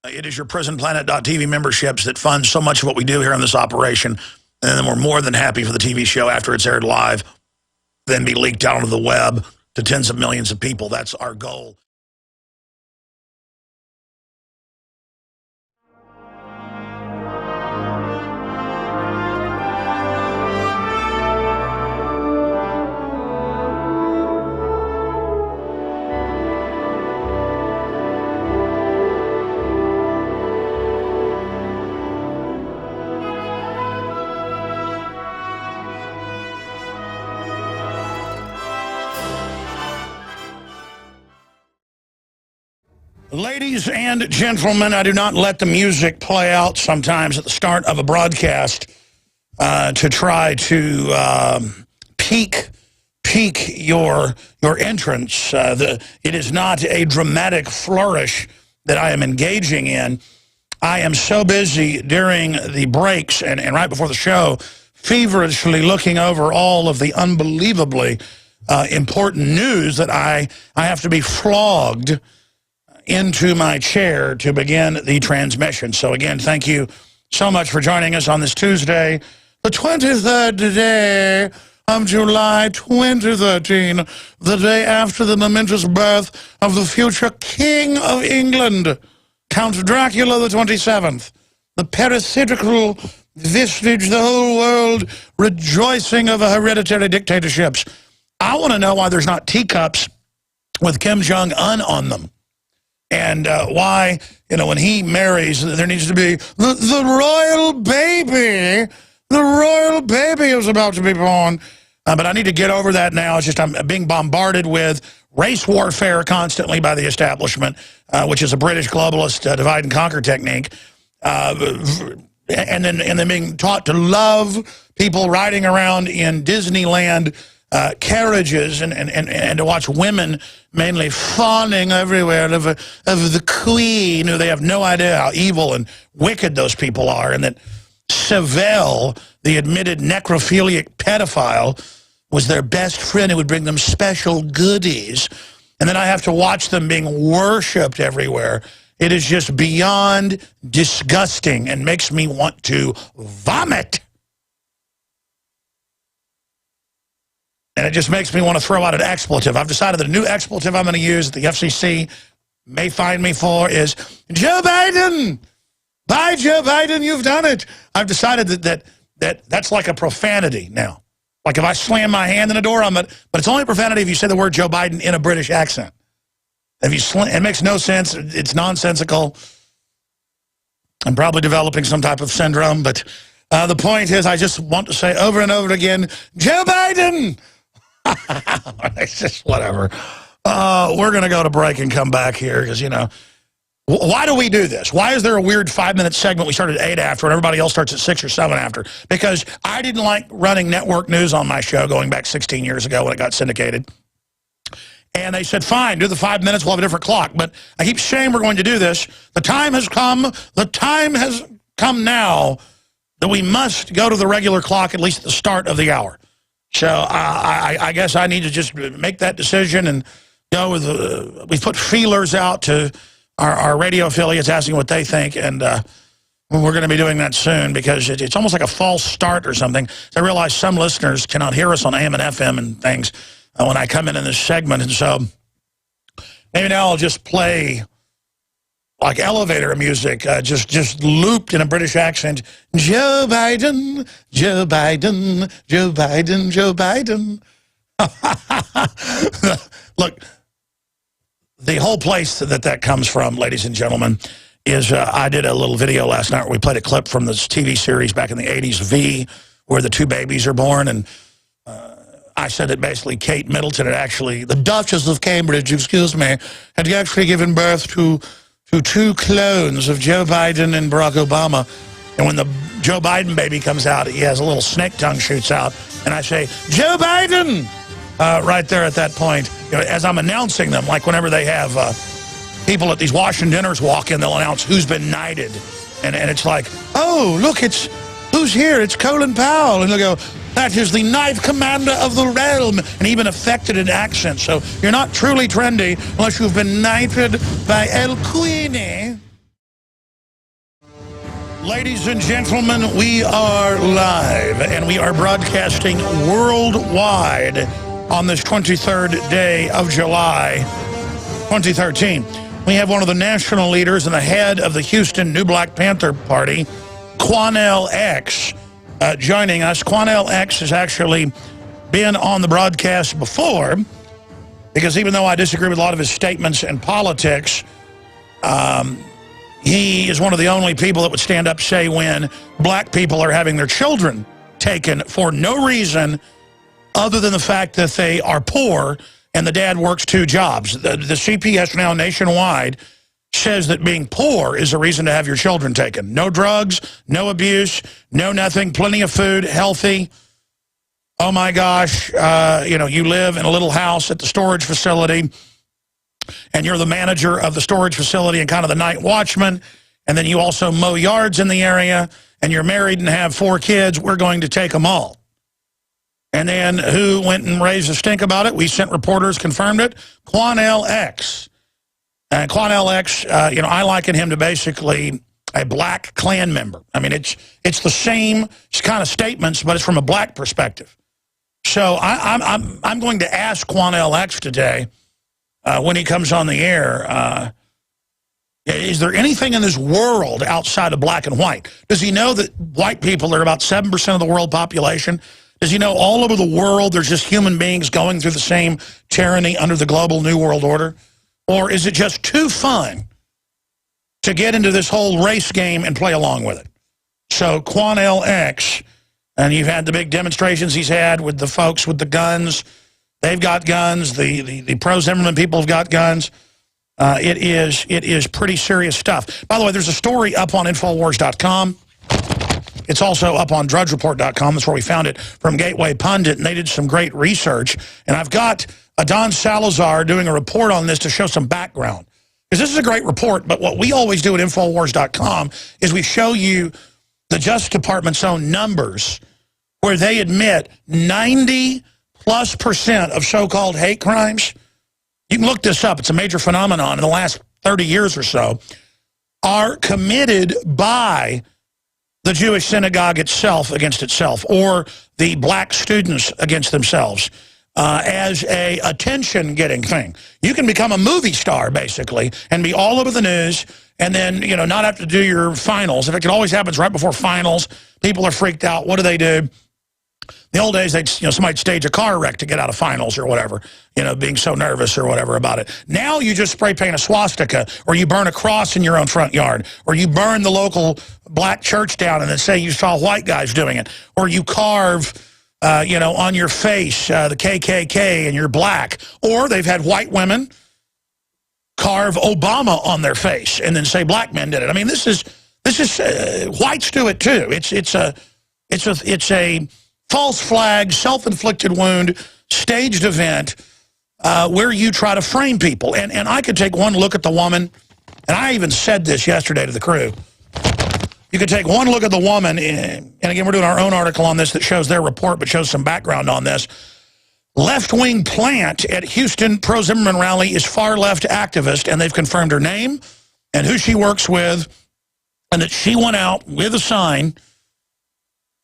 It is your prisonplanet.tv memberships that fund so much of what we do here on this operation. And then we're more than happy for the TV show after it's aired live, then be leaked out onto the web to tens of millions of people. That's our goal. Ladies and gentlemen, I do not let the music play out sometimes at the start of a broadcast to try to pique your entrance. It is not a dramatic flourish that I am engaging in. I am so busy during the breaks and right before the show, feverishly looking over all of the unbelievably important news that I have to be flogged into my chair to begin the transmission. So again, thank you so much for joining us on this Tuesday, the 23rd day of July 2013, the day after the momentous birth of the future King of England, Count Dracula the 27th, the parasitical vestige, the whole world rejoicing over hereditary dictatorships. I want to know why there's not teacups with Kim Jong-un on them. And why, when he marries, there needs to be the royal baby. The royal baby is about to be born. But I need to get over that now. It's just I'm being bombarded with race warfare constantly by the establishment, which is a British globalist divide and conquer technique. And then being taught to love people riding around in Disneyland carriages and to watch women mainly fawning everywhere of the queen, who they have no idea how evil and wicked those people are, and that Seville, the admitted necrophiliac pedophile, was their best friend who would bring them special goodies. And then I have to watch them being worshipped everywhere. It is just beyond disgusting and makes me want to vomit. And it just makes me want to throw out an expletive. I've decided that a new expletive I'm going to use that the FCC may find me for is, Joe Biden! Bye, Joe Biden, you've done it! I've decided that's like a profanity now. Like if I slam my hand in a door, but it's only a profanity if you say the word Joe Biden in a British accent. If you it makes no sense. It's nonsensical. I'm probably developing some type of syndrome, but the point is I just want to say over and over again, Joe Biden! It's just whatever. We're going to go to break and come back here because, why do we do this? Why is there a weird 5-minute segment we started at 8 after and everybody else starts at 6 or 7 after? Because I didn't like running network news on my show going back 16 years ago when it got syndicated. And they said, fine, do the 5 minutes, we'll have a different clock. But I keep saying we're going to do this. The time has come. The time has come now that we must go to the regular clock at least at the start of the hour. So I guess I need to just make that decision and go with we've put feelers out to our radio affiliates asking what they think, and we're going to be doing that soon because it's almost like a false start or something. I realize some listeners cannot hear us on AM and FM and things when I come in this segment, and so maybe now I'll just play like elevator music, just looped in a British accent. Joe Biden, Joe Biden, Joe Biden, Joe Biden. Look, the whole place that comes from, ladies and gentlemen, is I did a little video last night where we played a clip from this TV series back in the 80s, V, where the 2 babies are born, and I said that basically Kate Middleton had actually, the Duchess of Cambridge, excuse me, had actually given birth to 2 clones of Joe Biden and Barack Obama. And when the Joe Biden baby comes out, he has a little snake tongue shoots out. And I say, Joe Biden! Right there at that point, as I'm announcing them, like whenever they have people at these Washington dinners walk in, they'll announce who's been knighted. And it's like, oh, look, who's here? It's Colin Powell. And they'll go, that is the 9th commander of the realm, and even affected an accent. So you're not truly trendy unless you've been knighted by El Queenie. Ladies and gentlemen, we are live, and we are broadcasting worldwide on this 23rd day of July, 2013. We have one of the national leaders and the head of the Houston New Black Panther Party, Quanell X, joining us. Quanell X has actually been on the broadcast before, because even though I disagree with a lot of his statements and politics, he is one of the only people that would stand up say when black people are having their children taken for no reason other than the fact that they are poor and the dad works 2 jobs. The CPS now nationwide says that being poor is a reason to have your children taken. No drugs, no abuse, no nothing, plenty of food, healthy. Oh my gosh, you know, you live in a little house at the storage facility, and you're the manager of the storage facility and kind of the night watchman, and then you also mow yards in the area, and you're married and have 4 kids, we're going to take them all. And then who went and raised a stink about it? We sent reporters, confirmed it. Quanell X. And Quanell X, you know, I liken him to basically a black Klan member. I mean, it's the same kind of statements, but it's from a black perspective. So I'm going to ask Quanell X today, when he comes on the air, is there anything in this world outside of black and white? Does he know that white people are about 7% of the world population? Does he know all over the world there's just human beings going through the same tyranny under the global New World Order? Or is it just too fun to get into this whole race game and play along with it? So Quanell X, and you've had the big demonstrations he's had with the folks with the guns. They've got guns. The pro-Zimmerman people have got guns. It is pretty serious stuff. By the way, there's a story up on Infowars.com. It's also up on DrudgeReport.com. That's where we found it, from Gateway Pundit, and they did some great research. And I've got Don Salazar doing a report on this to show some background. Because this is a great report, but what we always do at Infowars.com is we show you the Justice Department's own numbers, where they admit 90+% of so-called hate crimes, you can look this up, it's a major phenomenon in the last 30 years or so, are committed by the Jewish synagogue itself against itself, or the black students against themselves, as a attention-getting thing. You can become a movie star, basically, and be all over the news, and then, you know, not have to do your finals. In fact, it always happens right before finals. People are freaked out. What do? The old days, somebody'd stage a car wreck to get out of finals or whatever, being so nervous or whatever about it. Now you just spray paint a swastika, or you burn a cross in your own front yard, or you burn the local black church down and then say you saw white guys doing it, or you carve, on your face the KKK and you're black. Or they've had white women carve Obama on their face and then say black men did it. I mean, this is whites do it too. It's a false flag, self-inflicted wound, staged event where you try to frame people. And I could take one look at the woman, and I even said this yesterday to the crew. You could take one look at the woman, and again, we're doing our own article on this that shows their report, but shows some background on this. Left-wing plant at Houston pro-Zimmerman rally is far-left activist, and they've confirmed her name and who she works with, and that she went out with a sign.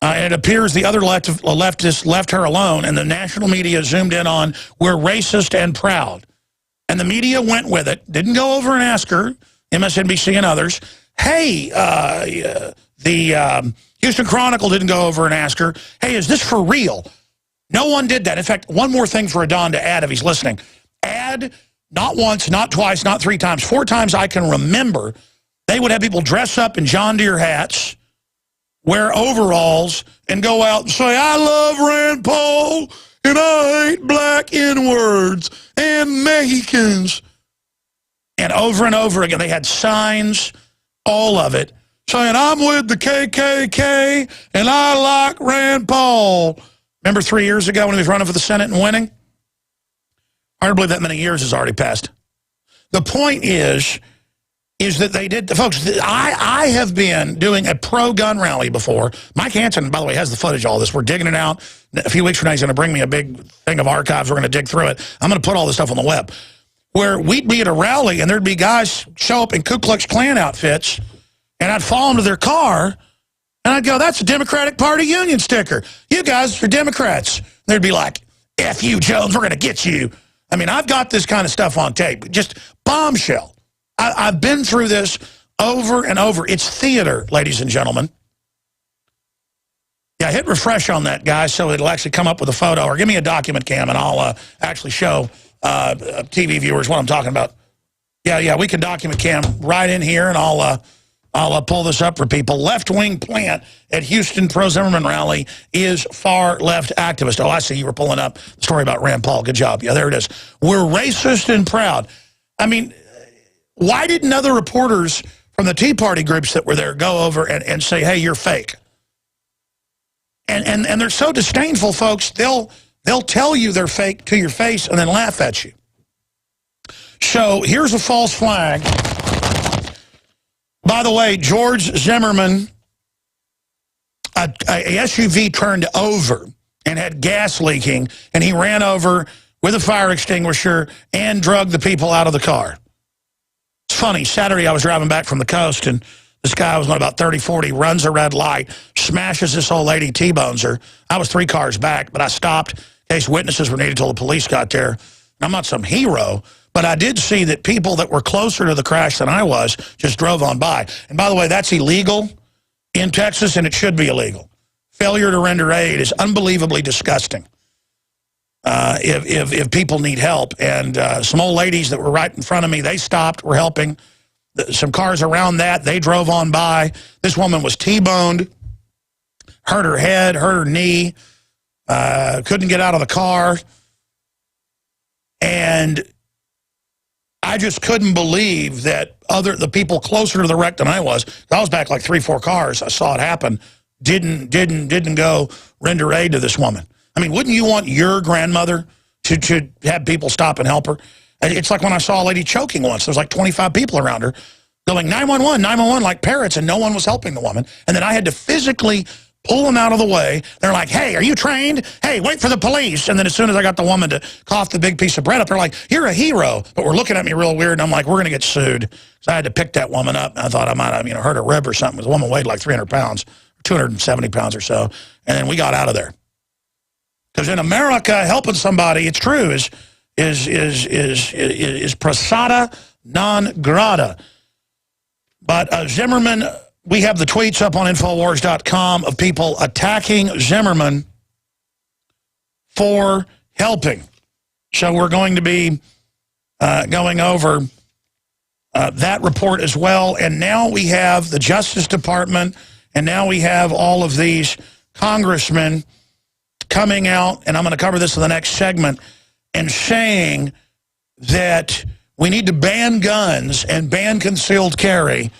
And it appears the other leftists left her alone, and the national media zoomed in on, "We're racist and proud." And the media went with it, didn't go over and ask her, MSNBC and others. Hey, the Houston Chronicle didn't go over and ask her, hey, is this for real? No one did that. In fact, one more thing for Adon to add if he's listening. Add, not once, not twice, not 3 times, 4 times I can remember, they would have people dress up in John Deere hats, wear overalls, and go out and say, I love Rand Paul, and I hate black N-words and Mexicans. And over again, they had signs, all of it, saying, I'm with the KKK, and I like Rand Paul. Remember 3 years ago when he was running for the Senate and winning? I don't believe that many years has already passed. The point is that they did, folks, I have been doing a pro-gun rally before. Mike Hansen, by the way, has the footage of all this. We're digging it out. A few weeks from now, he's going to bring me a big thing of archives. We're going to dig through it. I'm going to put all this stuff on the web. Where we'd be at a rally, and there'd be guys show up in Ku Klux Klan outfits, And I'd fall into their car, and I'd go, that's a Democratic Party union sticker. You guys are Democrats. They'd be like, F you, Jones, we're going to get you. I mean, I've got this kind of stuff on tape. Just bombshell. I've been through this over and over. It's theater, ladies and gentlemen. Yeah, hit refresh on that, guys, so it'll actually come up with a photo. Or give me a document cam, and I'll actually show TV viewers what I'm talking about. Yeah, we can document cam right in here, and I'll pull this up for people. Left-wing plant at Houston pro-Zimmerman rally is far-left activist. Oh, I see you were pulling up the story about Rand Paul. Good job. Yeah, there it is. We're racist and proud. I mean, why didn't other reporters from the Tea Party groups that were there go over and say, hey, you're fake? And they're so disdainful, folks, they'll tell you they're fake to your face and then laugh at you. So here's a false flag. By the way, George Zimmerman, a SUV turned over and had gas leaking, and he ran over with a fire extinguisher and drugged the people out of the car. It's funny, Saturday I was driving back from the coast, and this guy was going about 30, 40, runs a red light, smashes this old lady, T-bones her. I was 3 cars back, but I stopped in case witnesses were needed until the police got there. And I'm not some hero, but I did see that people that were closer to the crash than I was just drove on by. And by the way, that's illegal in Texas, and it should be illegal. Failure to render aid is unbelievably disgusting if people need help. And some old ladies that were right in front of me, they stopped, were helping. Some cars around that, they drove on by. This woman was T-boned, hurt her head, hurt her knee, couldn't get out of the car. And I just couldn't believe that the people closer to the wreck than I was back like 3, 4 cars. I saw it happen. Didn't go render aid to this woman. I mean, wouldn't you want your grandmother to have people stop and help her? It's like when I saw a lady choking once. There was like 25 people around her going 911, 911 like parrots, and no one was helping the woman. And then I had to physically pull them out of the way. They're like, hey, are you trained? Hey, wait for the police. And then as soon as I got the woman to cough the big piece of bread up, they're like, you're a hero. But we're looking at me real weird, and I'm like, we're going to get sued. So I had to pick that woman up, and I thought I might have hurt a rib or something. The woman weighed like 300 pounds, 270 pounds or so. And then we got out of there. Because in America, helping somebody, it's true, is persona non grata. But Zimmerman, we have the tweets up on Infowars.com of people attacking Zimmerman for helping. So we're going to be going over that report as well. And now we have the Justice Department, and now we have all of these congressmen coming out, and I'm going to cover this in the next segment, and saying that we need to ban guns and ban concealed carry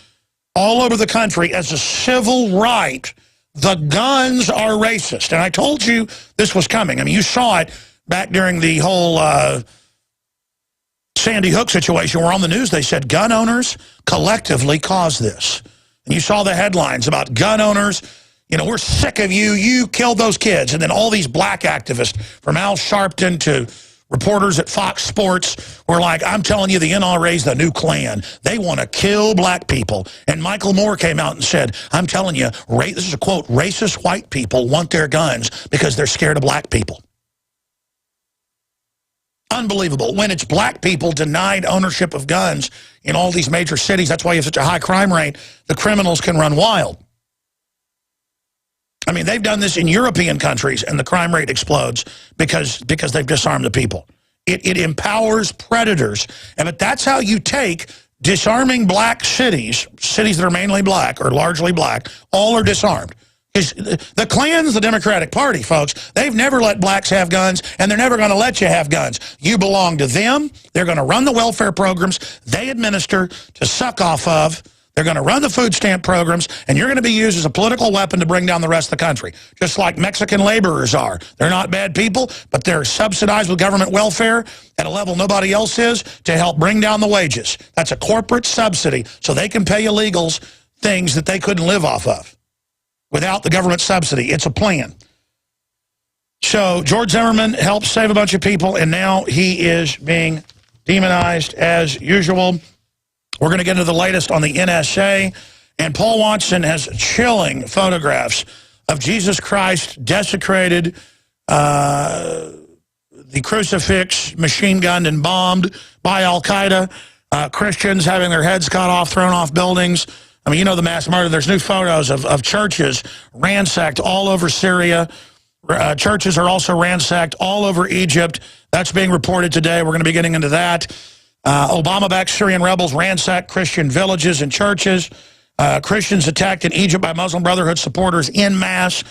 all over the country as a civil right. The guns are racist. And I told you this was coming. I mean, you saw it back during the whole Sandy Hook situation where on the news they said gun owners collectively caused this. And you saw the headlines about gun owners, we're sick of you, you killed those kids. And then all these black activists, from Al Sharpton to reporters at Fox Sports, were like, I'm telling you, the NRA's the new Klan. They want to kill black people. And Michael Moore came out and said, I'm telling you, this is a quote, racist white people want their guns because they're scared of black people. Unbelievable. When it's black people denied ownership of guns in all these major cities, that's why you have such a high crime rate, the criminals can run wild. I mean, they've done this in European countries, and the crime rate explodes because they've disarmed the people. It empowers predators. But that's how you take disarming black cities that are mainly black or largely black, all are disarmed. The Klan's the Democratic Party, folks. They've never let blacks have guns, and they're never going to let you have guns. You belong to them. They're going to run the welfare programs they administer to suck off of. They're going to run the food stamp programs, and you're going to be used as a political weapon to bring down the rest of the country, just like Mexican laborers are. They're not bad people, but they're subsidized with government welfare at a level nobody else is to help bring down the wages. That's a corporate subsidy, so they can pay illegals things that they couldn't live off of without the government subsidy. It's a plan. So George Zimmerman helped save a bunch of people, and now he is being demonized as usual. We're going to get into the latest on the NSA And Paul Watson has chilling photographs of Jesus Christ desecrated, the crucifix machine gunned and bombed by Al-Qaeda, Christians having their heads cut off, thrown off buildings. I mean, you know the mass murder. There's new photos of churches ransacked all over Syria. Churches are also ransacked all over Egypt. That's being reported today. We're going to be getting into that. Obama-backed Syrian rebels ransacked Christian villages and churches. Christians attacked in Egypt by Muslim Brotherhood supporters en masse.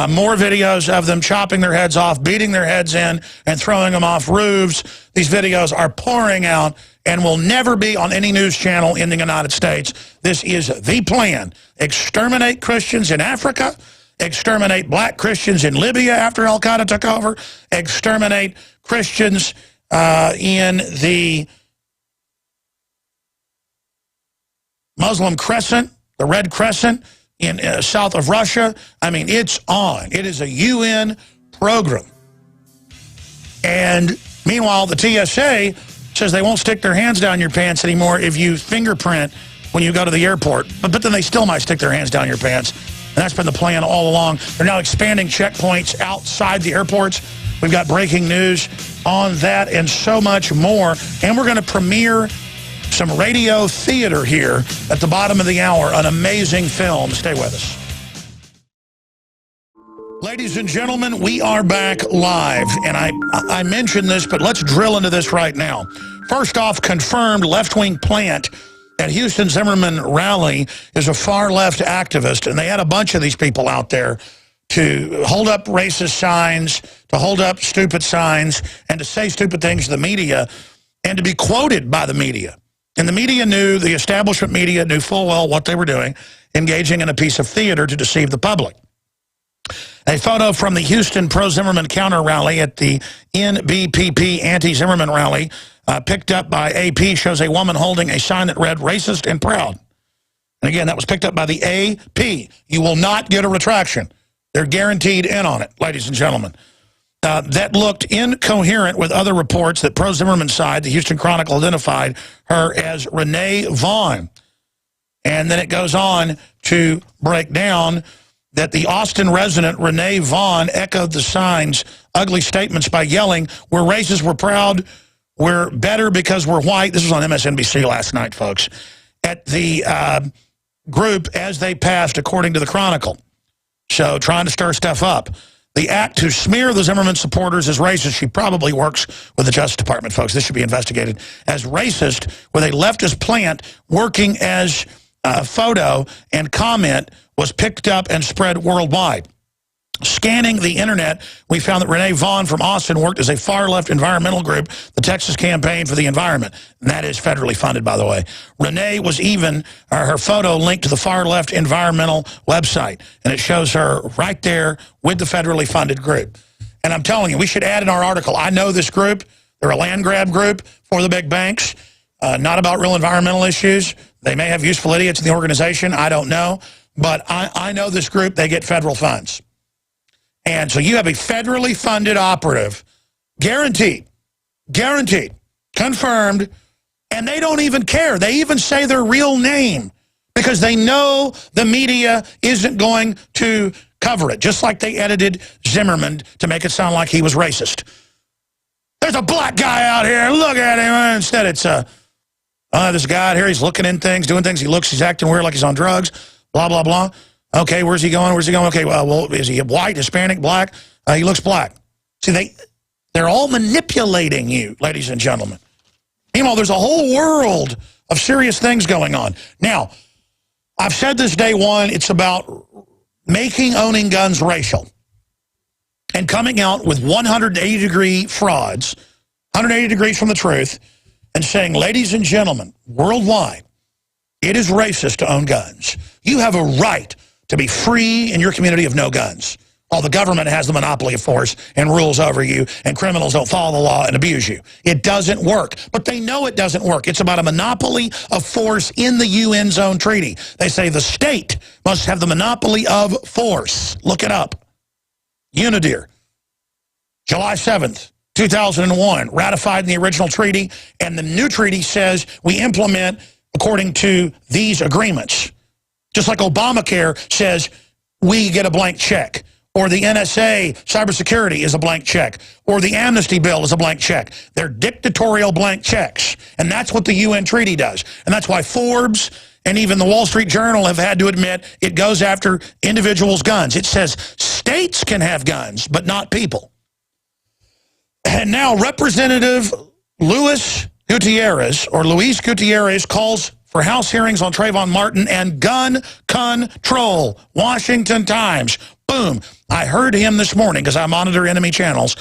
More videos of them chopping their heads off, beating their heads in, and throwing them off roofs. These videos are pouring out and will never be on any news channel in the United States. This is the plan. Exterminate Christians in Africa. Exterminate black Christians in Libya after Al-Qaeda took over. Exterminate Christians in the Muslim Crescent, the Red Crescent in south of Russia. I mean, it's on. It is a UN program. And meanwhile, the TSA says they won't stick their hands down your pants anymore if you fingerprint when you go to the airport. But then they still might stick their hands down your pants. And that's been the plan all along. They're now expanding checkpoints outside the airports. We've got breaking news on that and so much more. And we're going to premiere some radio theater here at the bottom of the hour, an amazing film. Stay with us. Ladies and gentlemen, we are back live, and I mentioned this, but let's drill into this right now. First off, confirmed left-wing plant at Houston Zimmerman rally is a far-left activist, and they had a bunch of these people out there to hold up racist signs, to hold up stupid signs, and to say stupid things to the media, and to be quoted by the media. And the media knew, the establishment media knew full well what they were doing, engaging in a piece of theater to deceive the public. A photo from the Houston pro-Zimmerman counter rally at the NBPP anti-Zimmerman rally picked up by AP shows a woman holding a sign that read racist and proud. And again, that was picked up by the AP. You will not get a retraction. They're guaranteed in on it, ladies and gentlemen. That looked incoherent with other reports that pro-Zimmerman side, the Houston Chronicle identified her as Renee Vaughn. And then it goes on to break down that the Austin resident, Renee Vaughn, echoed the sign's ugly statements by yelling, "We're racist, we're proud, we're better because we're white." This was on MSNBC last night, folks. At the group as they passed, according to the Chronicle. So trying to stir stuff up. The act to smear the Zimmerman supporters as racist, she probably works with the Justice Department, folks. This should be investigated as racist with a leftist plant working as a photo and comment was picked up and spread worldwide. Scanning the internet, we found that Renee Vaughn from Austin worked as a far-left environmental group, the Texas Campaign for the Environment. And that is federally funded, by the way. Renee was even, her photo linked to the far-left environmental website. And it shows her right there with the federally funded group. And I'm telling you, we should add in our article, I know this group. They're a land grab group for the big banks, not about real environmental issues. They may have useful idiots in the organization. I don't know. But I know this group, they get federal funds. And so you have a federally funded operative, guaranteed, confirmed, and they don't even care. They even say their real name because they know the media isn't going to cover it, just like they edited Zimmerman to make it sound like he was racist. There's a black guy out here, look at him. Instead it's this guy out here, he's looking in things, doing things, he's acting weird like he's on drugs. Blah, blah, blah. Okay, where's he going? Where's he going? Okay, well, is he white, Hispanic, black? He looks black. See, they're all manipulating you, ladies and gentlemen. Meanwhile, there's a whole world of serious things going on. Now, I've said this day one, it's about making owning guns racial and coming out with 180-degree frauds, 180 degrees from the truth, and saying, ladies and gentlemen, worldwide, it is racist to own guns. You have a right to be free in your community of no guns. While the government has the monopoly of force and rules over you, and criminals don't follow the law and abuse you. It doesn't work. But they know it doesn't work. It's about a monopoly of force in the UN Zone Treaty. They say the state must have the monopoly of force. Look it up. UNIDIR, July 7th, 2001, ratified in the original treaty, and the new treaty says we implement according to these agreements. Just like Obamacare says we get a blank check, or the NSA cybersecurity is a blank check, or the amnesty bill is a blank check. They're dictatorial blank checks, and that's what the UN treaty does. And that's why Forbes and even the Wall Street Journal have had to admit it goes after individuals' guns. It says states can have guns, but not people. And now Representative Luis Gutierrez calls for House hearings on Trayvon Martin and gun control. Washington Times. Boom. I heard him this morning because I monitor enemy channels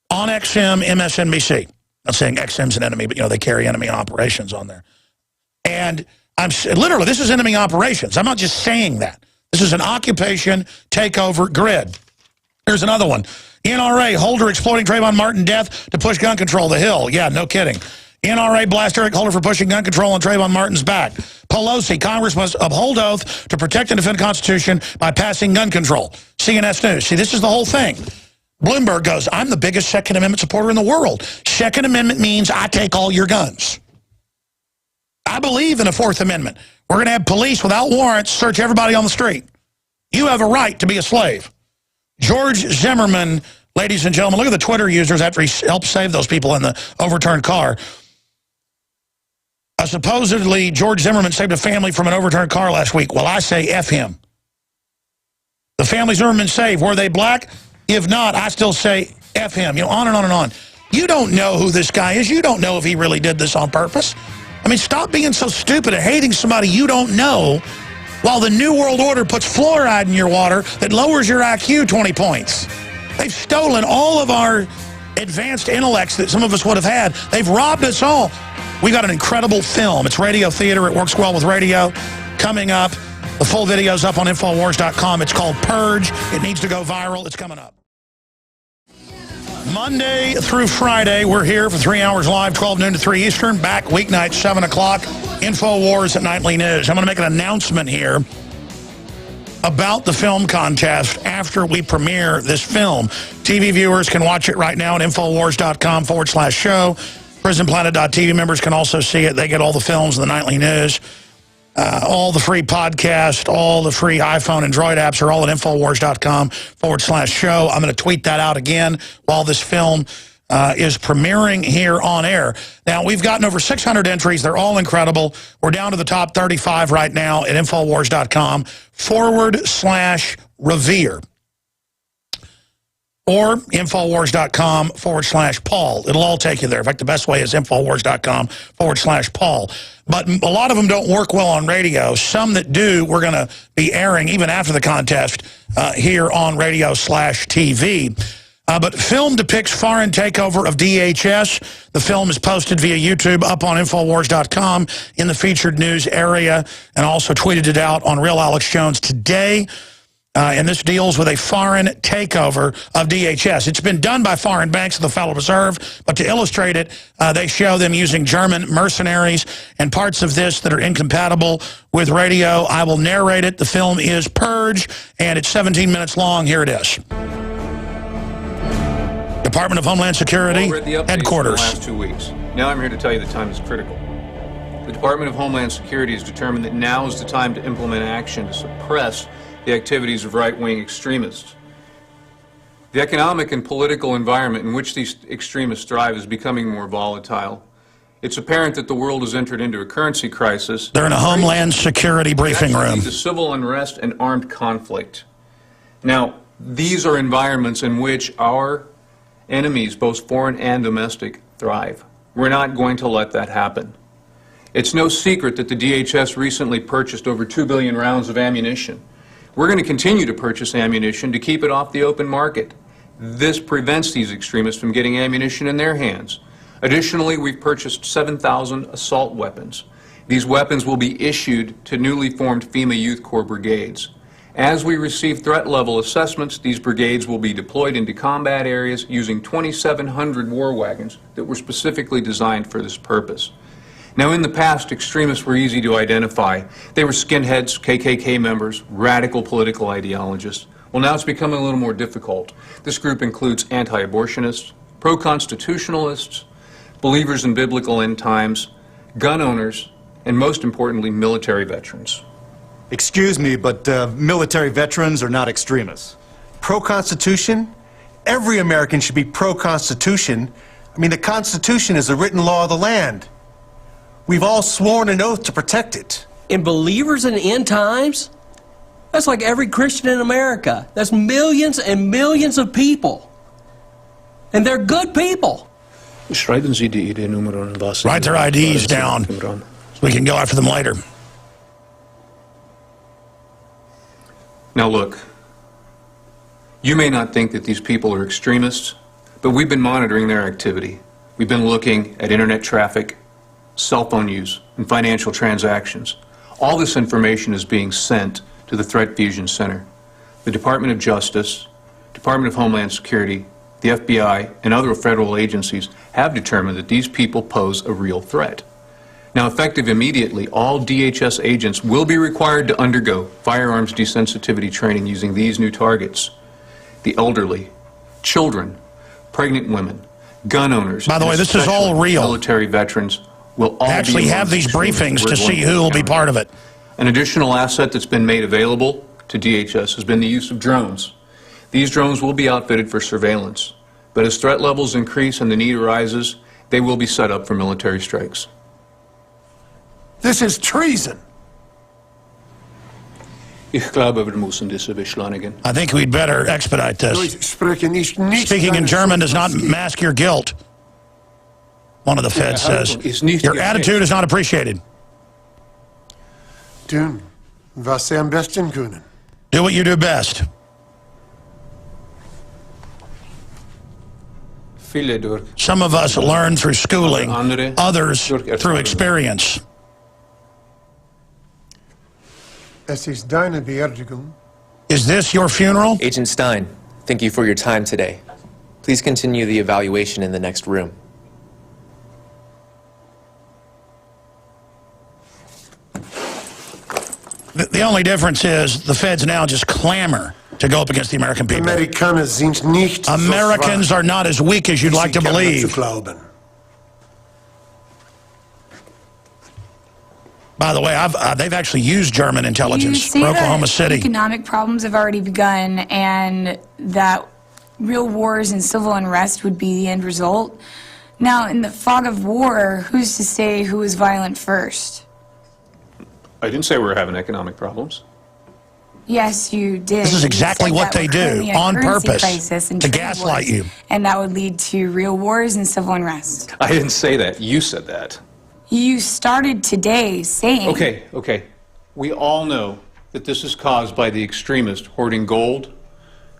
on XM, MSNBC. Not saying XM's an enemy, but, you know, they carry enemy operations on there. And I'm literally, this is enemy operations. I'm not just saying that. This is an occupation takeover grid. Here's another one. NRA holder exploiting Trayvon Martin death to push gun control. The Hill. Yeah, no kidding. NRA blast Eric Holder for pushing gun control on Trayvon Martin's back. Pelosi, Congress must uphold oath to protect and defend the Constitution by passing gun control. CNS News. See, this is the whole thing. Bloomberg goes, I'm the biggest Second Amendment supporter in the world. Second Amendment means I take all your guns. I believe in a Fourth Amendment. We're going to have police without warrants search everybody on the street. You have a right to be a slave. George Zimmerman, ladies and gentlemen, look at the Twitter users after he helped save those people in the overturned car. Supposedly, George Zimmerman saved a family from an overturned car last week. Well, I say F him. The family Zimmerman saved, were they black? If not, I still say F him. You know, on and on and on. You don't know who this guy is. You don't know if he really did this on purpose. I mean, stop being so stupid and hating somebody you don't know while the New World Order puts fluoride in your water that lowers your IQ 20 points. They've stolen all of our advanced intellects that some of us would have had. They've robbed us all. We got an incredible film. It's radio theater. It works well with radio. Coming up, the full video's up on Infowars.com. It's called Purge. It needs to go viral. It's coming up. Monday through Friday, we're here for 3 hours live, 12 noon to 3 Eastern. Back weeknight, 7 o'clock. Infowars at Nightly News. I'm going to make an announcement here about the film contest after we premiere this film. TV viewers can watch it right now at Infowars.com/show. PrisonPlanet.tv members can also see it. They get all the films and the Nightly News. All the free podcasts, all the free iPhone and Android apps are all at Infowars.com/show. I'm going to tweet that out again while this film is premiering here on air. Now, we've gotten over 600 entries. They're all incredible. We're down to the top 35 right now at Infowars.com/revere. Or Infowars.com/Paul. It'll all take you there. In fact, the best way is Infowars.com/Paul. But a lot of them don't work well on radio. Some that do, we're going to be airing even after the contest here on radio/TV. But film depicts foreign takeover of DHS. The film is posted via YouTube up on Infowars.com in the featured news area, and also tweeted it out on Real Alex Jones today. And this deals with a foreign takeover of DHS. It's been done by foreign banks of the Federal Reserve, but to illustrate it, they show them using German mercenaries and parts of this that are incompatible with radio. I will narrate it. The film is Purge, and it's 17 minutes long. Here it is. Department of Homeland Security, headquarters. The last 2 weeks. Now I'm here to tell you the time is critical. The Department of Homeland Security has determined that now is the time to implement action to suppress the activities of right-wing extremists. The economic and political environment in which these extremists thrive is becoming more volatile. It's apparent that the world has entered into a currency crisis. They're in a Homeland Security briefing room. To civil unrest and armed conflict. Now, these are environments in which our enemies, both foreign and domestic, thrive. We're not going to let that happen. It's no secret that the DHS recently purchased over 2 billion rounds of ammunition. We're going to continue to purchase ammunition to keep it off the open market. This prevents these extremists from getting ammunition in their hands. Additionally, we've purchased 7,000 assault weapons. These weapons will be issued to newly formed FEMA Youth Corps brigades. As we receive threat level assessments, these brigades will be deployed into combat areas using 2,700 war wagons that were specifically designed for this purpose. Now, in the past, extremists were easy to identify. They were skinheads, KKK members, radical political ideologists. Well, now it's becoming a little more difficult. This group includes anti-abortionists, pro-constitutionalists, believers in biblical end times, gun owners, and most importantly, military veterans. Excuse me, but military veterans are not extremists. Pro-Constitution? Every American should be pro-Constitution. I mean, the Constitution is the written law of the land. We've all sworn an oath to protect it. And believers in the end times? That's like every Christian in America. That's millions and millions of people. And they're good people. Schreiben Sie die ID-Nummern was. Write their IDs down so we can go after them later. Now look, you may not think that these people are extremists, but we've been monitoring their activity. We've been looking at internet traffic, cell phone use, and financial transactions. All this information is being sent to the Threat Fusion Center. The Department of Justice, Department of Homeland Security, the FBI, and other federal agencies have determined that these people pose a real threat. Now, effective immediately, all DHS agents will be required to undergo firearms desensitivity training using these new targets: the elderly, children, pregnant women, gun owners. By the way, this is all real. Military veterans will all actually have these briefings to see who will be part of it. An additional asset that's been made available to DHS has been the use of drones. These drones will be outfitted for surveillance, but as threat levels increase and the need arises, they will be set up for military strikes. This is treason. Ich glaube, wir müssen diese beschleunigen. I think we'd better expedite this. Speaking in German does not mask your guilt, one of the feds says. Your attitude is not appreciated. Tun, was Sie am besten können. Do what you do best. Some of us learn through schooling, others through experience. Es ist deine Beerdigung. Is this your funeral? Agent Stein, thank you for your time today. Please continue the evaluation in the next room. The only difference is the feds now just clamor to go up against the American people. Amerikaner sind nicht Americans are not as weak as you'd like to believe. By the way, they've actually used German intelligence for Oklahoma City. Economic problems have already begun, and that real wars and civil unrest would be the end result. Now, in the fog of war, who's to say who was violent first? I didn't say we were having economic problems. Yes, you did. This is exactly what they do, on purpose, to gaslight you. And that would lead to real wars and civil unrest. I didn't say that. You said that. You started today saying... Okay. We all know that this is caused by the extremists hoarding gold,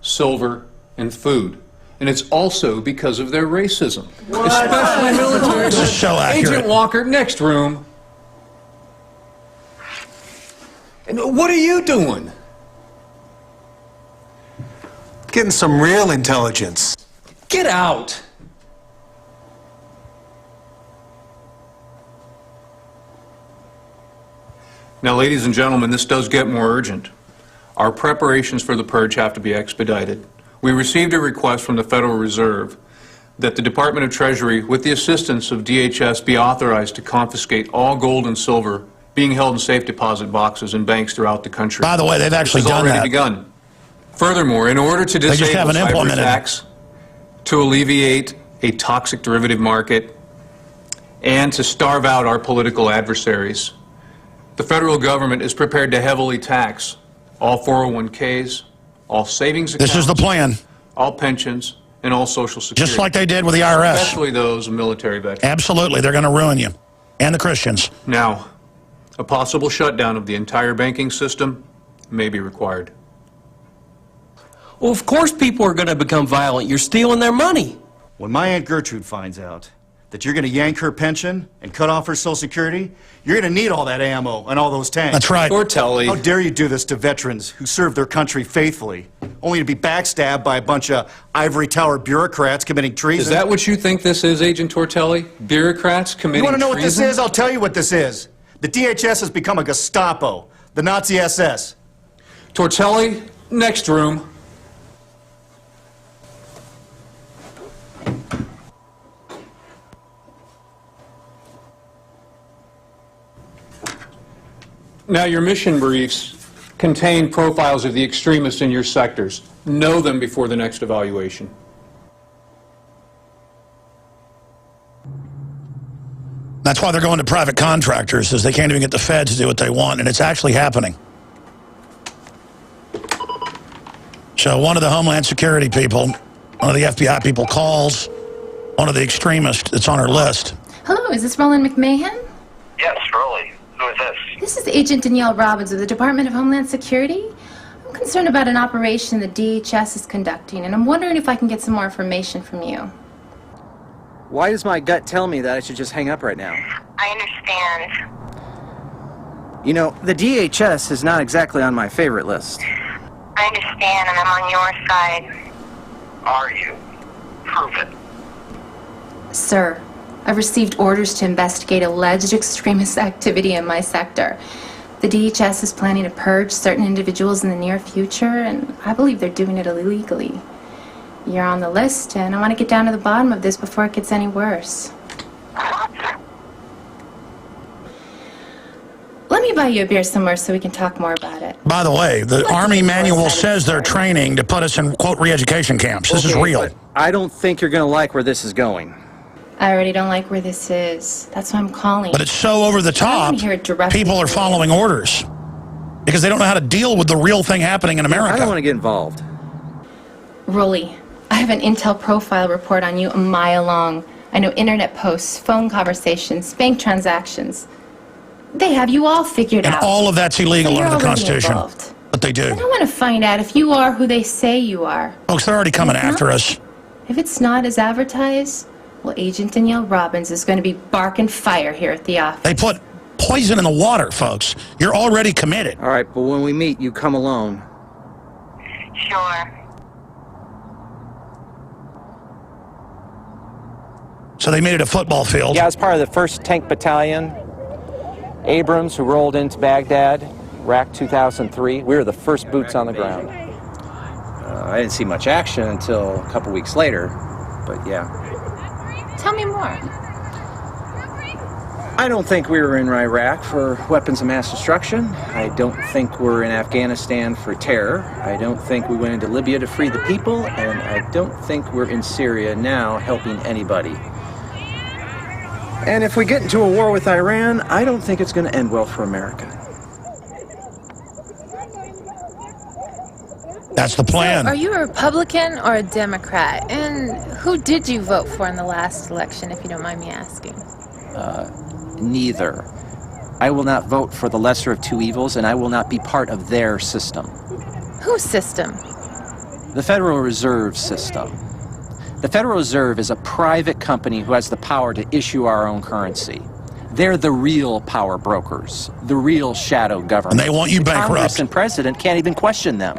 silver, and food. And it's also because of their racism. Especially military. This is so accurate. Agent Walker, next room. And what are you doing? Getting some real intelligence. Get out. Now, ladies and gentlemen, this does get more urgent. Our preparations for the purge have to be expedited. We received a request from the Federal Reserve that the Department of Treasury, with the assistance of DHS, be authorized to confiscate all gold and silver being held in safe deposit boxes in banks throughout the country. By the way, they've actually done that. Already begun. Furthermore, in order to disable cyber attacks, to alleviate a toxic derivative market, and to starve out our political adversaries, the federal government is prepared to heavily tax all 401ks, all savings accounts, this is the plan. all pensions, and all Social Security. Just like they did with the IRS. Especially those of military veterans. Absolutely, they're going to ruin you. And the Christians. Now, a possible shutdown of the entire banking system may be required. Well, of course people are going to become violent. You're stealing their money. When my Aunt Gertrude finds out that you're going to yank her pension and cut off her Social Security, you're going to need all that ammo and all those tanks. That's right. Tortelli. How dare you do this to veterans who serve their country faithfully, only to be backstabbed by a bunch of ivory tower bureaucrats committing treason? Is that what you think this is, Agent Tortelli? Bureaucrats committing treason? You want to know what this is? I'll tell you what this is. The DHS has become a Gestapo, the Nazi SS. Tortelli, next room. Now, your mission briefs contain profiles of the extremists in your sectors. Know them before the next evaluation. That's why they're going to private contractors, is they can't even get the feds to do what they want, and it's actually happening. So one of the Homeland Security people, one of the FBI people calls one of the extremists that's on her list. Hello, is this Roland McMahon? Yes, Rolly. Who is this? This is Agent Danielle Robbins of the Department of Homeland Security. I'm concerned about an operation the DHS is conducting, and I'm wondering if I can get some more information from you. Why does my gut tell me that I should just hang up right now? I understand. You know, the DHS is not exactly on my favorite list. I understand, and I'm on your side. Are you? Prove it. Sir, I've received orders to investigate alleged extremist activity in my sector. The DHS is planning to purge certain individuals in the near future, and I believe they're doing it illegally. You're on the list, and I want to get down to the bottom of this before it gets any worse. Let me buy you a beer somewhere so we can talk more about it. By the way, the Army manual says they're training to put us in, quote, re-education camps. This is real. But I don't think you're going to like where this is going. I already don't like where this is. That's why I'm calling. But it's so over the top, people are following orders because they don't know how to deal with the real thing happening in America. I don't want to get involved. Rolly, I have an intel profile report on you a mile long. I know internet posts, phone conversations, bank transactions. They have you all figured out. And all of that's illegal So under the you're already Constitution. involved. But they do. And I want to find out if you are who they say you are. Folks, they're already coming after us. If it's not as advertised, well, Agent Danielle Robbins is going to be barking fire here at the office. They put poison in the water, folks. You're already committed. All right, but when we meet, you come alone. Sure. So they made it a football field. Yeah, I was part of the 1st Tank Battalion, Abrams, who rolled into Baghdad, Iraq 2003. We were the first boots on the ground. I didn't see much action until a couple weeks later, but yeah. Tell me more. I don't think we were in Iraq for weapons of mass destruction. I don't think we're in Afghanistan for terror. I don't think we went into Libya to free the people, and I don't think we're in Syria now helping anybody. And if we get into a war with Iran, I don't think it's going to end well for America. That's the plan. So, are you a Republican or a Democrat? And who did you vote for in the last election, if you don't mind me asking? Neither. I will not vote for the lesser of two evils, and I will not be part of their system. Whose system? The Federal Reserve System. The Federal Reserve is a private company who has the power to issue our own currency. They're the real power brokers, the real shadow government. And they want you bankrupt. Congress and president can't even question them.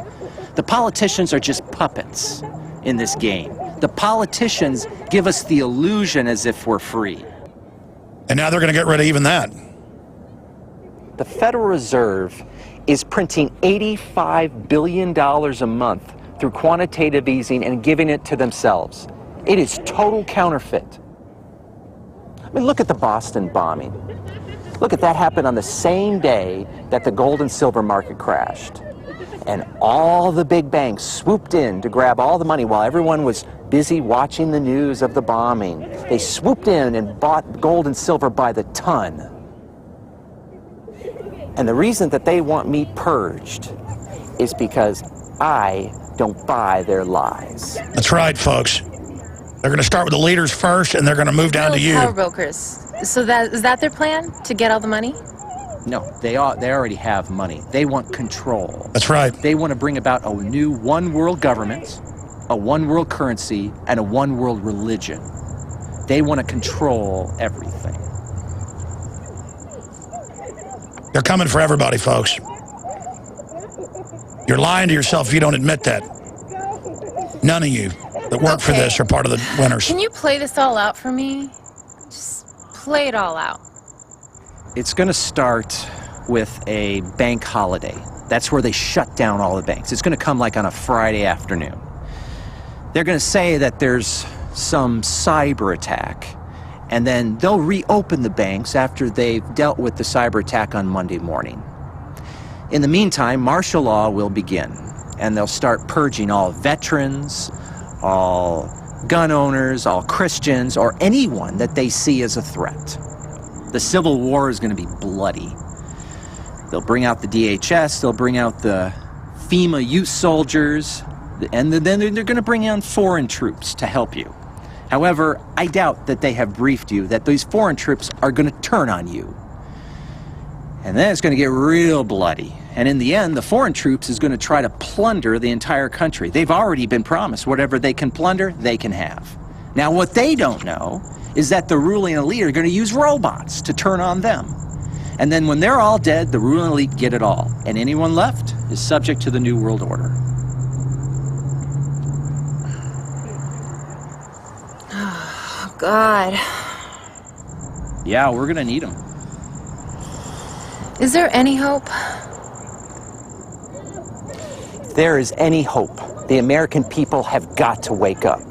The politicians are just puppets in this game. The politicians give us the illusion as if we're free. And now they're going to get rid of even that. The Federal Reserve is printing $85 billion a month through quantitative easing and giving it to themselves. It is total counterfeit. I mean, look at the Boston bombing. Look at that happened on the same day that the gold and silver market crashed. And all the big banks swooped in to grab all the money while everyone was busy watching the news of the bombing. They swooped in and bought gold and silver by the ton. And the reason that they want me purged is because I don't buy their lies. That's right, folks. They're going to start with the leaders first, and they're going to move down to you. Power brokers. So is that their plan, to get all the money? No, they already have money. They want control. That's right. They want to bring about a new one world government, a one world currency, and a one world religion. They want to control everything. They're coming for everybody, folks. You're lying to yourself if you don't admit that. None of you that work for this are part of the winners. Can you play this all out for me? Just play it all out. It's going to start with a bank holiday. That's where they shut down all the banks. It's going to come like on a Friday afternoon. They're going to say that there's some cyber attack, and then they'll reopen the banks after they've dealt with the cyber attack on Monday morning. In the meantime, martial law will begin, and they'll start purging all veterans, all gun owners, all Christians, or anyone that they see as a threat. The Civil War is going to be bloody. They'll bring out the DHS, they'll bring out the FEMA youth soldiers, and then they're going to bring in foreign troops to help you. However, I doubt that they have briefed you that these foreign troops are going to turn on you. And then it's going to get real bloody. And in the end, the foreign troops is going to try to plunder the entire country. They've already been promised whatever they can plunder, they can have. Now, what they don't know is that the ruling elite are going to use robots to turn on them. And then when they're all dead, the ruling elite get it all. And anyone left is subject to the New World Order. Oh, God. Yeah, we're going to need them. Is there any hope? If there is any hope, the American people have got to wake up.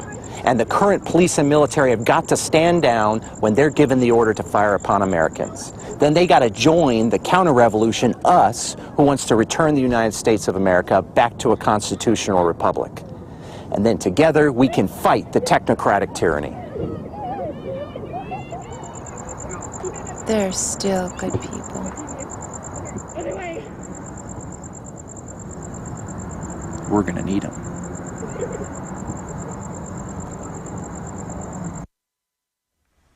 And the current police and military have got to stand down when they're given the order to fire upon Americans. Then they got to join the counter-revolution, us, who wants to return the United States of America back to a constitutional republic. And then together we can fight the technocratic tyranny. There's still good people. We're going to need them.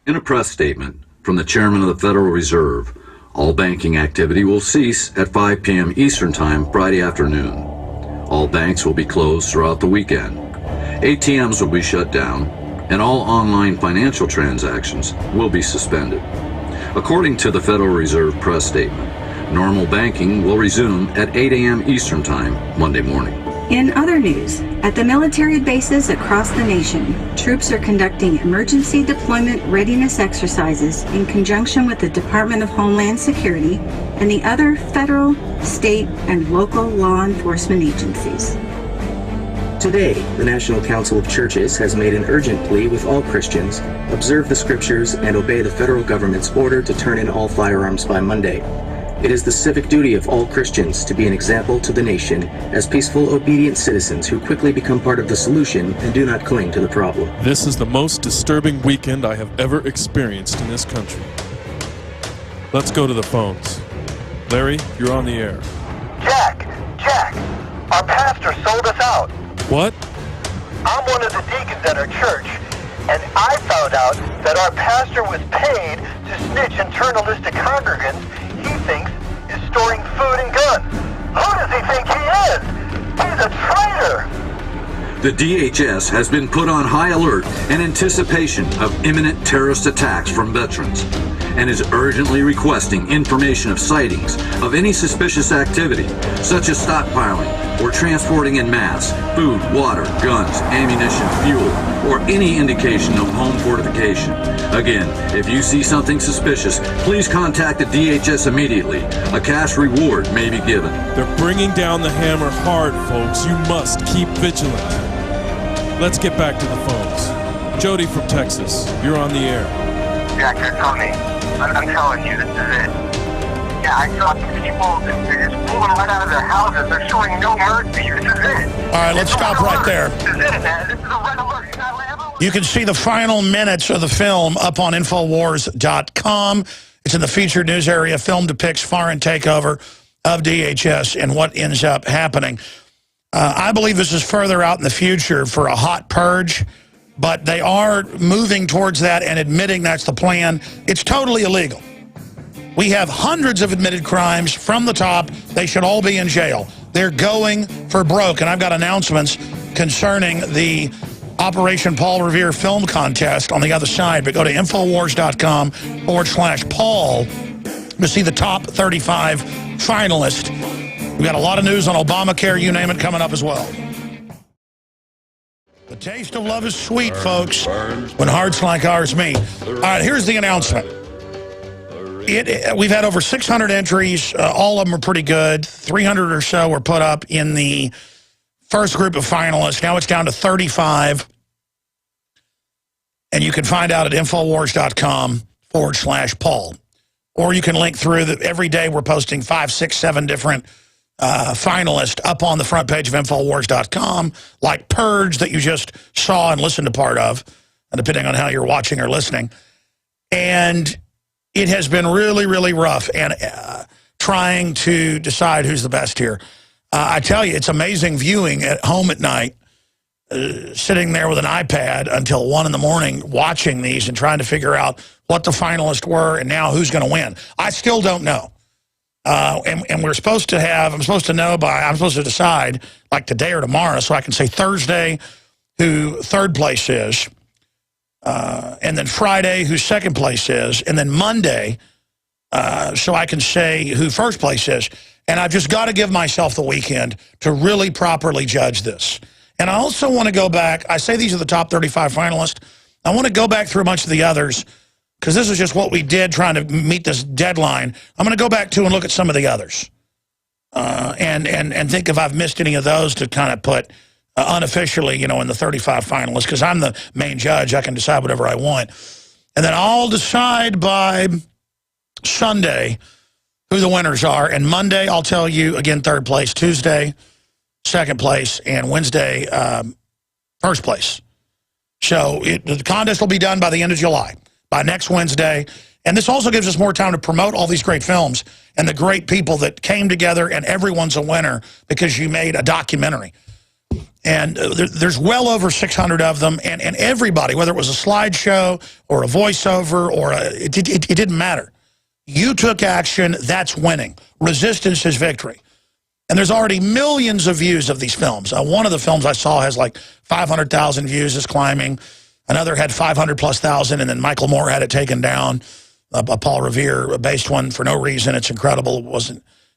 In a press statement from the chairman of the Federal Reserve, all banking activity will cease at 5 p.m. Eastern Time Friday afternoon. All banks will be closed throughout the weekend. ATMs will be shut down, and all online financial transactions will be suspended. According to the Federal Reserve press statement, normal banking will resume at 8 a.m. Eastern Time Monday morning. In other news, at the military bases across the nation, troops are conducting emergency deployment readiness exercises in conjunction with the Department of Homeland Security and the other federal, state, and local law enforcement agencies. Today, the National Council of Churches has made an urgent plea with all Christians: observe the scriptures and obey the federal government's order to turn in all firearms by Monday. It is the civic duty of all Christians to be an example to the nation as peaceful, obedient citizens who quickly become part of the solution and do not cling to the problem. This is the most disturbing weekend I have ever experienced in this country. Let's go to the phones. Larry, you're on the air. Jack, our pastor sold us out. What? I'm one of the deacons at our church, and I found out that our pastor was paid to snitch internalistic congregants he thinks is storing food and guns. Who does he think he is? He's a traitor! The DHS has been put on high alert in anticipation of imminent terrorist attacks from veterans, and is urgently requesting information of sightings of any suspicious activity, such as stockpiling or transporting in mass food, water, guns, ammunition, fuel, or any indication of home fortification. Again, if you see something suspicious, please contact the DHS immediately. A cash reward may be given. They're bringing down the hammer hard, folks. You must keep vigilant. Let's get back to the phones. Jody from Texas, you're on the air. Jack, they're coming. I'm telling you, this is it. Yeah, I saw some people, they're just pulling right out of their houses. They're showing no mercy. This is it. All right, let's stop right there. This is it, man. This is a red alert. You can see the final minutes of the film up on Infowars.com. It's in the featured news area. Film depicts foreign takeover of DHS and what ends up happening. I believe this is further out in the future for a hot purge, but they are moving towards that and admitting that's the plan. It's totally illegal. We have hundreds of admitted crimes from the top. They should all be in jail. They're going for broke. And I've got announcements concerning the Operation Paul Revere film contest on the other side. But go to Infowars.com/Paul to see the top 35 finalists. We've got a lot of news on Obamacare, you name it, coming up as well. The taste of love is sweet, folks, when hearts like ours meet. All right, here's the announcement. We've had over 600 entries. All of them are pretty good. 300 or so were put up in the first group of finalists. Now it's down to 35. And you can find out at Infowars.com/Paul. Or you can link through that. Every day we're posting 5, 6, 7 different finalist up on the front page of Infowars.com, like Purge that you just saw and listened to part of, depending on how you're watching or listening. And it has been really, really rough and trying to decide who's the best here. I tell you, it's amazing viewing at home at night, sitting there with an iPad until 1 in the morning watching these and trying to figure out what the finalists were and now who's going to win. I still don't know. And we're supposed to have, I'm supposed to decide like today or tomorrow so I can say Thursday who third place is, and then Friday who second place is, and then Monday so I can say who first place is. And I've just got to give myself the weekend to really properly judge this. And I also want to go back. I say these are the top 35 finalists. I want to go back through a bunch of the others because this is just what we did trying to meet this deadline. I'm going to go back to and look at some of the others and think if I've missed any of those to kind of put unofficially, you know, in the 35 finalists because I'm the main judge. I can decide whatever I want. And then I'll decide by Sunday who the winners are. And Monday, I'll tell you, again, third place. Tuesday, second place, and Wednesday, first place. So the contest will be done by the end of July, by next Wednesday. And this also gives us more time to promote all these great films and the great people that came together, and everyone's a winner because you made a documentary. And there's well over 600 of them, and everybody, whether it was a slideshow or a voiceover or it didn't matter. You took action, that's winning. Resistance is victory. And there's already millions of views of these films. One of the films I saw has like 500,000 views, is climbing. Another had 500,000+, and then Michael Moore had it taken down. A Paul Revere-based one for no reason. It's incredible. It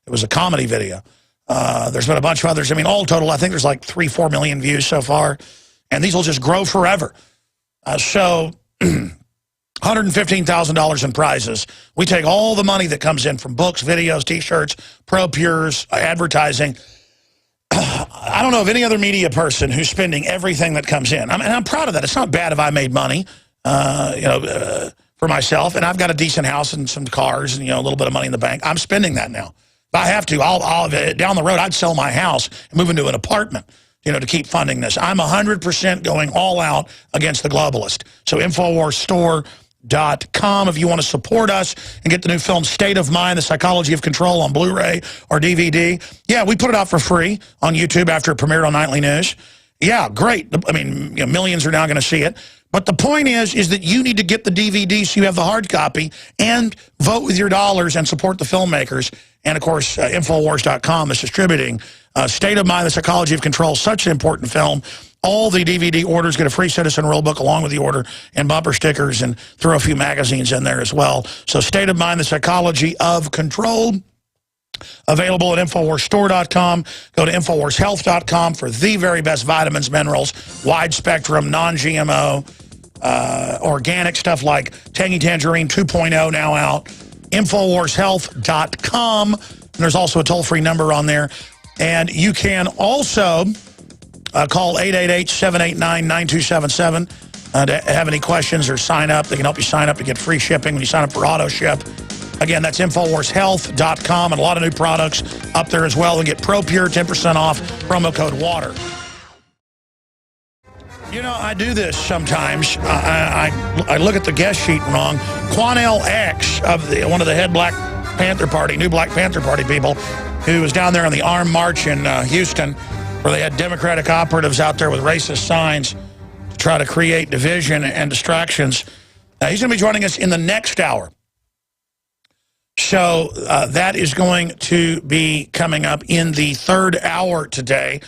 was a comedy video. There's been a bunch of others. I mean, all total, I think there's like 3-4 million views so far. And these will just grow forever. So $115,000 in prizes. We take all the money that comes in from books, videos, T-shirts, Pro-Pures, advertising. I don't know of any other media person who's spending everything that comes in. And I'm proud of that. It's not bad if I made money, for myself. And I've got a decent house and some cars and, a little bit of money in the bank. I'm spending that now. If I have to, I'll down the road, I'd sell my house and move into an apartment, to keep funding this. I'm 100% going all out against the globalist. So InfoWarsStore.com if you want to support us and get the new film State of Mind, The Psychology of Control on Blu-ray or DVD. Yeah, we put it out for free on YouTube after it premiered on Nightly News. Yeah, great. I mean, millions are now going to see it. But the point is that you need to get the DVD so you have the hard copy and vote with your dollars and support the filmmakers. And, of course, Infowars.com is distributing State of Mind, The Psychology of Control, such an important film. All the DVD orders get a free Citizen Rule book along with the order and bumper stickers, and throw a few magazines in there as well. So State of Mind, The Psychology of Control, available at InfoWarsStore.com. Go to InfoWarsHealth.com for the very best vitamins, minerals, wide spectrum, non-GMO, organic stuff like Tangy Tangerine 2.0 now out. InfoWarsHealth.com. And there's also a toll-free number on there. And you can also call 888-789-9277 to have any questions or sign up. They can help you sign up to get free shipping when you sign up for AutoShip. Again, that's InfoWarsHealth.com, and a lot of new products up there as well. And get Pro-Pure 10% off, promo code WATER. I do this sometimes. I look at the guest sheet wrong. Quanell X, one of the head Black Panther Party, new Black Panther Party people, who was down there on the armed march in Houston, where they had Democratic operatives out there with racist signs to try to create division and distractions. He's going to be joining us in the next hour. So that is going to be coming up in the third hour today.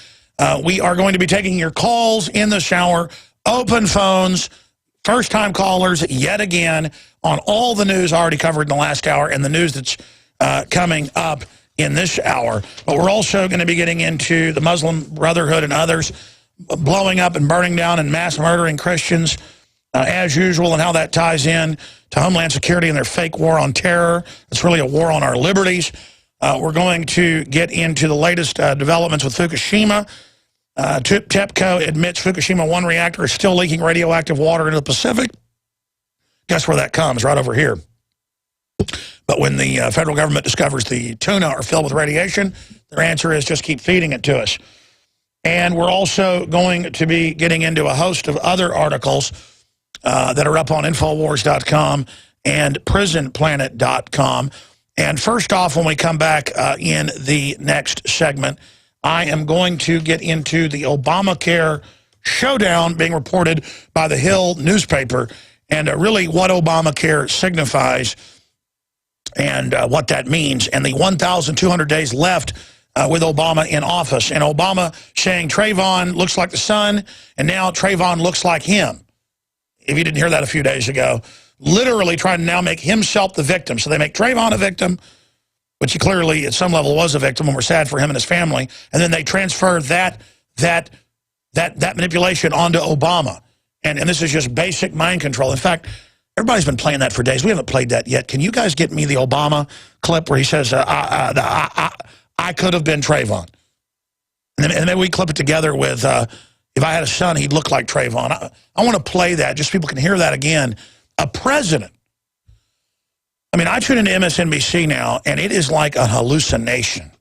We are going to be taking your calls in this hour, open phones, first-time callers yet again on all the news already covered in the last hour and the news that's coming up in this hour. But we're also going to be getting into the Muslim Brotherhood and others blowing up and burning down and mass murdering Christians as usual, and how that ties in to Homeland Security and their fake war on terror. It's really a war on our liberties. We're going to get into the latest developments with Fukushima. TEPCO admits Fukushima 1 reactor is still leaking radioactive water into the Pacific. Guess where that comes? Right over here. But when the federal government discovers the tuna are filled with radiation, Their answer is just keep feeding it to us. And we're also going to be getting into a host of other articles that are up on Infowars.com and PrisonPlanet.com. And first off, when we come back in the next segment, I am going to get into the Obamacare showdown being reported by the Hill newspaper and really what Obamacare signifies and what that means, and the 1,200 days left with Obama in office. And Obama saying Trayvon looks like the son, and now Trayvon looks like him. If you didn't hear that a few days ago, literally trying to now make himself the victim. So they make Trayvon a victim, which he clearly at some level was a victim, and we're sad for him and his family. And then they transfer that manipulation onto Obama. And this is just basic mind control. In fact, everybody's been playing that for days. We haven't played that yet. Can you guys get me the Obama clip where he says, I could have been Trayvon? And then we clip it together with, if I had a son, he'd look like Trayvon. I want to play that just so people can hear that again. A president. I mean, I tune into MSNBC now, and it is like a hallucination.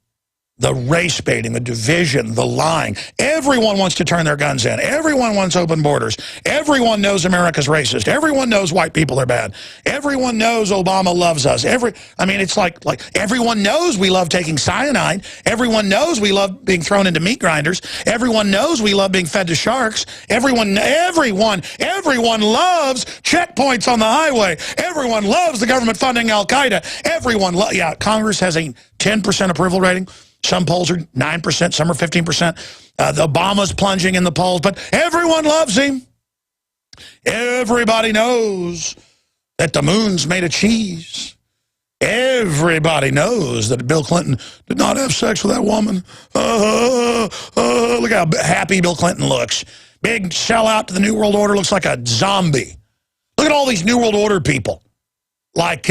The race baiting, the division, the lying. Everyone wants to turn their guns in. Everyone wants open borders. Everyone knows America's racist. Everyone knows white people are bad. Everyone knows Obama loves us. I mean, it's like everyone knows we love taking cyanide. Everyone knows we love being thrown into meat grinders. Everyone knows we love being fed to sharks. Everyone loves checkpoints on the highway. Everyone loves the government funding Al-Qaeda. Yeah, Congress has a 10% approval rating. Some polls are 9%, some are 15%. The Obama's plunging in the polls, but everyone loves him. Everybody knows that the moon's made of cheese. Everybody knows that Bill Clinton did not have sex with that woman. Look how happy Bill Clinton looks. Big sellout to the New World Order, looks like a zombie. Look at all these New World Order people. Like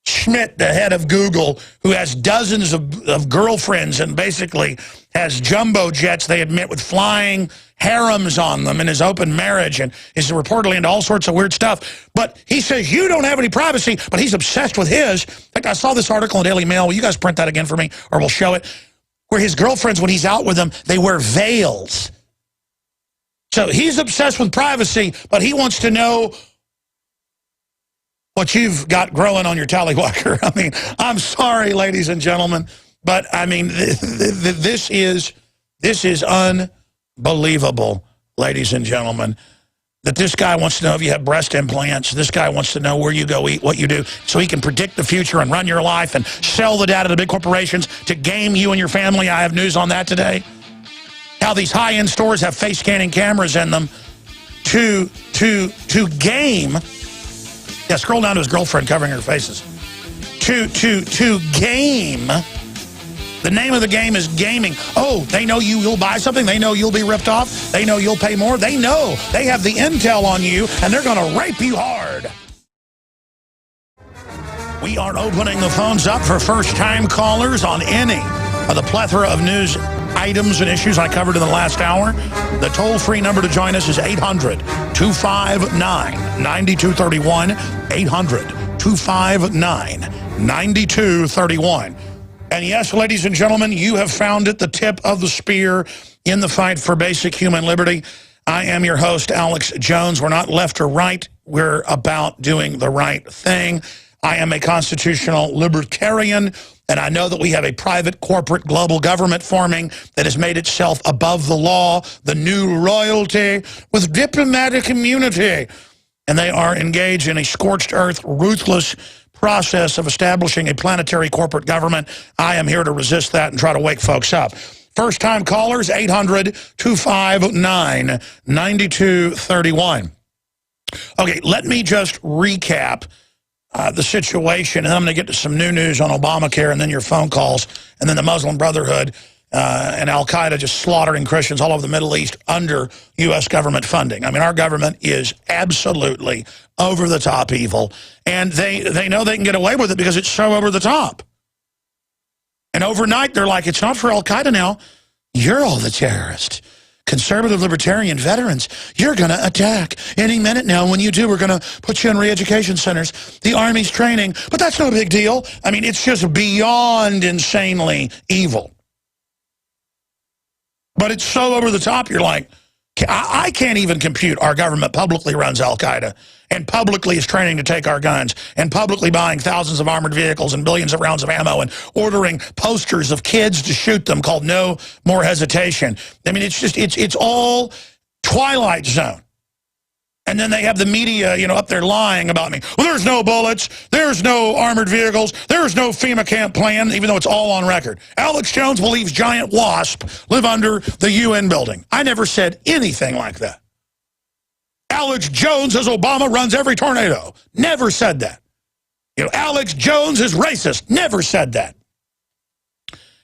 Schmidt, the head of Google, who has dozens of girlfriends and basically has jumbo jets, they admit, with flying harems on them in his open marriage, and is reportedly into all sorts of weird stuff. But he says you don't have any privacy, but he's obsessed with his. In fact, I saw this article in Daily Mail. Will you guys print that again for me, or we'll show it? Where his girlfriends, when he's out with them, they wear veils. So he's obsessed with privacy, but he wants to know what you've got growing on your tallywhacker. I mean, I'm sorry, ladies and gentlemen, but I mean, this is unbelievable, ladies and gentlemen, that this guy wants to know if you have breast implants. This guy wants to know where you go eat, what you do, so he can predict the future and run your life and sell the data to big corporations to game you and your family. I have news on that today. How these high-end stores have face scanning cameras in them to game. Yeah, scroll down to his girlfriend covering her faces. To game. The name of the game is gaming. Oh, they know you'll buy something. They know you'll be ripped off. They know you'll pay more. They know. They have the intel on you, and they're going to rape you hard. We are opening the phones up for first-time callers on any of the plethora of news items and issues I covered in the last hour. The toll-free number to join us is 800-259-9231, 800-259-9231. And yes, ladies and gentlemen, you have found it, the tip of the spear in the fight for basic human liberty. I am your host, Alex Jones. We're not left or right. We're about doing the right thing. I am a constitutional libertarian, and I know that we have a private, corporate, global government forming that has made itself above the law, the new royalty, with diplomatic immunity. And they are engaged in a scorched earth, ruthless process of establishing a planetary corporate government. I am here to resist that and try to wake folks up. First-time callers, 800-259-9231. Okay, let me just recap the situation, and I'm going to get to some new news on Obamacare and then your phone calls, and then the Muslim Brotherhood and Al-Qaeda just slaughtering Christians all over the Middle East under U.S. government funding. I mean, our government is absolutely over-the-top evil, and they know they can get away with it because it's so over-the-top. And overnight, they're like, it's not for Al-Qaeda now. You're all the terrorists. conservative libertarian veterans, you're going to attack any minute now. When you do, we're going to put you in re-education centers. The Army's training. But that's no big deal. I mean, it's just beyond insanely evil. But it's so over the top, you're like, I can't even compute our government publicly runs al-Qaeda and publicly is training to take our guns and publicly buying thousands of armored vehicles and billions of rounds of ammo and ordering posters of kids to shoot them called No More Hesitation. I mean, it's just, it's all Twilight Zone. And then they have the media, you know, up there lying about me. Well, there's no bullets. There's no armored vehicles. There's no FEMA camp plan, even though it's all on record. Alex Jones believes giant wasps live under the UN building. I never said anything like that. Alex Jones says Obama runs every tornado. Never said that. You know, Alex Jones is racist. Never said that.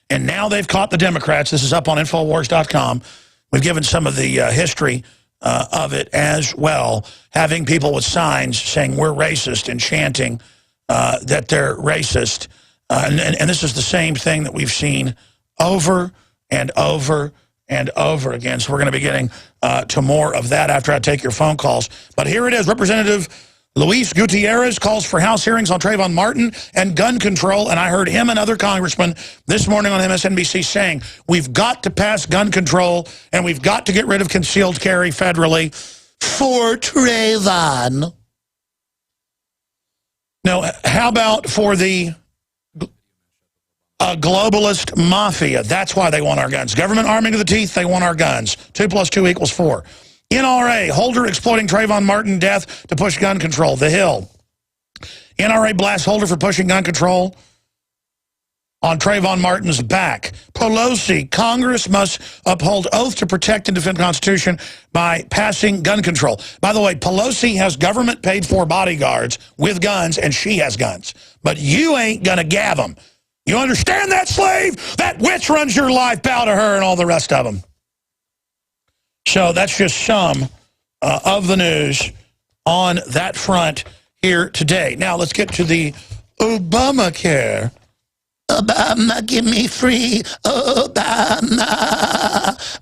And now they've caught the Democrats. This is up on Infowars.com. We've given some of the history of it as well, having people with signs saying we're racist and chanting that they're racist. And this is the same thing that we've seen over and over and over again. So we're going to be getting to more of that after I take your phone calls. But here it is. Representative Luis Gutierrez calls for House hearings on Trayvon Martin and gun control. And I heard him and other congressmen this morning on MSNBC saying we've got to pass gun control and we've got to get rid of concealed carry federally for Trayvon. Now, how about for the globalist mafia? That's why they want our guns. Government arming to the teeth, they want our guns. 2 + 2 = 4. NRA, Holder exploiting Trayvon Martin death to push gun control. The Hill. NRA blasts Holder for pushing gun control on Trayvon Martin's back. Pelosi, Congress must uphold oath to protect and defend the Constitution by passing gun control. By the way, Pelosi has government paid for bodyguards with guns, and she has guns. But you ain't gonna gab them. You understand that, slave? That witch runs your life, bow to her and all the rest of them. So that's just some of the news on that front here today. Now let's get to the Obamacare. Obama, give me free Obama.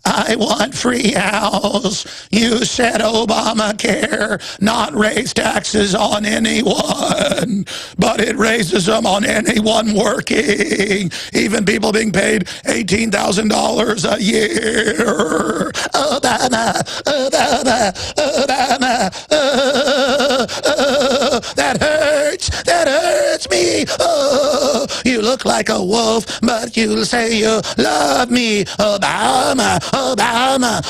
I want free house. You said Obamacare, not raise taxes on anyone, but it raises them on anyone working, even people being paid $18,000 a year. Obama, Obama, Obama. That hurts me. Oh, you look like a wolf, but you say you love me. Obama, Obama,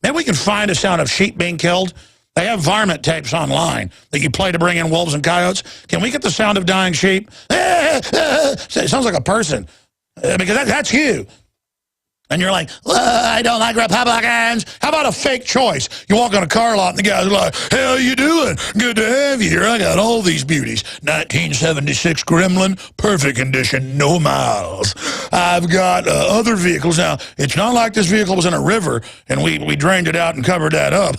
Maybe we can find a sound of sheep being killed. They have varmint tapes online that you play to bring in wolves and coyotes. Can we get the sound of dying sheep? It sounds like a person, because that's you. And you're like, well, I don't like Republicans. How about a fake choice? You walk on a car lot and the guy's like, how you doing? Good to have you here. I got all these beauties. 1976 Gremlin, perfect condition, no miles. I've got other vehicles. Now, it's not like this vehicle was in a river and we drained it out and covered that up.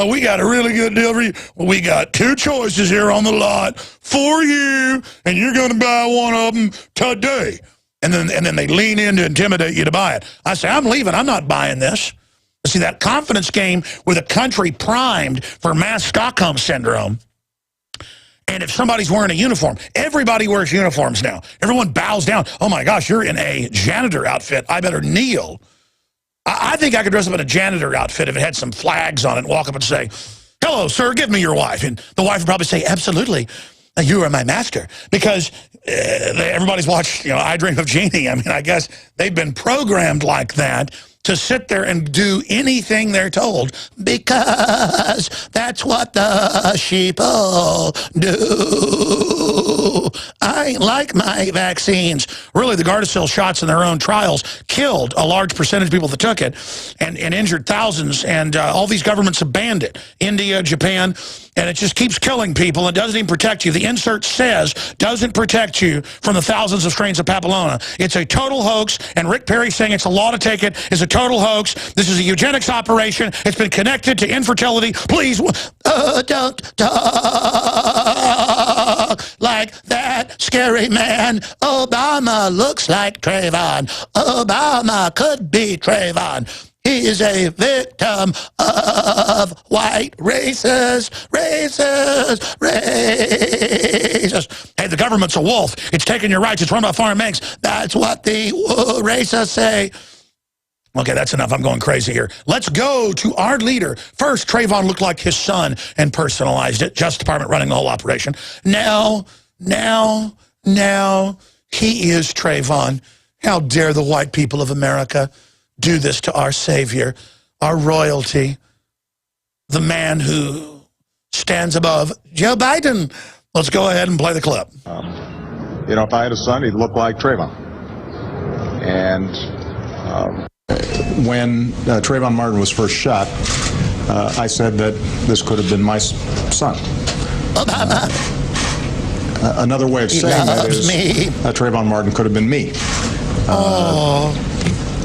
We got a really good deal for you. Well, we got 2 choices here on the lot for you, and you're going to buy one of them today. And then they lean in to intimidate you to buy it. I say, I'm leaving. I'm not buying this. See, that confidence game with a country primed for mass Stockholm syndrome. And if somebody's wearing a uniform, everybody wears uniforms now. Everyone bows down. Oh, my gosh, you're in a janitor outfit. I better kneel. I think I could dress up in a janitor outfit if it had some flags on it and walk up and say, hello, sir, give me your wife. And the wife would probably say, absolutely. You are my master, because everybody's watched, I Dream of Jeannie. I mean, I guess they've been programmed like that to sit there and do anything they're told, because that's what the sheeple do. I like my vaccines. Really, the Gardasil shots in their own trials killed a large percentage of people that took it and injured thousands, and all these governments have banned it. India, Japan, and it just keeps killing people. It doesn't even protect you. The insert says doesn't protect you from the thousands of strains of papilloma. It's a total hoax, and Rick Perry saying it's a law to take it is a total hoax. This is a eugenics operation. It's been connected to infertility. Please, don't talk. like that scary man. Obama looks like Trayvon. Obama could be Trayvon. He is a victim of white racist. Hey, the government's a wolf. It's taking your rights. It's run by foreign banks. That's what the racists say. Okay, that's enough. I'm going crazy here. Let's go to our leader. First, Trayvon looked like his son and personalized it. Justice Department running the whole operation. Now, he is Trayvon. How dare the white people of America do this to our savior, our royalty, the man who stands above Joe Biden. Let's go ahead and play the clip. You know, if I had a son, he'd look like Trayvon. And when Trayvon Martin was first shot, I said that this could have been my son. Another way of saying that is Trayvon Martin could have been me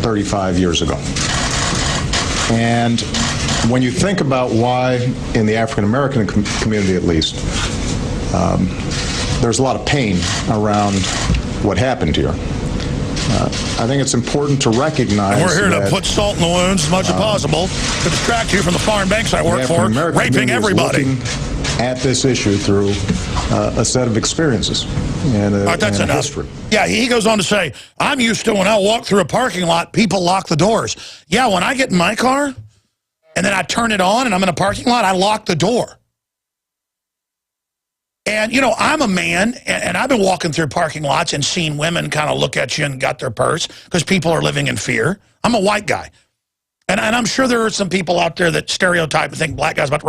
35 years ago. And when you think about why, in the African-American community at least, there's a lot of pain around what happened here. I think it's important to recognize and we're here to put salt in the wounds as much as possible to distract you from the foreign banks I work for, raping everybody. At this issue through a set of experiences and a, that's and a enough. history. Yeah, he goes on to say, I'm used to when I walk through a parking lot, people lock the doors. Yeah, when I get in my car and then I turn it on and I'm in a parking lot, I lock the door. And, you know, I'm a man, and I've been walking through parking lots and seen women kind of look at you and got their purse because people are living in fear. I'm a white guy. And I'm sure there are some people out there that stereotype and think black guys about to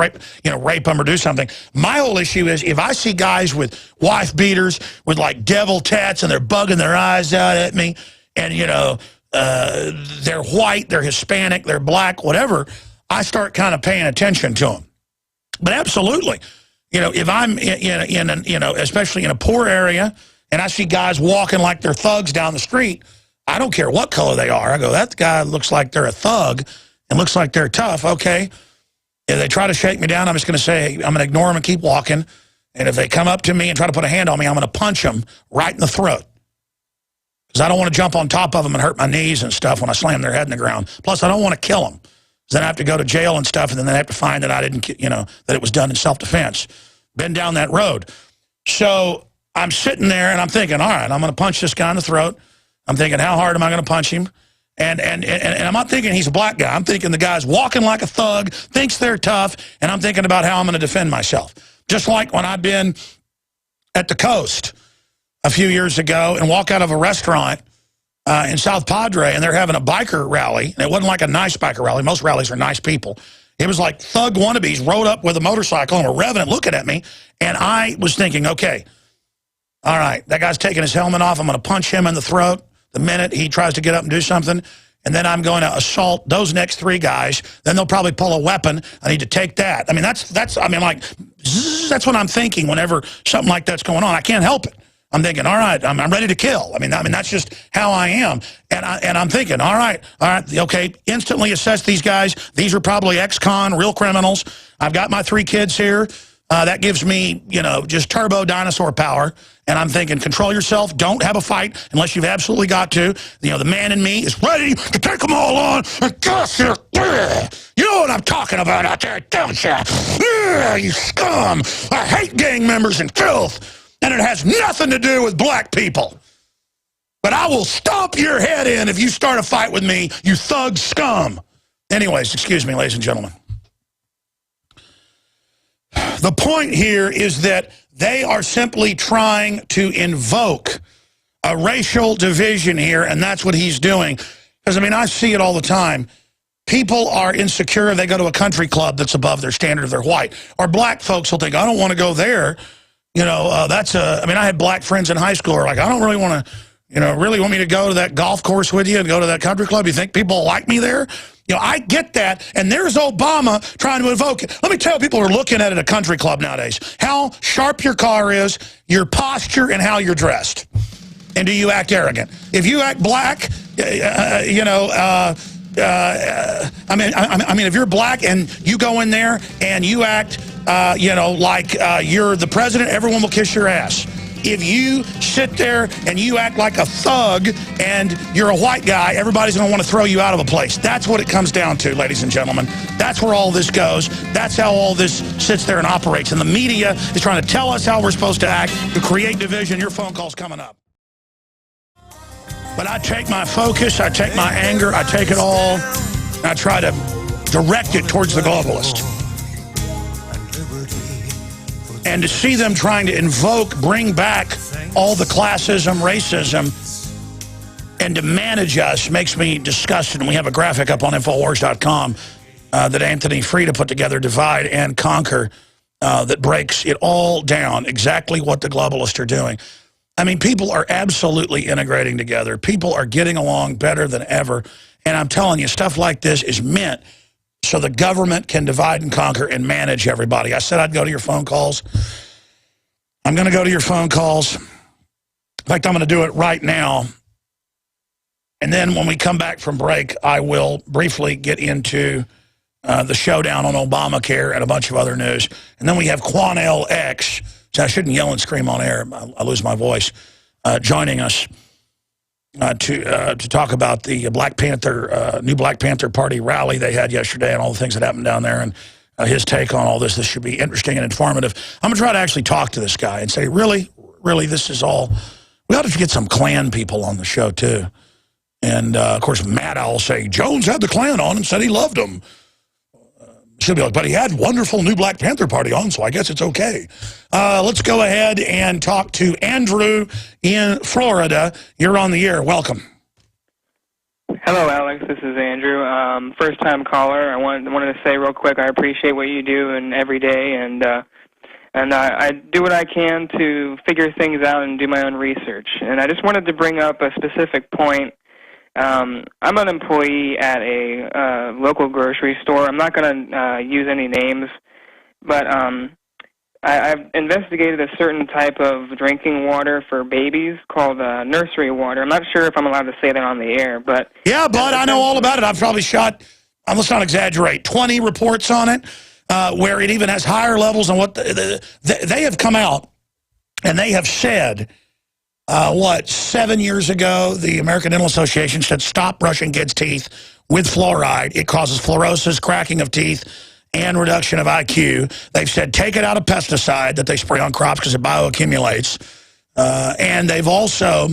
rape them or do something. My whole issue is if I see guys with wife beaters with like devil tats and they're bugging their eyes out at me and, you know, they're white, they're Hispanic, they're black, whatever, I start kind of paying attention to them. But absolutely, you know, if I'm especially in a poor area and I see guys walking like they're thugs down the street, I don't care what color they are. I go, that guy looks like they're a thug and looks like they're tough. Okay. If they try to shake me down, I'm just going to say, I'm going to ignore them and keep walking. And if they come up to me and try to put a hand on me, I'm going to punch them right in the throat. Because I don't want to jump on top of them and hurt my knees and stuff when I slam their head in the ground. Plus, I don't want to kill them. Because then I have to go to jail and stuff, and then they have to find that I didn't, you know, that it was done in self-defense. Been down that road. So I'm sitting there and I'm thinking, all right, I'm going to punch this guy in the throat. I'm thinking, how hard am I going to punch him? And I'm not thinking he's a black guy. I'm thinking the guy's walking like a thug, thinks they're tough, and I'm thinking about how I'm going to defend myself. Just like when I've been at the coast a few years ago and walk out of a restaurant in South Padre, and they're having a biker rally. And it wasn't like a nice biker rally. Most rallies are nice people. It was like thug wannabes rode up with a motorcycle and were revving and looking at me. And I was thinking, okay, all right, that guy's taking his helmet off. I'm going to punch him in the throat the minute he tries to get up and do something. And then I'm going to assault those next three guys. Then they'll probably pull a weapon. I need to take that. I mean, that's what I'm thinking whenever something like that's going on. I can't help it. I'm thinking, all right, I'm ready to kill. I mean, that's just how I am. And I'm thinking, all right, okay, instantly assess these guys. These are probably ex-con, real criminals. I've got my 3 kids here. That gives me, you know, just turbo dinosaur power. And I'm thinking, control yourself. Don't have a fight unless you've absolutely got to. You know, the man in me is ready to take them all on. And gosh, you know what I'm talking about out there, don't you? Yeah, you scum. I hate gang members and filth. And it has nothing to do with black people. But I will stomp your head in if you start a fight with me, you thug scum. Anyways, excuse me, ladies and gentlemen. The point here is that they are simply trying to invoke a racial division here, and that's what he's doing. Because, I mean, I see it all the time. People are insecure. They go to a country club that's above their standard if they're white. Or black folks will think, I don't want to go there. You know, I mean, I had black friends in high school who are like, I don't really want to, you know, really want me to go to that golf course with you and go to that country club? You think people like me there? You know, I get that, and there's Obama trying to invoke it. Let me tell people who are looking at it at a country club nowadays how sharp your car is, your posture, and how you're dressed. And do you act arrogant? If you act black, I mean, if you're black and you go in there and you act, you know, like you're the president, everyone will kiss your ass. if you sit there and you act like a thug and you're a white guy, everybody's going to want to throw you out of a place. That's what it comes down to, ladies and gentlemen. That's where all this goes. That's how all this sits there and operates. And the media is trying to tell us how we're supposed to act to create division. Your phone call's coming up. But I take my focus, I take my anger, I take it all, and I try to direct it towards the globalist. And to see them trying to bring back all the classism, racism, and to manage us makes me disgusted. And we have a graphic up on Infowars.com that Anthony Frieda put together, Divide and Conquer, that breaks it all down, exactly what the globalists are doing. I mean, people are absolutely integrating together. People are getting along better than ever. And I'm telling you, stuff like this is meant so the government can divide and conquer and manage everybody. I said I'd go to your phone calls. I'm going to go to your phone calls. In fact, I'm going to do it right now. And then when we come back from break, I will briefly get into the showdown on Obamacare and a bunch of other news. And then we have Quanell X. So I shouldn't yell and scream on air. I lose my voice. Joining us to talk about the Black Panther, new Black Panther Party rally they had yesterday and all the things that happened down there and his take on all this. This should be interesting and informative. I'm going to try to actually talk to this guy and say, really, this is all. We ought to get some Klan people on the show, too. And, of course, Matt Owl say, Jones had the Klan on and said he loved them. She'll be like, but he had wonderful new Black Panther Party on, so I guess it's okay. Let's go ahead and talk to Andrew in Florida. You're on the air. Welcome. Hello, Alex. This is Andrew. First-time caller. I wanted to say real quick, I appreciate what you do every day, and I do what I can to figure things out and do my own research. And I just wanted to bring up a specific point. I'm an employee at a local grocery store. I'm not going to use any names, but I've investigated a certain type of drinking water for babies called nursery water. I'm not sure if I'm allowed to say that on the air, but... Yeah, bud, I know all about it. I've probably shot, let's not exaggerate, 20 reports on it, where it even has higher levels than what they have come out, and they have said... 7 years ago, the American Dental Association said stop brushing kids' teeth with fluoride. It causes fluorosis, cracking of teeth, and reduction of IQ. They've said take it out of pesticide that they spray on crops because it bioaccumulates. And they've also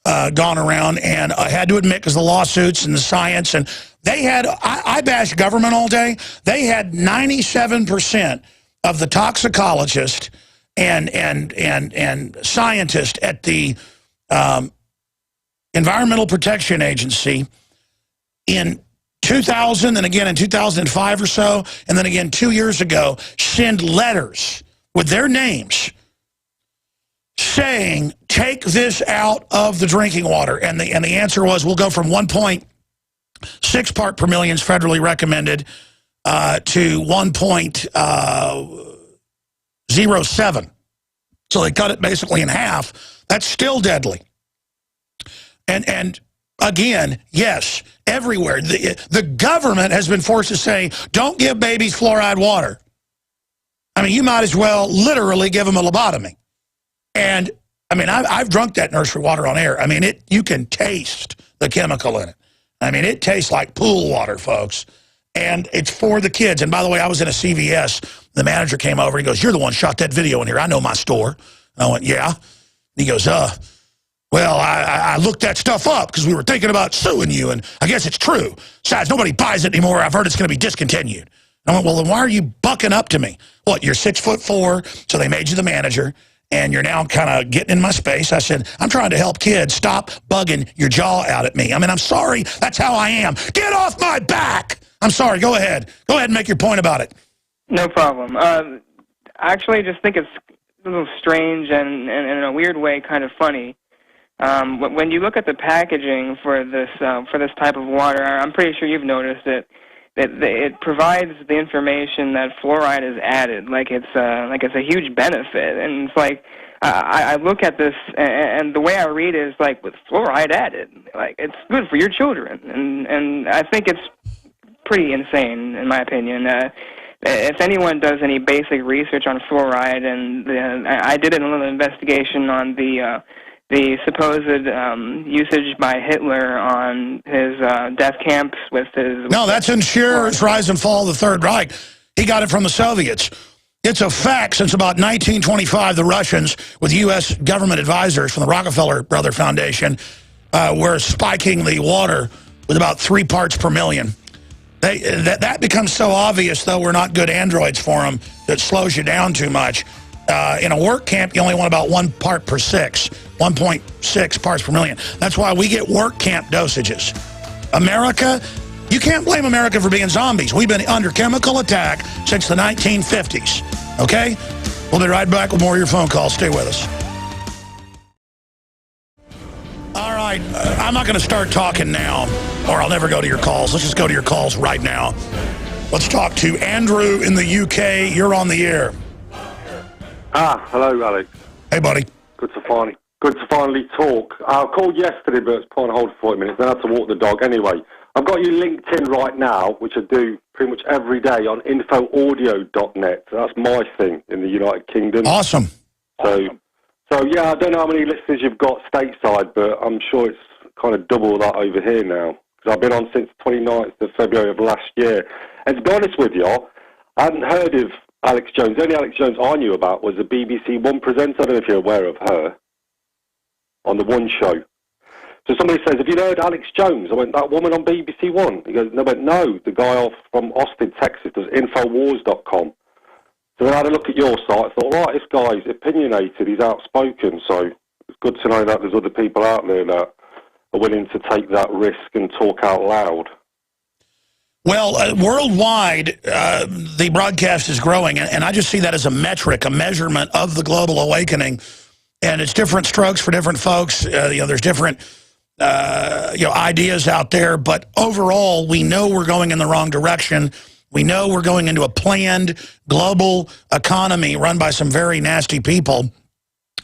gone around and had to admit, because the lawsuits and the science, and they had, I bash government all day, they had 97% of the toxicologists and scientists at the Environmental Protection Agency in 2000 and again in 2005 or so, and then again 2 years ago, send letters with their names saying, take this out of the drinking water. And the answer was, we'll go from 1.6 part per million is federally recommended to 1.07. So they cut it basically in half. That's still deadly. And again, yes, everywhere. The government has been forced to say, don't give babies fluoride water. I mean, you might as well literally give them a lobotomy. And, I mean, I've drunk that nursery water on air. I mean, you can taste the chemical in it. I mean, it tastes like pool water, folks. And it's for the kids. And by the way, I was in a CVS. The manager came over. He goes, you're the one who shot that video in here. I know my store. And I went, yeah. He goes, well, I looked that stuff up because we were thinking about suing you, and I guess it's true. Besides, nobody buys it anymore. I've heard it's going to be discontinued. And I went, well, then why are you bucking up to me? What, you're 6'4", so they made you the manager, and you're now kind of getting in my space. I said, I'm trying to help kids. Stop bugging your jaw out at me. I mean, I'm sorry. That's how I am. Get off my back. I'm sorry. Go ahead. Go ahead and make your point about it. No problem. I actually just think it's a little strange and in a weird way kind of funny. When you look at the packaging for this type of water, I'm pretty sure you've noticed it. It provides the information that fluoride is added, like it's a huge benefit. And it's like I look at this, and the way I read it is like, with fluoride added, like it's good for your children, and I think it's pretty insane in my opinion. if anyone does any basic research on fluoride, and I did a little investigation on the supposed usage by Hitler on his death camps with his... No, that's in Shearer's Rise and Fall of the Third Reich. He got it from the Soviets. It's a fact since about 1925, the Russians, with U.S. government advisors from the Rockefeller Brother Foundation, were spiking the water with about 3 parts per million. That becomes so obvious, though we're not good androids for them, that slows you down too much. In a work camp, you only want about 1 part per 6, 1.6 parts per million. That's why we get work camp dosages. America, you can't blame America for being zombies. We've been under chemical attack since the 1950s, okay? We'll be right back with more of your phone calls. Stay with us. All right, I'm not going to start talking now, or I'll never go to your calls. Let's just go to your calls right now. Let's talk to Andrew in the UK. You're on the air. Hello, Alex. Hey, buddy. Good to finally talk. I called yesterday, but it's put on hold for 40 minutes. Then I had to walk the dog. Anyway, I've got you LinkedIn right now, which I do pretty much every day on infoaudio.net. That's my thing in the United Kingdom. Awesome. So yeah, I don't know how many listeners you've got stateside, but I'm sure it's kind of double that over here now. Because I've been on since 29th of February of last year. And to be honest with you, I hadn't heard of Alex Jones. The only Alex Jones I knew about was the BBC One presenter. I don't know if you're aware of her. On the One show. So somebody says, have you heard Alex Jones? I went, that woman on BBC One? He goes, no, I went, no, the guy off from Austin, Texas, does Infowars.com. So then I had a look at your site. I thought, right, this guy's opinionated, he's outspoken, so it's good to know that there's other people out there that are willing to take that risk and talk out loud. Well, worldwide, the broadcast is growing, and I just see that as a metric, a measurement of the global awakening. And it's different strokes for different folks. There's different ideas out there, but overall, we know we're going in the wrong direction. We know we're going into a planned global economy run by some very nasty people,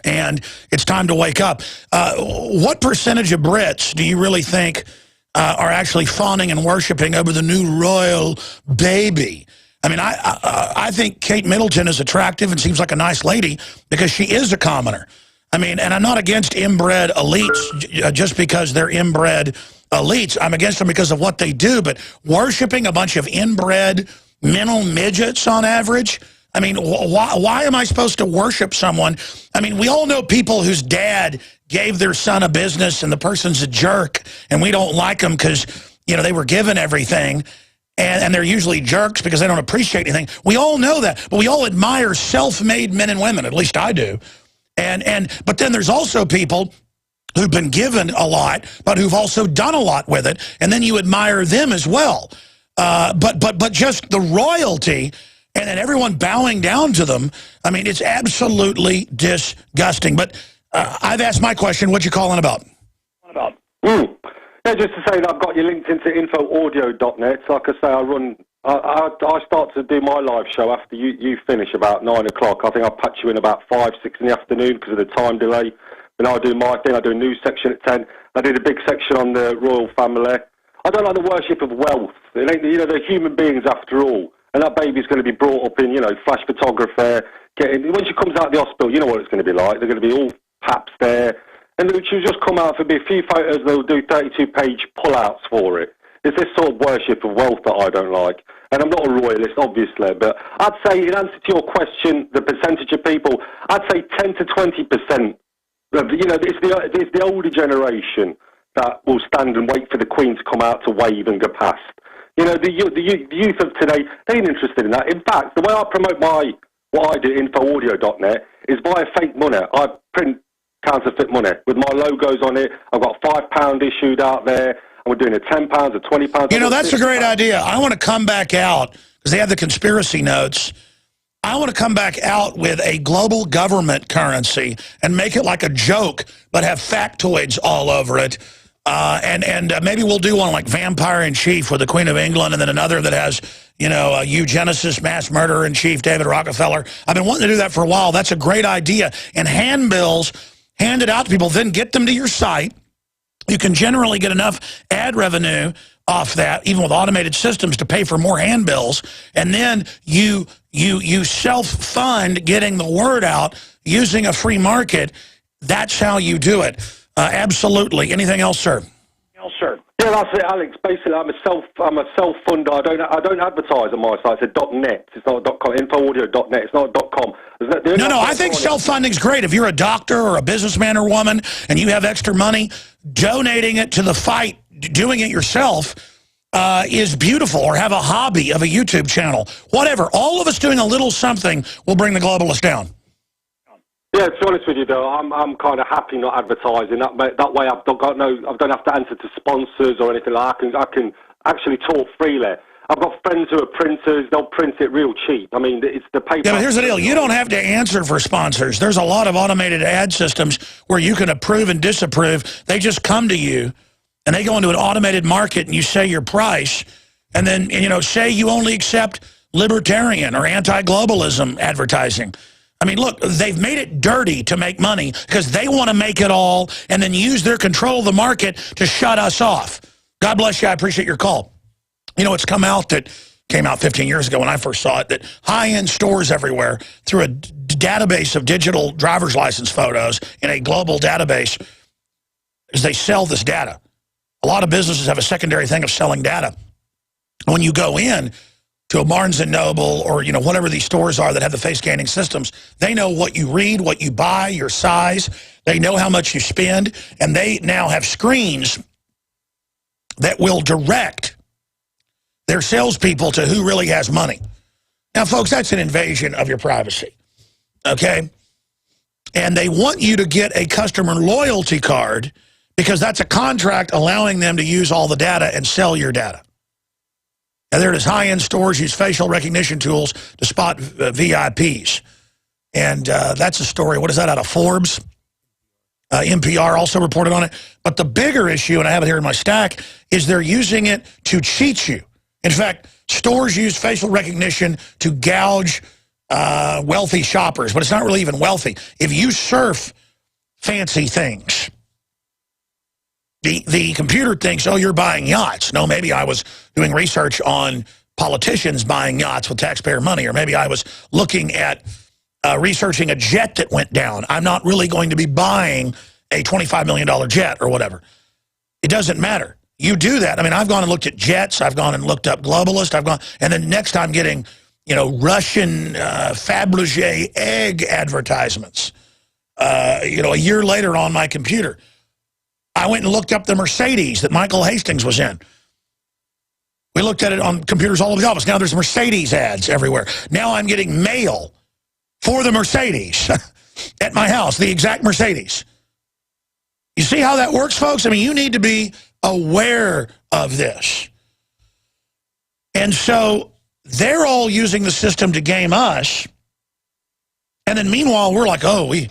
and it's time to wake up. What percentage of Brits do you really think are actually fawning and worshiping over the new royal baby? I mean, I think Kate Middleton is attractive and seems like a nice lady because she is a commoner. I mean, and I'm not against inbred elites just because they're inbred elites. I'm against them because of what they do, but worshiping a bunch of inbred mental midgets on average, I mean, why am I supposed to worship someone? I mean, we all know people whose dad gave their son a business and the person's a jerk and we don't like them because, they were given everything. And they're usually jerks because they don't appreciate anything. We all know that, but we all admire self-made men and women, at least I do. But then there's also people who've been given a lot, but who've also done a lot with it, and then you admire them as well. But just the royalty and then everyone bowing down to them, I mean, it's absolutely disgusting. But I've asked my question, what you calling about? Yeah, just to say that I've got you linked into infoaudio.net. So like I say, I start to do my live show after you finish about 9 o'clock. I think I'll patch you in about 5, 6 in the afternoon because of the time delay. Then I do my thing. I do a news section at 10. I did a big section on the royal family. I don't like the worship of wealth. It ain't, they're human beings after all. And that baby's going to be brought up in, flash photography. When she comes out of the hospital, you know what it's going to be like. They're going to be all paps there. And she'll just come out for a few photos. They'll do 32-page pull-outs for it. It's this sort of worship of wealth that I don't like. And I'm not a royalist, obviously, but I'd say, in answer to your question, the percentage of people, I'd say 10 to 20%. It's the older generation that will stand and wait for the Queen to come out to wave and go past. The youth of today, they ain't interested in that. In fact, the way I promote what I do, infoaudio.net, is via fake money. I print counterfeit money with my logos on it. I've got £5 issued out there. And we're doing a £10, a £20. That's a great idea. I want to come back out, because they have the conspiracy notes. I want to come back out with a global government currency and make it like a joke, but have factoids all over it. And maybe we'll do one like Vampire in Chief with the Queen of England, and then another that has, eugenicist mass murderer in chief, David Rockefeller. I've been wanting to do that for a while. That's a great idea. And handbills, hand it out to people, then get them to your site. You can generally get enough ad revenue off that, even with automated systems, to pay for more handbills, and then you self-fund getting the word out using a free market. That's how you do it. Absolutely. Anything else, sir? Yeah, that's it, Alex. Basically, I'm a self-funder. I don't advertise on my site. It's a .net. It's not a .com. Infoaudio.net. It's not a .com. No, I think self-funding's great. If you're a doctor or a businessman or woman and you have extra money, donating it to the fight, doing it yourself, is beautiful. Or have a hobby of a YouTube channel. Whatever. All of us doing a little something will bring the globalists down. Yeah, to be honest with you, though, I'm kind of happy not advertising. That way, I don't have to answer to sponsors or anything like that. I can actually talk freely. I've got friends who are printers. They'll print it real cheap. I mean, it's the paper. Yeah, but here's the deal. You don't have to answer for sponsors. There's a lot of automated ad systems where you can approve and disapprove. They just come to you, and they go into an automated market, and you say your price, and then, say you only accept libertarian or anti-globalism advertising. I mean, look, they've made it dirty to make money because they want to make it all and then use their control of the market to shut us off. God bless you. I appreciate your call. It's came out 15 years ago when I first saw it, that high-end stores everywhere through a database of digital driver's license photos in a global database, is they sell this data. A lot of businesses have a secondary thing of selling data. When you go in to a Barnes & Noble or, whatever these stores are that have the face scanning systems, they know what you read, what you buy, your size. They know how much you spend, and they now have screens that will direct their salespeople to who really has money. Now, folks, that's an invasion of your privacy, okay? And they want you to get a customer loyalty card because that's a contract allowing them to use all the data and sell your data. Now, there it is. High-end stores use facial recognition tools to spot VIPs. And that's a story. What is that, out of Forbes? NPR also reported on it. But the bigger issue, and I have it here in my stack, is they're using it to cheat you. In fact, stores use facial recognition to gouge wealthy shoppers, but it's not really even wealthy. If you surf fancy things, the computer thinks, oh, you're buying yachts. No, maybe I was doing research on politicians buying yachts with taxpayer money, or maybe I was looking at researching a jet that went down. I'm not really going to be buying a $25 million jet or whatever. It doesn't matter. You do that. I mean, I've gone and looked at jets. I've gone and looked up globalist. And then next I'm getting, Russian Fabergé egg advertisements, a year later on my computer. I went and looked up the Mercedes that Michael Hastings was in. We looked at it on computers all over the office. Now there's Mercedes ads everywhere. Now I'm getting mail for the Mercedes at my house, the exact Mercedes. You see how that works, folks? I mean, you need to be aware of this. And so they're all using the system to game us. And then meanwhile, we're like, oh, we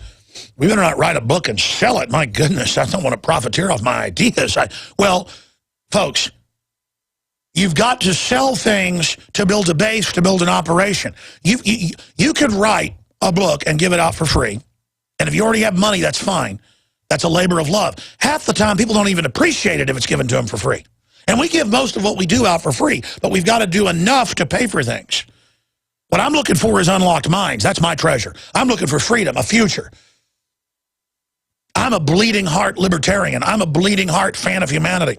better not write a book and sell it. My goodness, I don't want to profiteer off my ideas. Well, folks, you've got to sell things to build a base, to build an operation. You could write a book and give it out for free. And if you already have money, that's fine. That's a labor of love. Half the time, people don't even appreciate it if it's given to them for free. And we give most of what we do out for free, but we've got to do enough to pay for things. What I'm looking for is unlocked minds. That's my treasure. I'm looking for freedom, a future. I'm a bleeding heart libertarian. I'm a bleeding heart fan of humanity.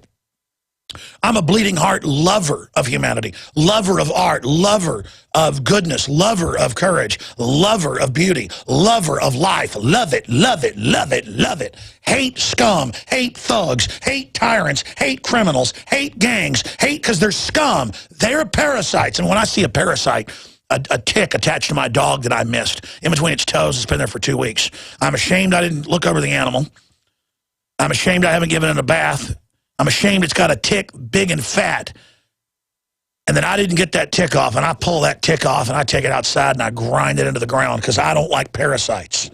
I'm a bleeding heart lover of humanity, lover of art, lover of goodness, lover of courage, lover of beauty, lover of life. Love it, love it, love it, love it. Hate scum, hate thugs, hate tyrants, hate criminals, hate gangs, hate because they're scum. They're parasites. And when I see a parasite, a tick attached to my dog that I missed in between its toes, it's been there for 2 weeks. I'm ashamed I didn't look over the animal. I'm ashamed I haven't given it a bath. I'm ashamed it's got a tick big and fat. And then I didn't get that tick off, and I pull that tick off, and I take it outside, and I grind it into the ground because I don't like parasites.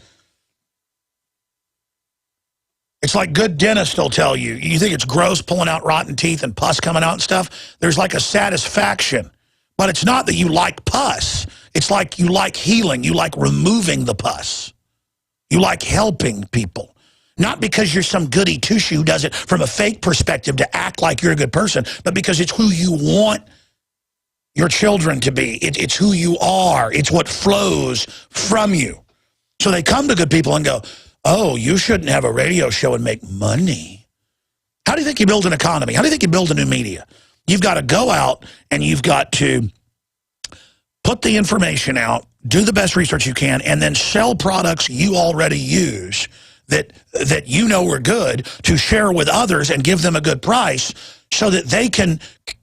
It's like good dentists will tell you. You think it's gross pulling out rotten teeth and pus coming out and stuff? There's like a satisfaction. But it's not that you like pus. It's like you like healing. You like removing the pus. You like helping people. Not because you're some goody two-shoe who does it from a fake perspective to act like you're a good person, but because it's who you want your children to be. It's who you are. It's what flows from you. So they come to good people and go, oh, you shouldn't have a radio show and make money. How do you think you build an economy? How do you think you build a new media? You've got to go out and you've got to put the information out, do the best research you can, and then sell products you already use that you know are good to share with others and give them a good price so that they can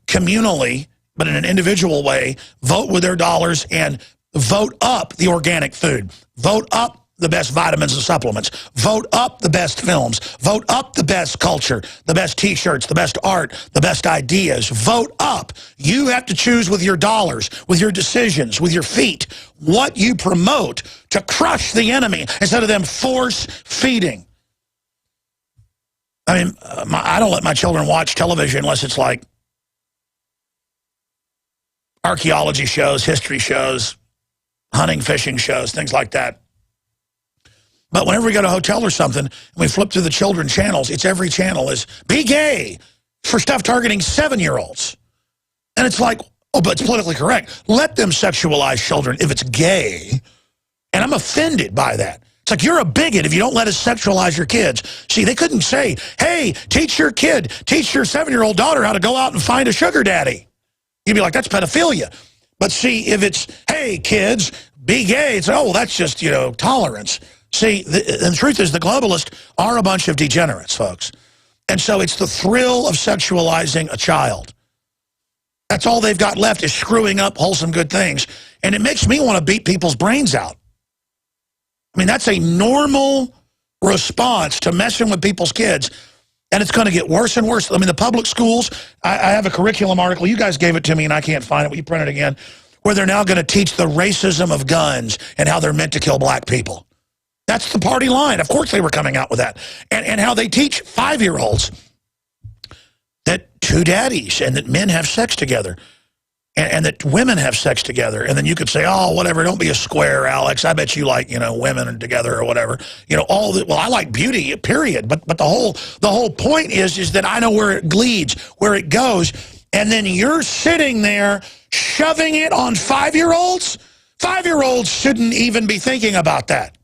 communally, but in an individual way, vote with their dollars and vote up the organic food, vote up the best vitamins and supplements, vote up the best films, vote up the best culture, the best T-shirts, the best art, the best ideas, vote up. You have to choose with your dollars, with your decisions, with your feet, what you promote to crush the enemy instead of them force-feeding. I mean, I don't let my children watch television unless it's like archaeology shows, history shows, hunting, fishing shows, things like that. But whenever we go to a hotel or something, and we flip through the children's channels, it's every channel is, be gay, for stuff targeting 7-year-olds. And it's like, oh, but it's politically correct. Let them sexualize children if it's gay. And I'm offended by that. It's like, you're a bigot if you don't let us sexualize your kids. See, they couldn't say, hey, teach your 7-year-old daughter how to go out and find a sugar daddy. You'd be like, that's pedophilia. But see, if it's, hey, kids, be gay, it's, oh, well, that's just, tolerance. See, the truth is the globalists are a bunch of degenerates, folks. And so it's the thrill of sexualizing a child. That's all they've got left is screwing up wholesome good things. And it makes me want to beat people's brains out. I mean, that's a normal response to messing with people's kids. And it's going to get worse and worse. I mean, the public schools, I have a curriculum article. You guys gave it to me and I can't find it. Will you print it again? Where they're now going to teach the racism of guns and how they're meant to kill black people. That's the party line. Of course they were coming out with that. And how they teach 5-year-olds that two daddies and that men have sex together and that women have sex together. And then you could say, oh, whatever, don't be a square, Alex. I bet you like, women together or whatever. All that. Well, I like beauty, period. But the whole point is that I know where it leads, where it goes. And then you're sitting there shoving it on 5-year-olds? 5-year-olds shouldn't even be thinking about that.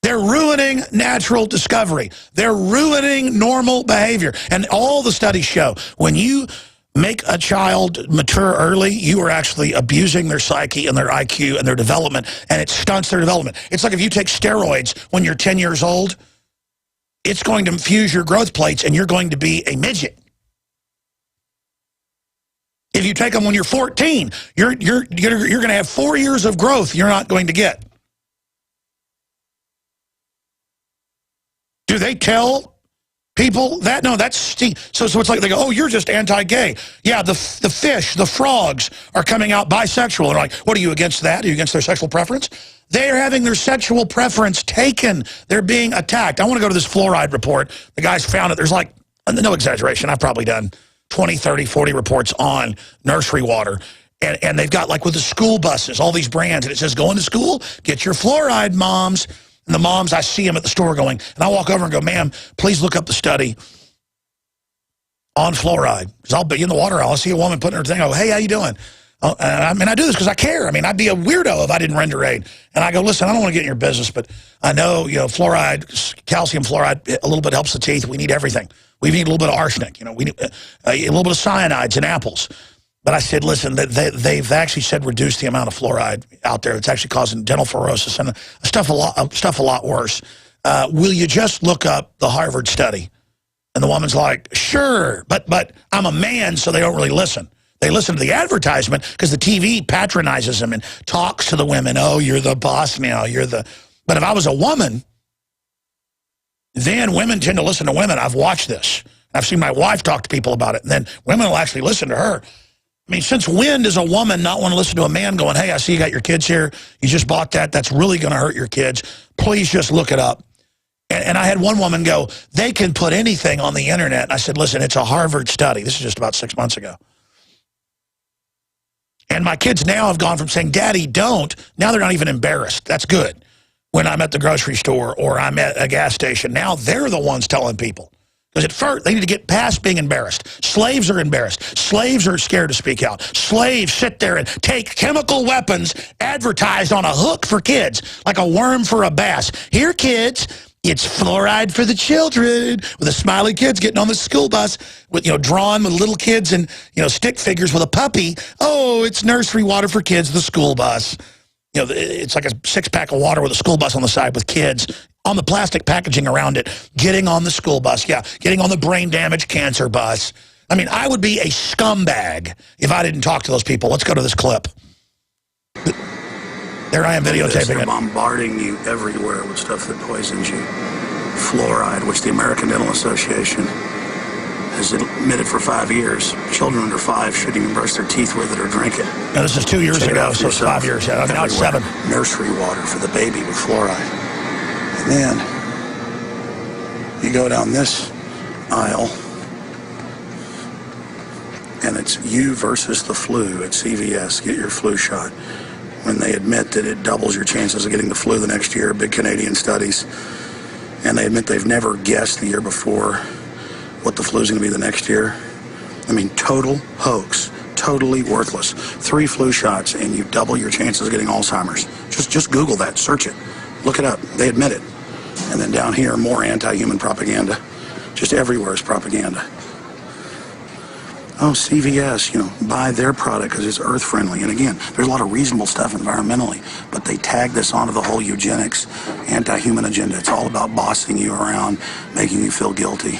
They're ruining natural discovery. They're ruining normal behavior. And all the studies show when you make a child mature early, you are actually abusing their psyche and their IQ and their development, and it stunts their development. It's like if you take steroids when you're 10 years old, it's going to fuse your growth plates and you're going to be a midget. If you take them when you're 14, you're going to have 4 years of growth you're not going to get. Do they tell people that? No, that's so it's like they go, oh, you're just anti-gay. Yeah, the fish, the frogs are coming out bisexual. And like, what, are you against that? Are you against their sexual preference? They are having their sexual preference taken. They're being attacked. I want to go to this fluoride report. The guys found it. There's like, no exaggeration, I've probably done 20, 30, 40 reports on nursery water. And they've got, like with the school buses, all these brands. And it says, going to school, get your fluoride, moms. And the moms, I see them at the store going, and I walk over and go, ma'am, please look up the study on fluoride. Because I'll be in the water aisle, I'll see a woman putting her thing, I go, hey, how you doing? I mean, I do this because I care. I mean, I'd be a weirdo if I didn't render aid. And I go, listen, I don't want to get in your business, but I know, fluoride, calcium fluoride, a little bit helps the teeth. We need everything. We need a little bit of arsenic. We need a little bit of cyanides in apples. But I said, listen, they've actually said reduce the amount of fluoride out there. It's actually causing dental fluorosis and stuff a lot worse. Will you just look up the Harvard study? And the woman's like, sure, but I'm a man, so they don't really listen. They listen to the advertisement because the TV patronizes them and talks to the women. Oh, you're the boss now. But if I was a woman, then women tend to listen to women. I've watched this. I've seen my wife talk to people about it, and then women will actually listen to her. I mean, since when does a woman not want to listen to a man going, hey, I see you got your kids here. You just bought that. That's really going to hurt your kids. Please just look it up. And I had one woman go, they can put anything on the internet. And I said, listen, it's a Harvard study. This is just about 6 months ago. And my kids now have gone from saying, Daddy, don't. Now they're not even embarrassed. That's good. when I'm at the grocery store or I'm at a gas station. Now they're the ones telling people. Because at first, they need to get past being embarrassed. Slaves are embarrassed. Slaves are scared to speak out. Slaves sit there and take chemical weapons advertised on a hook for kids, like a worm for a bass. Here, kids, it's fluoride for the children, with the smiley kids getting on the school bus, with, drawn with little kids and, stick figures with a puppy. Oh, it's nursery water for kids, the school bus. It's like a 6-pack of water with a school bus on the side with kids on the plastic packaging around it, getting on the school bus, getting on the brain damage cancer bus. I mean, I would be a scumbag if I didn't talk to those people. Let's go to this clip. There I am videotaping it. They're bombarding you everywhere with stuff that poisons you. Fluoride, which the American Dental Association has admitted for 5 years. Children under 5 shouldn't even brush their teeth with it or drink it. Now, this is 2 years ago, so it's 5 years. Now it's 7. Nursery water for the baby with fluoride. And then you go down this aisle, and it's you versus the flu at CVS. Get your flu shot. When they admit that it doubles your chances of getting the flu the next year, big Canadian studies, and they admit they've never guessed the year before what the flu is going to be the next year. I mean, total hoax, totally worthless. 3 flu shots and you double your chances of getting Alzheimer's. Just Google that, search it, look it up. They admit it. And then down here, more anti-human propaganda. Just everywhere is propaganda. Oh, CVS, buy their product because it's earth-friendly. And again, there's a lot of reasonable stuff environmentally, but they tag this onto the whole eugenics, anti-human agenda. It's all about bossing you around, making you feel guilty.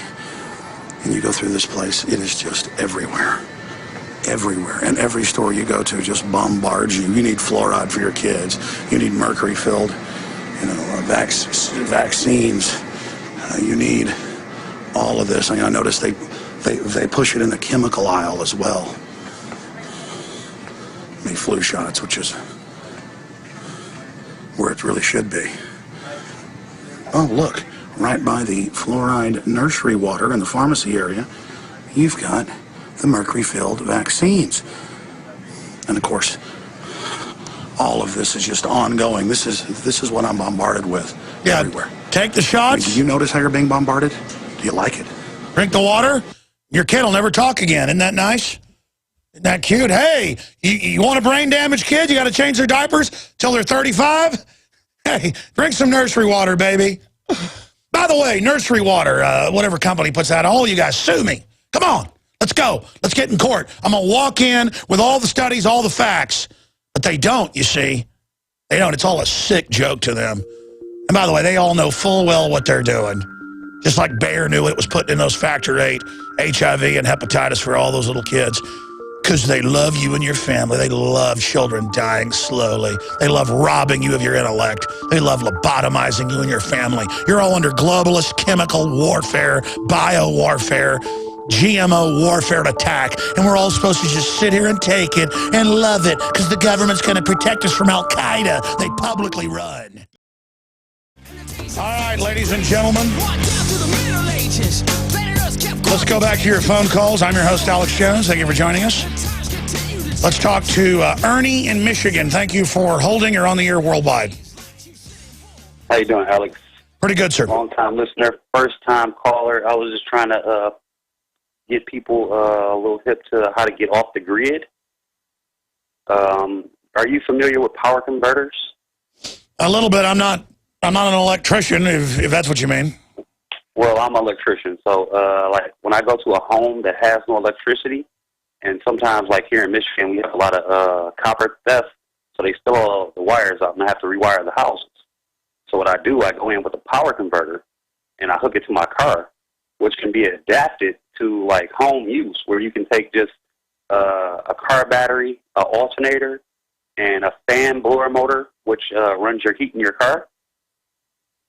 And you go through this place, it is just everywhere. Everywhere. And every store you go to just bombards you. You need fluoride for your kids. You need mercury-filled, vaccines. You need all of this. I noticed they push it in the chemical aisle as well. The flu shots, which is where it really should be. Oh, look. Right by the fluoride nursery water in the pharmacy area, you've got the mercury-filled vaccines. And of course, all of this is just ongoing. This is what I'm bombarded with everywhere. Take the shots. Do you notice how you're being bombarded? Do you like it? Drink the water. Your kid will never talk again. Isn't that nice? Isn't that cute? Hey, you want a brain-damaged kid? You got to change their diapers till they're 35? Hey, drink some nursery water, baby. By the way, nursery water, whatever company puts that, all you guys, sue me. Come on, let's go. Let's get in court. I'm going to walk in with all the studies, all the facts. But they don't, you see. They don't. It's all a sick joke to them. And by the way, they all know full well what they're doing. Just like Bayer knew it was putting in those Factor 8 HIV and hepatitis for all those little kids. Because they love you and your family. They love children dying slowly. They love robbing you of your intellect. They love lobotomizing you and your family. You're all under globalist chemical warfare, bio-warfare, GMO warfare attack. And we're all supposed to just sit here and take it and love it because the government's going to protect us from Al-Qaeda. They publicly run. All right, ladies and gentlemen. Let's go back to your phone calls. I'm your host, Alex Jones. Thank you for joining us. Let's talk to Ernie in Michigan. Thank you for holding. You're on the air worldwide. How you doing, Alex? Pretty good, sir. Long-time listener, first-time caller. I was just trying to get people a little hip to how to get off the grid. Are you familiar with power converters? A little bit. I'm not an electrician, if that's what you mean. Well, I'm an electrician, so like when I go to a home that has no electricity, and sometimes like here in Michigan we have a lot of copper theft, so they steal all the wires out and I have to rewire the houses. So what I do, I go in with a power converter and I hook it to my car, which can be adapted to like home use, where you can take just a car battery, an alternator, and a fan blower motor, which runs your heat in your car,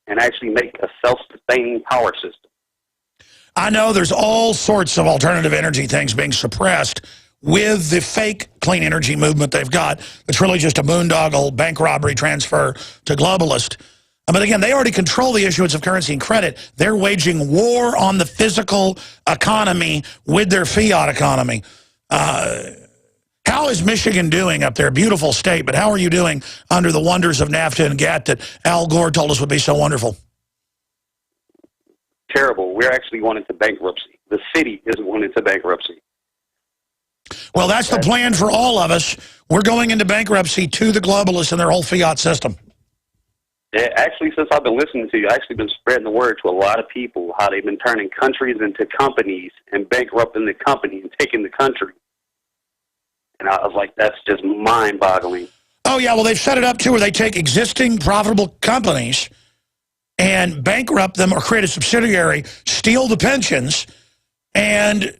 and actually make a self-sustaining power system. I know there's all sorts of alternative energy things being suppressed with the fake clean energy movement they've got. It's really just a boondoggle bank robbery transfer to globalist. But again, they already control the issuance of currency and credit. They're waging war on the physical economy with their fiat economy. How how is Michigan doing up there? Beautiful state, but how are you doing under the wonders of NAFTA and GATT that Al Gore told us would be so wonderful? Terrible. We're actually going into bankruptcy. The city is going into bankruptcy. Well, that's the plan for all of us. We're going into bankruptcy to the globalists and their whole fiat system. Yeah, actually, since I've been listening to you, I've actually been spreading the word to a lot of people how they've been turning countries into companies and bankrupting the company and taking the country. And I was like, that's just mind-boggling. Oh, yeah, well, they've set it up, too, where they take existing profitable companies and bankrupt them or create a subsidiary, steal the pensions, and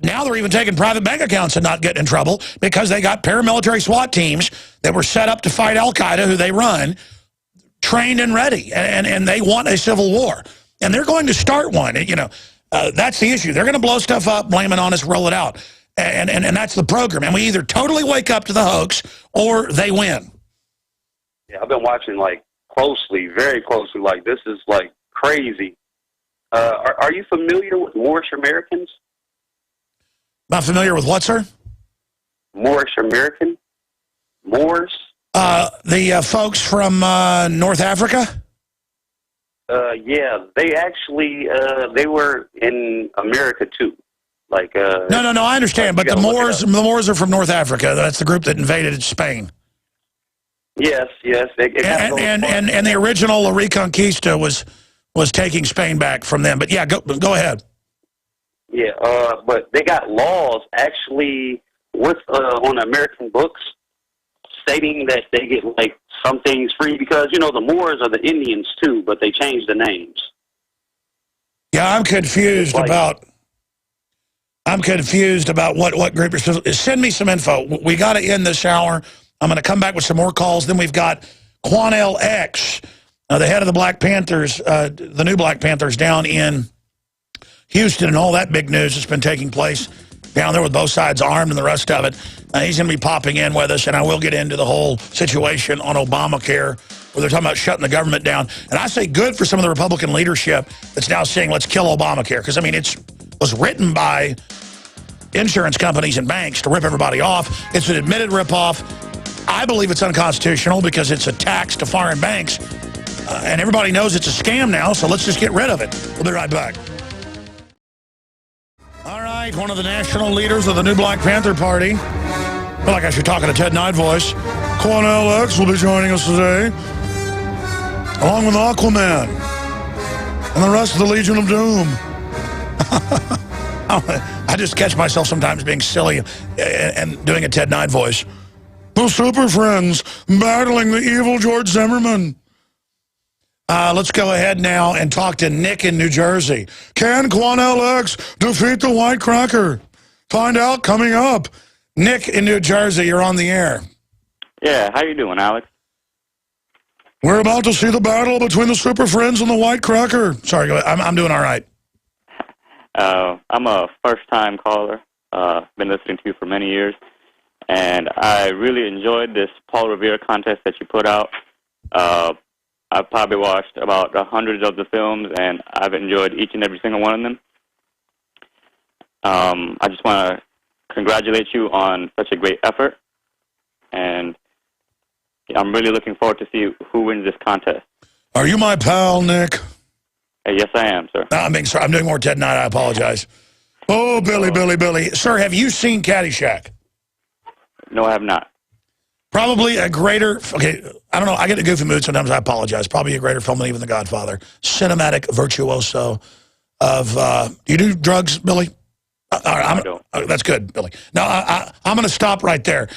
now they're even taking private bank accounts and not getting in trouble because they got paramilitary SWAT teams that were set up to fight Al-Qaeda, who they run, trained and ready, and they want a civil war. And they're going to start one. You know, that's the issue. They're going to blow stuff up, blame it on us, roll it out. And that's the program. And we either totally wake up to the hoax or they win. Yeah, I've been watching, like, closely, very closely. Like, this is, like, crazy. Are you familiar with Moorish Americans? Not familiar with what, sir? Moorish American? Moors? The folks from North Africa? Yeah, they actually, they were in America, too. Like, No, I understand, but the Moors are from North Africa. That's the group that invaded Spain. Yes. And the original La Reconquista was taking Spain back from them. But yeah, go ahead. Yeah, but they got laws actually with on American books stating that they get like some things free because you know the Moors are the Indians too, but they changed the names. Yeah, I'm confused about what group you're supposed to. Send me some info. We got to end this hour. I'm going to come back with some more calls. Then we've got Quanell X, the head of the Black Panthers, the new Black Panthers down in Houston, and all that big news that's been taking place down there with both sides armed and the rest of it. He's going to be popping in with us, and I will get into the whole situation on Obamacare, where they're talking about shutting the government down. And I say good for some of the Republican leadership that's now saying, let's kill Obamacare. Because, I mean, it was written by insurance companies and banks to rip everybody off. It's an admitted ripoff. I believe it's unconstitutional because it's a tax to foreign banks. And everybody knows it's a scam now, so let's just get rid of it. We'll be right back. All right, one of the national leaders of the new Black Panther Party. I feel like I should talk in a Ted Knight voice. Quanell X will be joining us today, along with Aquaman and the rest of the Legion of Doom. I just catch myself sometimes being silly and doing a Ted Knight voice. The Super Friends battling the evil George Zimmerman. Let's go ahead now and talk to Nick in New Jersey. Can Quanell X defeat the White Cracker? Find out coming up. Nick in New Jersey, you're on the air. Yeah, how you doing, Alex? We're about to see the battle between the Super Friends and the White Cracker. Sorry, go ahead. I'm doing all right. I'm a first-time caller. Been listening to you for many years. And I really enjoyed this Paul Revere contest that you put out. I've probably watched about hundreds of the films, and I've enjoyed each and every single one of them. I just want to congratulate you on such a great effort, and I'm really looking forward to see who wins this contest. Are you my pal, Nick? Yes, I am, sir. No, I'm being sorry. I'm doing more Ted Knight. I apologize. Oh, Billy. Sir, have you seen Caddyshack? No, I have not. Probably a greater, okay, I don't know, I get in a goofy mood sometimes, I apologize. Probably a greater film than even The Godfather. Cinematic virtuoso of, you do drugs, Billy? I don't. That's good, Billy. No, I'm going to stop right there.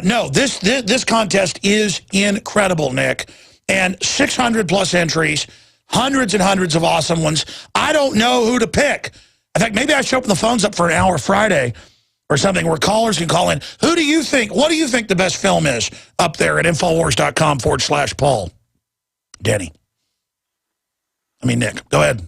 No, this contest is incredible, Nick. And 600-plus entries, hundreds and hundreds of awesome ones. I don't know who to pick. In fact, maybe I should open the phones up for an hour Friday or something where callers can call in. What do you think the best film is up there at Infowars.com/Paul? Denny. Nick, go ahead.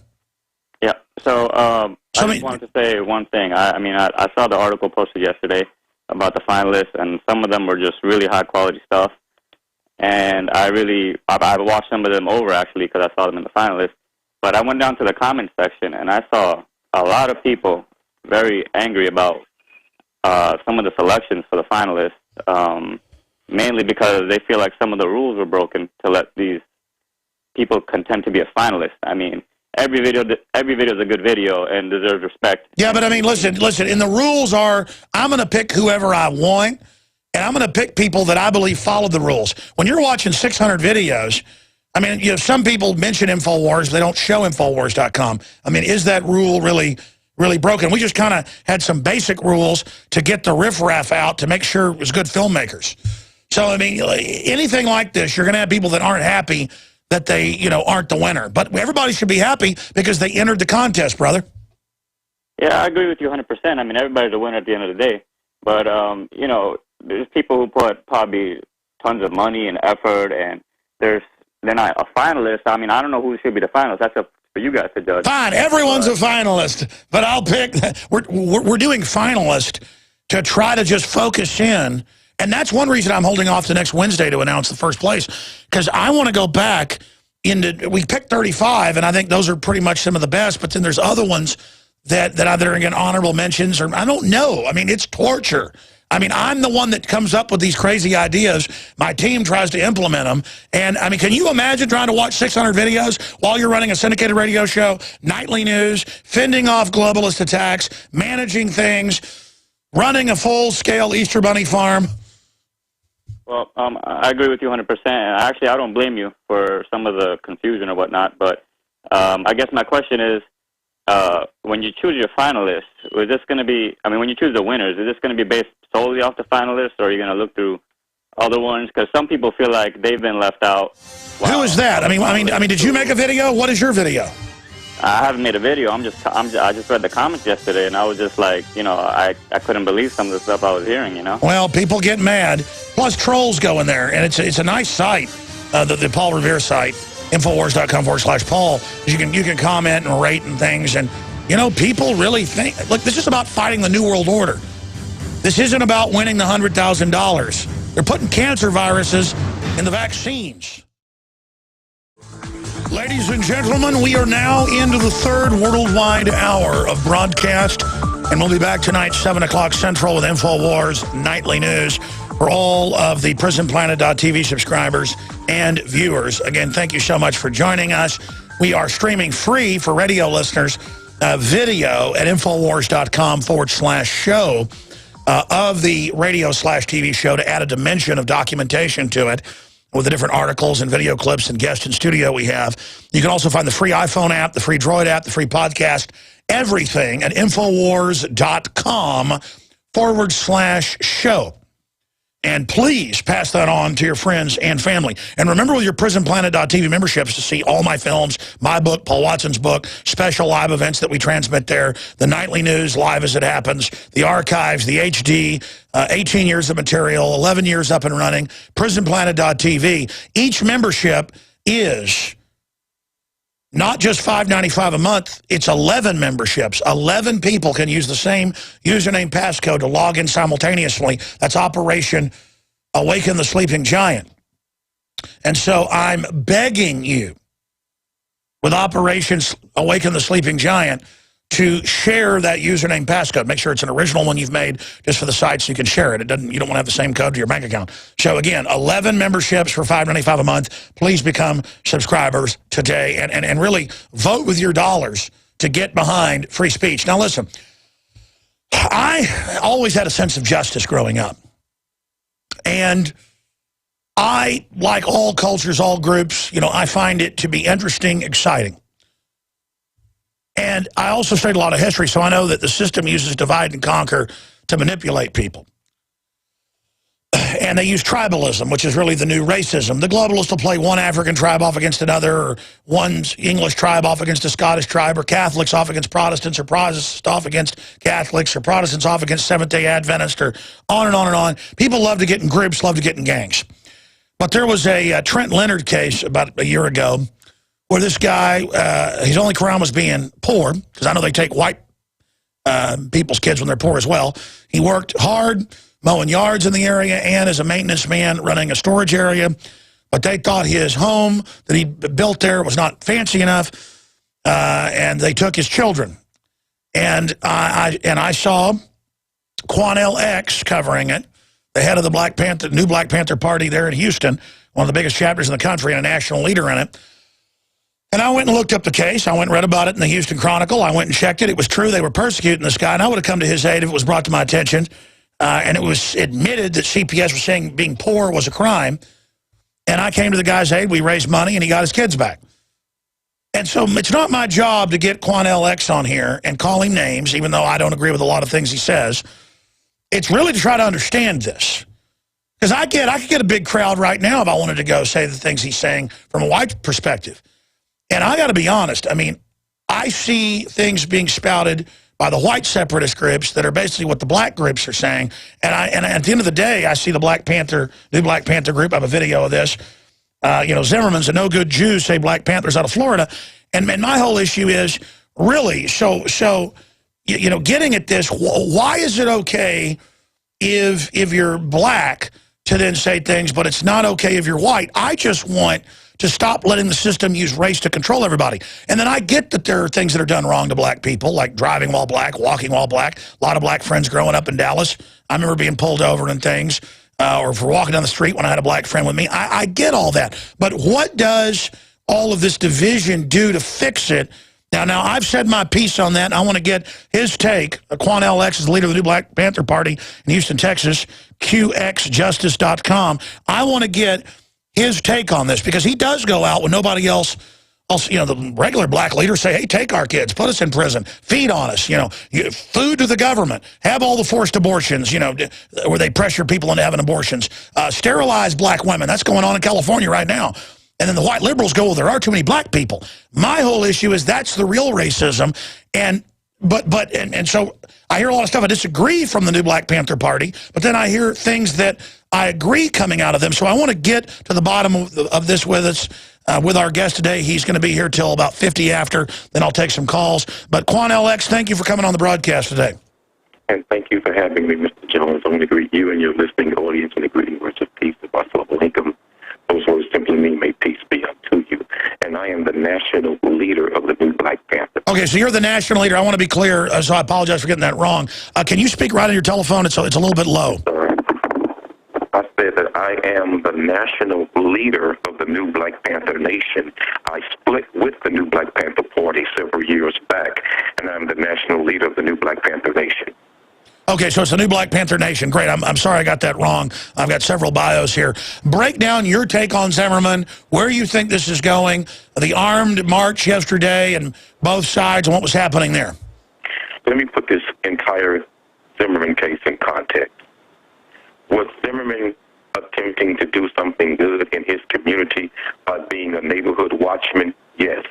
Yeah, so I just wanted to say one thing. I saw the article posted yesterday about the finalists, and some of them were just really high-quality stuff. And I watched some of them over, actually, because I saw them in the finalists. But I went down to the comment section, and I saw a lot of people very angry about some of the selections for the finalists, mainly because they feel like some of the rules were broken to let these people contend to be a finalist. I mean, every video is a good video and deserves respect. Yeah, but I mean, listen, and the rules are, I'm going to pick whoever I want, and I'm going to pick people that I believe follow the rules. When you're watching 600 videos, I mean, you know, some people mention InfoWars, they don't show InfoWars.com. I mean, is that rule really broken? We just kind of had some basic rules to get the riffraff out to make sure it was good filmmakers. So, I mean, anything like this, you're going to have people that aren't happy that they, you know, aren't the winner. But everybody should be happy because they entered the contest, brother. Yeah, I agree with you 100%. I mean, everybody's a winner at the end of the day. But, you know, there's people who put probably tons of money and effort, and they're not a finalist. I mean, I don't know who should be the finalist. That's up for you guys to judge. Fine, everyone's a finalist, but I'll pick. We're doing finalist to try to just focus in, and that's one reason I'm holding off to next Wednesday to announce the first place, because I want to go back into. We picked 35, and I think those are pretty much some of the best. But then there's other ones that either are in honorable mentions or I don't know. I mean, it's torture. I mean, I'm the one that comes up with these crazy ideas. My team tries to implement them. And, I mean, can you imagine trying to watch 600 videos while you're running a syndicated radio show, nightly news, fending off globalist attacks, managing things, running a full-scale Easter Bunny farm? Well, I agree with you 100%. Actually, I don't blame you for some of the confusion or whatnot. But I guess my question is, when you choose your finalists, is this going to be, I mean, when you choose the winners, is this going to be based solely off the finalists, or are you going to look through other ones? Because some people feel like they've been left out. Who is that? I mean, did you make a video? What is your video? I haven't made a video. I just read the comments yesterday, and I was just like, you know, I couldn't believe some of the stuff I was hearing, you know? Well, people get mad. Plus, trolls go in there, and it's a nice site, the Paul Revere site, Infowars.com/Paul. You can comment and rate and things, and, you know, people really think, look, this is about fighting the New World Order. This isn't about winning the $100,000. They're putting cancer viruses in the vaccines. Ladies and gentlemen, we are now into the third worldwide hour of broadcast, and we'll be back tonight, 7 o'clock Central, with InfoWars Nightly News for all of the PrisonPlanet.tv subscribers and viewers. Again, thank you so much for joining us. We are streaming free for radio listeners, video at Infowars.com/show. Of the radio/TV show to add a dimension of documentation to it with the different articles and video clips and guests in studio we have. You can also find the free iPhone app, the free Droid app, the free podcast, everything at Infowars.com/show. And please pass that on to your friends and family. And remember, with your PrisonPlanet.tv memberships, to see all my films, my book, Paul Watson's book, special live events that we transmit there, the nightly news live as it happens, the archives, the HD, 18 years of material, 11 years up and running, PrisonPlanet.tv. Each membership is not just $5.95 a month, it's 11 memberships. 11 people can use the same username passcode to log in simultaneously. That's Operation Awaken the Sleeping Giant. And so I'm begging you, with Operation Awaken the Sleeping Giant, to share that username passcode. Make sure it's an original one you've made just for the site so you can share it. You don't want to have the same code to your bank account. So again, 11 memberships for $5.95 a month. Please become subscribers today and really vote with your dollars to get behind free speech. Now listen, I always had a sense of justice growing up. And I, like all cultures, all groups, you know, I find it to be interesting, exciting. And I also studied a lot of history, so I know that the system uses divide and conquer to manipulate people. And they use tribalism, which is really the new racism. The globalists will play one African tribe off against another, or one English tribe off against a Scottish tribe, or Catholics off against Protestants, or Protestants off against Catholics, or Protestants off against Seventh-day Adventists, or on and on and on. People love to get in groups, love to get in gangs. But there was a Trent Leonard case about a year ago where this guy, his only crime was being poor, because I know they take white people's kids when they're poor as well. He worked hard, mowing yards in the area, and as a maintenance man running a storage area. But they thought his home that he built there was not fancy enough, and they took his children. And I saw Quanell X covering it, the head of the new Black Panther Party there in Houston, one of the biggest chapters in the country and a national leader in it. And I went and looked up the case. I went and read about it in the Houston Chronicle. I went and checked it. It was true. They were persecuting this guy, and I would have come to his aid if it was brought to my attention. And it was admitted that CPS was saying being poor was a crime. And I came to the guy's aid. We raised money, and he got his kids back. And so it's not my job to get Quanell X on here and call him names, even though I don't agree with a lot of things he says. It's really to try to understand this. Because I could get a big crowd right now if I wanted to go say the things he's saying from a white perspective. And I got to be honest, I mean, I see things being spouted by the white separatist groups that are basically what the black groups are saying. And at the end of the day, I see the new Black Panther group. I have a video of this. Zimmerman's a no-good Jew, say Black Panthers out of Florida. And my whole issue is, really, getting at this, why is it okay if you're black to then say things, but it's not okay if you're white? I just want to stop letting the system use race to control everybody. And then I get that there are things that are done wrong to black people, like driving while black, walking while black. A lot of black friends growing up in Dallas. I remember being pulled over and things, or for walking down the street when I had a black friend with me. I get all that. But what does all of this division do to fix it? Now, I've said my piece on that, and I want to get his take. Quanell X is the leader of the new Black Panther Party in Houston, Texas, qxjustice.com. I want to get his take on this, because he does go out when nobody else, the regular black leaders say, hey, take our kids, put us in prison, feed on us, food to the government, have all the forced abortions, where they pressure people into having abortions, sterilize black women. That's going on in California right now. And then the white liberals go, well, there are too many black people. My whole issue is that's the real racism. And so I hear a lot of stuff I disagree from the new Black Panther Party, but then I hear things that I agree coming out of them. So I want to get to the bottom of this with us, with our guest today. He's going to be here till about 50 after, then I'll take some calls. But Quanell X, thank you for coming on the broadcast today. And thank you for having me, Mr. Jones. I want to greet you and your listening audience with the greeting words of peace of Assalamu alaikum. Those words simply mean, may peace be unto you. And I am the national leader of the new Black Panther. Okay, so you're the national leader. I want to be clear, so I apologize for getting that wrong. Can you speak right on your telephone? It's a little bit low. Sorry. I said that I am the national leader of the new Black Panther Nation. I split with the new Black Panther Party several years back, and I'm the national leader of the new Black Panther Nation. Okay, so it's the new Black Panther Nation. Great. I'm sorry I got that wrong. I've got several bios here. Break down your take on Zimmerman, where you think this is going, the armed march yesterday and both sides and what was happening there. Let me put this entire Zimmerman case in context. Was Zimmerman attempting to do something good in his community by being a neighborhood watchman? Yes.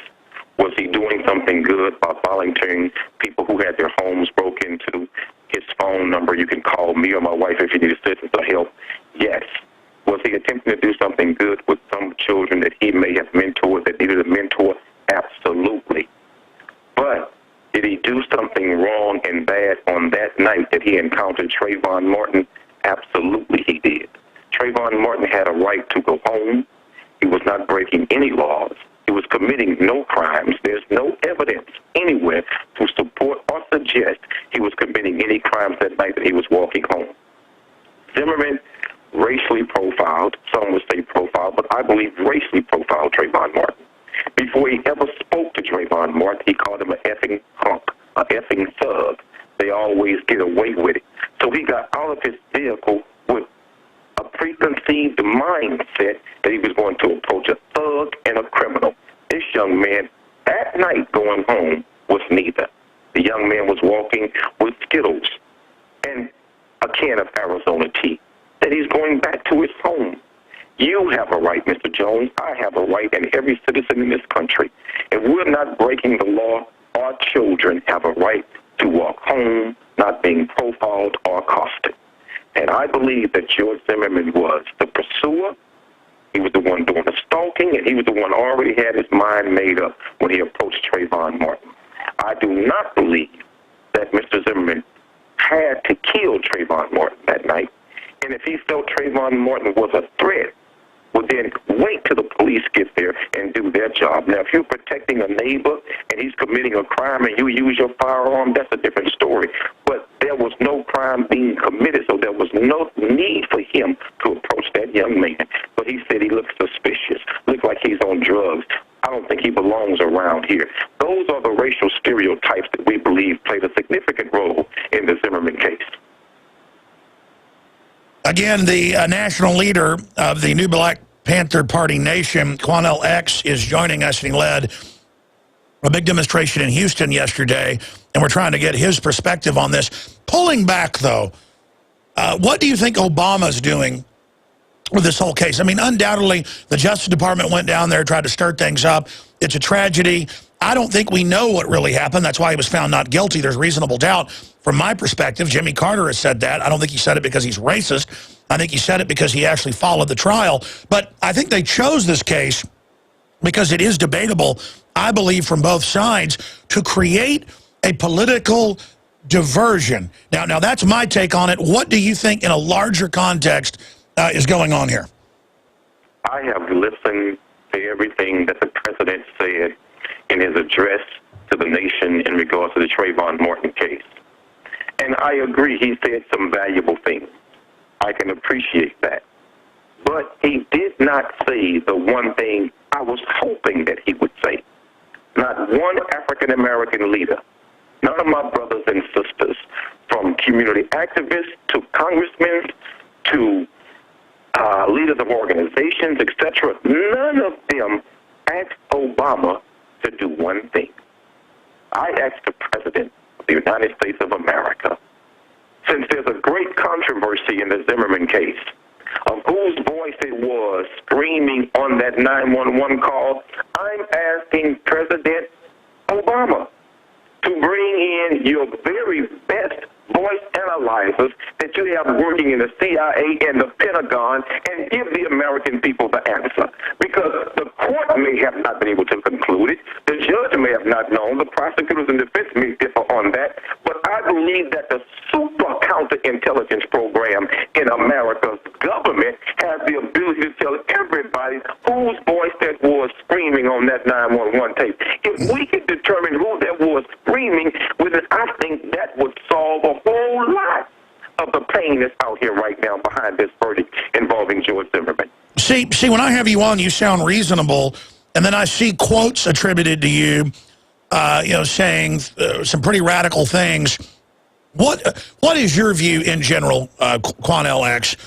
Was he doing something good by volunteering people who had their homes broken into? His phone number, you can call me or my wife if you need assistance or help? Yes. Was he attempting to do something good with some children that he may have mentored that needed a mentor? Absolutely. But did he do something wrong and bad on that night that he encountered Trayvon Martin? Absolutely he did. Trayvon Martin had a right to go home. He was not breaking any laws. He was committing no crimes. There's no evidence anywhere to support or suggest he was committing any crimes that night that he was walking home. Zimmerman racially profiled, some would say profiled, but I believe racially profiled Trayvon Martin. Before he ever spoke to Trayvon Martin, he called him an effing hunk, an effing thug. They always get away with it. So he got out of his vehicle with a preconceived mindset that he was going to approach a thug and a criminal. This young man, that night going home, was neither. The young man was walking with Skittles and a can of Arizona tea, that he's going back to his home. You have a right, Mr. Jones. I have a right, and every citizen in this country. If we're not breaking the law, our children have a right to walk home, not being profiled or accosted. And I believe that George Zimmerman was the pursuer. He was the one doing the stalking, and he was the one already had his mind made up when he approached Trayvon Martin. I do not believe that Mr. Zimmerman had to kill Trayvon Martin that night. And if he felt Trayvon Martin was a threat, well, then wait till the police get there and do their job. Now, if you're protecting a neighbor and he's committing a crime and you use your firearm, that's a different story. But there was no crime being committed, so there was no need for him to approach that young man. But he said he looked suspicious, looked like he's on drugs. I don't think he belongs around here. Those are the racial stereotypes that we believe played a significant role in the Zimmerman case. Again, the national leader of the new Black Panther Party Nation, Quanell X, is joining us, and he led a big demonstration in Houston yesterday, and we're trying to get his perspective on this. Pulling back, though, what do you think Obama's doing with this whole case? I mean, undoubtedly, the Justice Department went down there, tried to stir things up. It's a tragedy. I don't think we know what really happened. That's why he was found not guilty. There's reasonable doubt. From my perspective, Jimmy Carter has said that. I don't think he said it because he's racist. I think he said it because he actually followed the trial. But I think they chose this case because it is debatable, I believe, from both sides, to create a political diversion. Now that's my take on it. What do you think in a larger context is going on here? I have listened to everything that the president said in his address to the nation in regards to the Trayvon Martin case. And I agree, he said some valuable things. I can appreciate that. But he did not say the one thing I was hoping that he would say. Not one African-American leader, none of my brothers and sisters, from community activists to congressmen to leaders of organizations, etc., none of them asked Obama to do one thing. I asked the President of the United States of America, since there's a great controversy in the Zimmerman case, of whose voice it was screaming on that 911 call, I'm asking President Obama to bring in your very best voice analyzers that you have working in the CIA and the Pentagon and give the American people the answer. Because the court may have not been able to conclude it, the judge may have not known, the prosecutors and defense may differ on that, but I believe that the super counterintelligence program in America's government has the ability to tell everybody whose voice that was screaming on that 911 tape. If we could determine who that was screaming, well, then I think that would solve a whole lot of the pain that's out here right now behind this verdict involving George Zimmerman. See, when I have you on, you sound reasonable, and then I see quotes attributed to you, saying some pretty radical things. What is your view in general, Quanell X,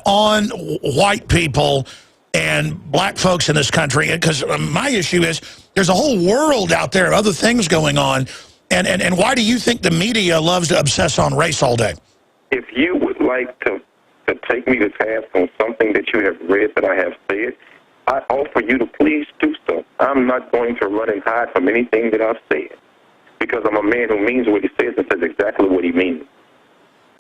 on white people and black folks in this country? Because my issue is there's a whole world out there of other things going on, and why do you think the media loves to obsess on race all day? If you would like to take me to task on something that you have read that I have said, I offer you to please do so. I'm not going to run and hide from anything that I've said, because I'm a man who means what he says and says exactly what he means.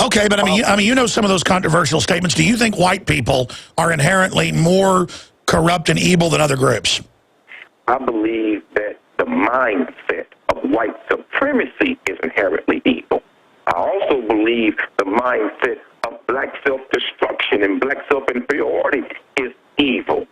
Okay, but I mean, you know some of those controversial statements. Do you think white people are inherently more corrupt and evil than other groups? I believe that the mindset of white supremacy is inherently evil. I also believe the mindset of black self-destruction and black self-inferiority is evil.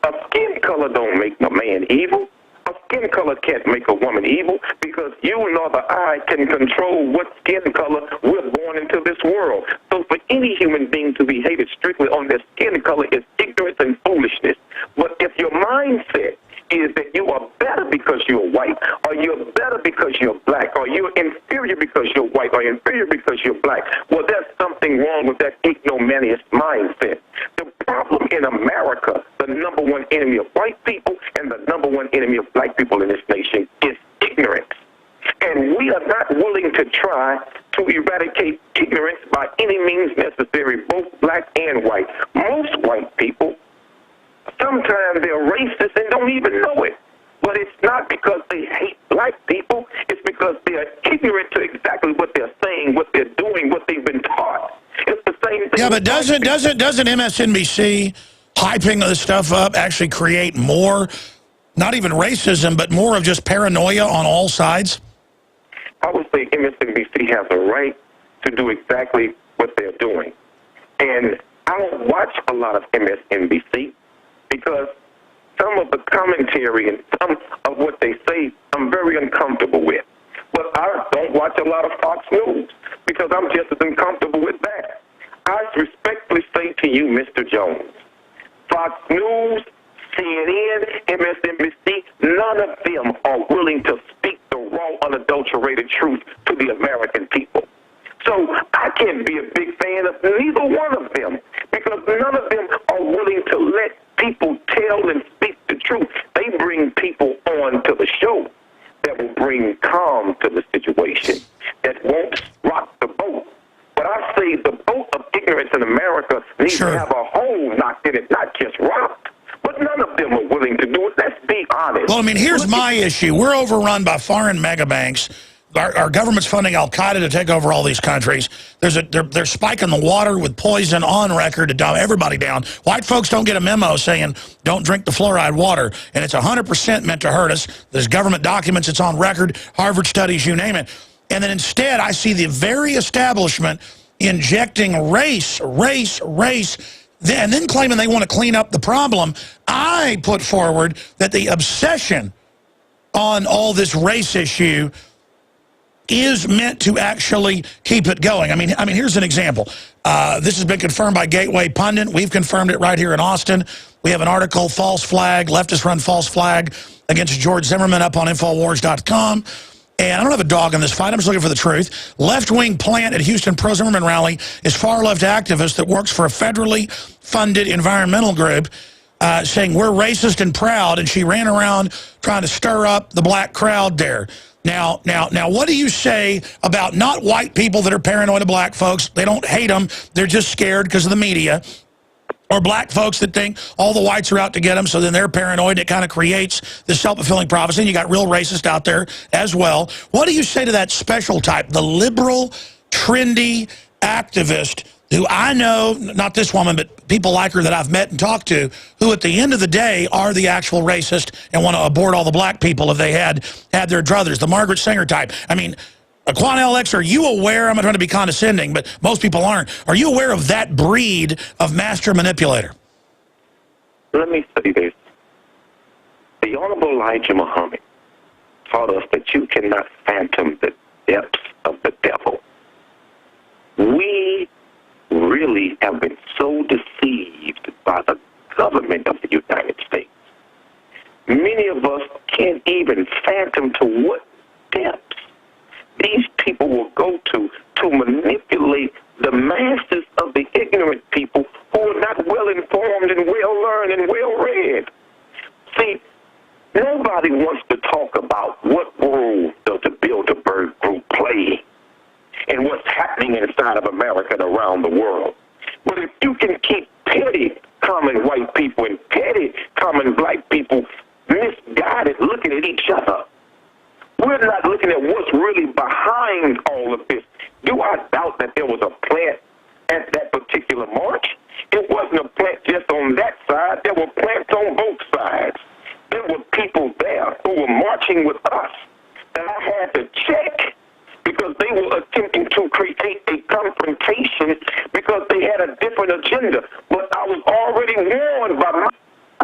A skin color don't make a man evil. A skin color can't make a woman evil, because you nor the I can control what skin color we're born into this world. So for any human being to be hated strictly on their skin color is ignorance and foolishness. But if your mindset is that you are better because you're white, or you're better because you're black, or you're inferior because you're white, or inferior because you're black, well, there's something wrong with that ignominious mindset. The problem in America, the number one enemy of white people and the number one enemy of black people in this nation is ignorance. And we are not willing to try to eradicate ignorance by any means necessary, both black and white. Most white people, sometimes they're racist and don't even know it. But it's not because they hate black people. It's because they're ignorant to exactly what they're saying, what they're doing, what they've been taught. It's the same thing. Yeah, but doesn't MSNBC hyping this stuff up actually create more, not even racism, but more of just paranoia on all sides? I would say MSNBC has a right to do exactly what they're doing. And I don't watch a lot of MSNBC because some of the commentary and some of what they say I'm very uncomfortable with. but I don't watch a lot of Fox News because I'm just as uncomfortable with that. I respectfully say to you, Mr. Jones, Fox News, CNN, MSNBC, none of them are willing to speak the raw, unadulterated truth to the American people. So I can't be a big fan of neither one of them because none of them are willing to let people tell and speak the truth. They bring people on to the show that will bring calm to the situation, that won't rock the boat. But I say the boat of ignorance in America needs to have a hole knocked in it, not just rocked. But none of them are willing to do it. Let's be honest. Well, I mean, here's my issue. We're overrun by foreign mega banks. Our government's funding al-Qaeda to take over all these countries. They're spiking the water with poison on record to dumb everybody down. White folks don't get a memo saying, don't drink the fluoride water. And it's 100% meant to hurt us. There's government documents. It's on record. Harvard studies, you name it. And then instead, I see the very establishment injecting race, and then claiming they want to clean up the problem. I put forward that the obsession on all this race issue is meant to actually keep it going. I mean, here's an example. This has been confirmed by Gateway Pundit. We've confirmed it right here in Austin. We have an article, False Flag, Leftists Run False Flag against George Zimmerman up on Infowars.com. And I don't have a dog in this fight. I'm just looking for the truth. Left-wing plant at Houston pro-Zimmerman rally is far-left activist that works for a federally funded environmental group saying we're racist and proud, and she ran around trying to stir up the black crowd there. Now, what do you say about not white people that are paranoid of black folks? They don't hate them. They're just scared because of the media. Or black folks that think all the whites are out to get them, so then they're paranoid. It kind of creates this self-fulfilling prophecy. And you got real racists out there as well. What do you say to that special type, the liberal, trendy activist who I know, not this woman, but people like her that I've met and talked to, who at the end of the day are the actual racist and want to abort all the black people if they had their druthers, the Margaret Sanger type. I mean, Quanell X, are you aware, I'm not trying to be condescending, but most people aren't, are you aware of that breed of master manipulator? Let me say this. The Honorable Elijah Muhammad taught us that you cannot phantom the depths of the devil. We really have been so deceived by the government of the United States. Many of us can't even fathom to what depths these people will go to manipulate the masses of the ignorant people who are not well-informed and well-learned and well-read. See, nobody wants to talk about what role does the Bilderberg Group play and what's happening inside of America and around the world. But if you can keep petty common white people and petty common black people misguided looking at each other, we're not looking at what's really behind all of this. Do I doubt that there was a plant at that particular march? It wasn't a plant just on that side. There were plants on both sides. There were people there who were marching with us that I had to check because they were attempting to create a confrontation because they had a different agenda. But I was already warned by my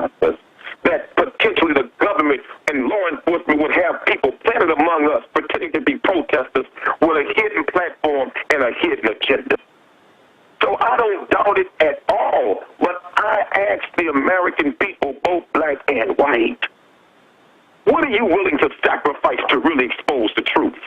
officers that potentially the government and law enforcement would have people planted among us pretending to be protesters with a hidden platform and a hidden agenda. So I don't doubt it at all, but I ask the American people, both black and white, what are you willing to sacrifice to really expose the truth?